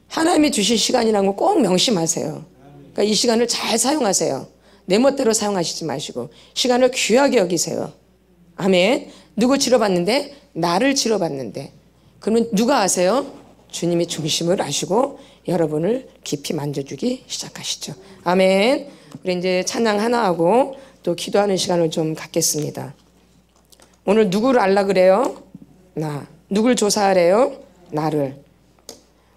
Speaker 1: 하나님이 주신 시간이라는 거 꼭 명심하세요. 그러니까 이 시간을 잘 사용하세요. 내 멋대로 사용하시지 마시고 시간을 귀하게 여기세요. 아멘. 누구 치료받는데? 나를 치료받는데. 그러면 누가 아세요? 주님이 중심을 아시고 여러분을 깊이 만져주기 시작하시죠. 아멘. 우리 이제 찬양 하나 하고 또 기도하는 시간을 좀 갖겠습니다. 오늘 누구를 알라 그래요? 나. 누굴 조사하래요? 나를.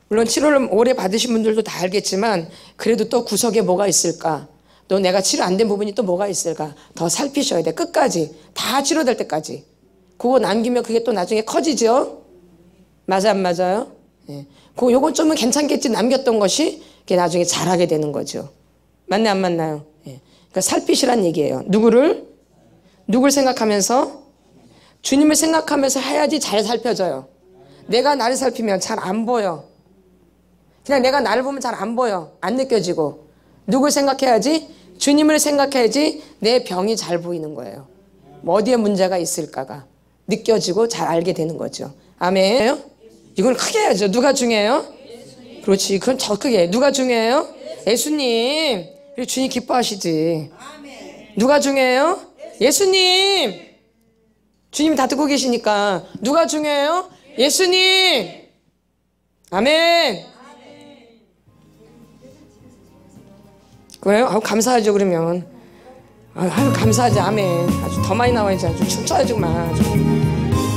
Speaker 1: 물론 치료를 오래 받으신 분들도 다 알겠지만 그래도 또 구석에 뭐가 있을까? 또 내가 치료 안 된 부분이 또 뭐가 있을까? 더 살피셔야 돼. 끝까지. 다 치료될 때까지. 그거 남기면 그게 또 나중에 커지죠. 맞아 안 맞아요? 예. 요건 좀은 괜찮겠지 남겼던 것이 그게 나중에 자라게 되는 거죠. 맞네 안 맞나요? 예. 그러니까 살피시란 얘기예요. 누구를 생각하면서? 주님을 생각하면서 해야지 잘 살펴져요. 내가 나를 살피면 잘 안 보여. 그냥 내가 나를 보면 잘 안 보여. 안 느껴지고. 누굴 생각해야지? 주님을 생각해야지 내 병이 잘 보이는 거예요. 뭐 어디에 문제가 있을까가 느껴지고 잘 알게 되는 거죠. 아멘. 이걸 크게 해야죠. 누가 중요해요? 그렇지. 그건 더 크게. 누가 중요해요? 예수님. 그리고 주님 기뻐하시지. 누가 중요해요? 예수님. 주님이 다 듣고 계시니까. 누가 중요해요? 예수님. 아멘. 그래요? 아유, 감사하죠, 그러면. 아유, 감사하지, 아멘. 아주 더 많이 나와야지. 아주 춤춰야지, 막. 아주.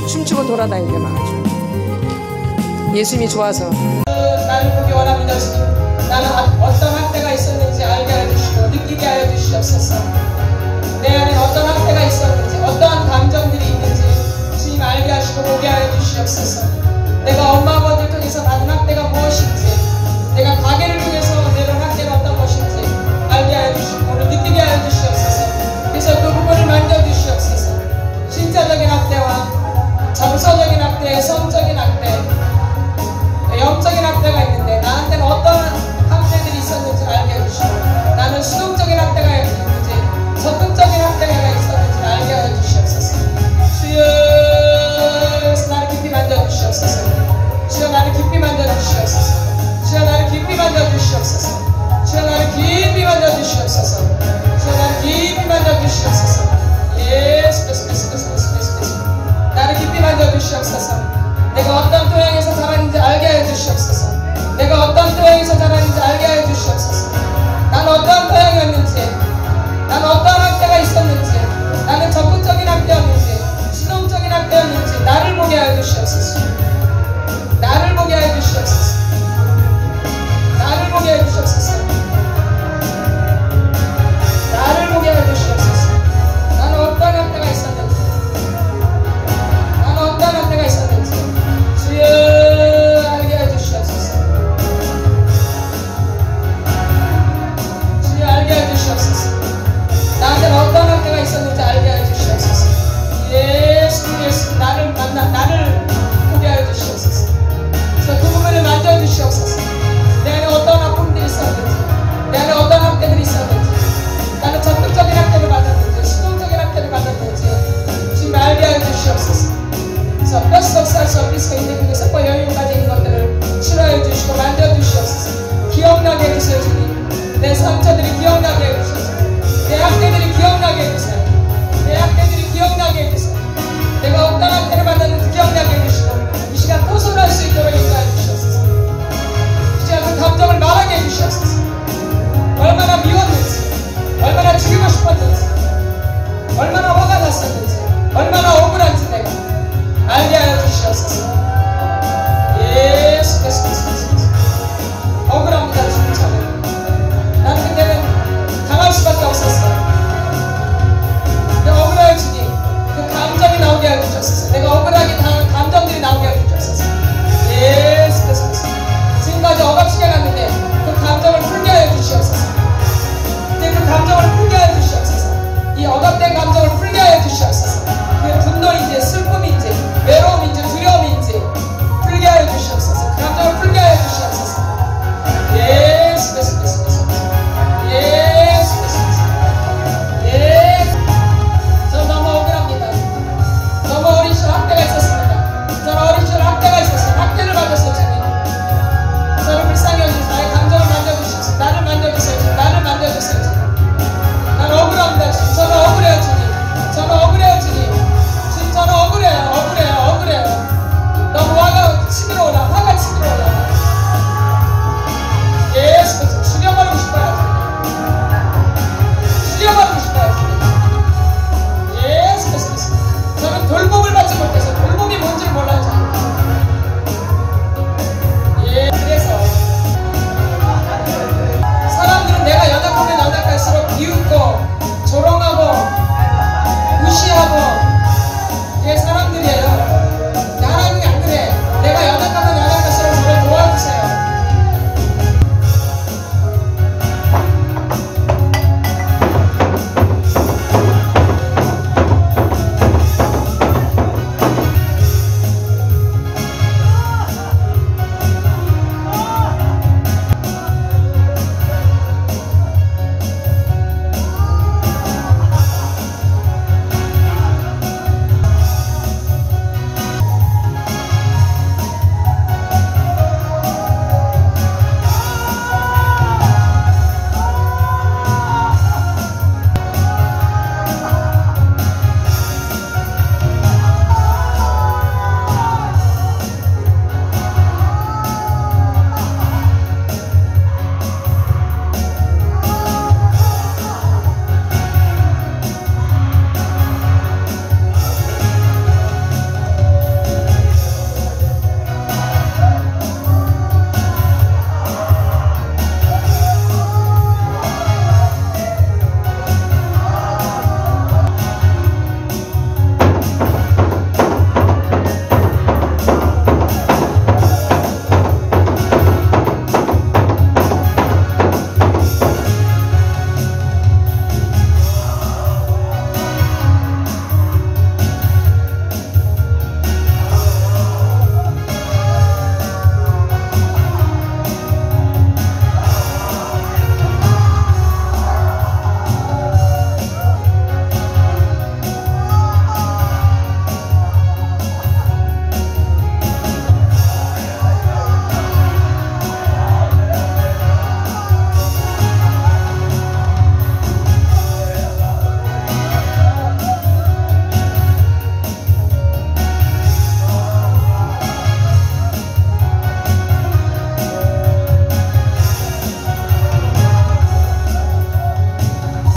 Speaker 1: 춤추고 돌아다니게, 막. 아주. 예수님이 좋아서. 나를 보기 원합니다, 주님. 나는 어떤 학대가 있었는지 알게 하여 주시고, 느끼게 하여 주시옵소서. 내 안에 어떤 학대가 있었는지, 어떠한 감정들이 있는지, 주님 알게 하시고, 보게 하여 주시옵소서. 내가 엄마 아버지를 통해서 받은 학대가 무엇인지, 내가 가게를 통해서 내려온 학대가 어떤 것인지 알게 하여 주시고 오늘 느끼게 하여 주시옵소서. 그래서 그 부분을 만져주시옵소서. 신체적인 학대와 정서적인 학대, 성적인 학대, 영적인 학대가 있는데 나한테는 어떤 학대들이 있었는지 알게 해주시고 나는 수동적인 학대가 있는지 적극적인 학대가 있었는지 알게 하여 주시옵소서. 주여 나를 깊이 만져주시옵소서. 주여 나를 깊이 만져주시옵소서. 주여 나를 깊이 만져주시옵소서. 주여 나를 깊이 만져주시옵소서. 주여 나를 깊이 만져주시옵소서. 예수 나를 깊이 만져주시옵소서. 내가 어떤 토양에서 자랐는지 알게 하여 주시옵소서. 내가 어떤 토양에서 자랐는지 알게 하여 주시옵소서. 나는 어떤 토양이었는지, 나는 어떤 학대가 있었는지, 나는 적극적인 학대였는지 수동적인 학대였는지 나를 보게 하여 주시옵소서. 나를 보게 하여 주시옵소서. 나를 보게 하여 주시옵소서. 나를 보게 하여 주시옵소서. 나는 어떤 학대가 있었는지, 나는 어떤 학대가 있었는지 주여 알게 하여 주시옵소서. 주여 알게 하여 주시옵소서. 나한테는 어떤 학대가 있었는지 알게 하여 주시옵소서. 예수 나를 보게 하여 주시옵소서. 그래서 그 부분을 만져주시옵소서. 내 안에 어떤 아픔들이 있었는지, 내 안에 어떤 학대들이 있었는지, 나는 적극적인 학대를 받았는지 수동적인 학대를 받았는지 주님 알게 하여 주시옵소서. 그래서 뼛속 살수 없을 수 있는 그 세포 여유까지 있는 것들을 치료해 주시고 만져주시옵소서. 기억나게 해주세요. 주님 내 상처들이 기억나게 해주시옵소서. 내 학대들이 기억나게 해주세요. 내 학대들이 기억나게 해주세요. 내가 어떤 학대를 받았는지 기억나게 해주시고 이 시간 고소할 수 있도록 인도해 주시옵소서. 이 시간 그 감정을 말하게 해주시옵소서. 얼마나 미웠는지, 얼마나 죽이고 싶었는지, 얼마나 화가 났었는지, 얼마나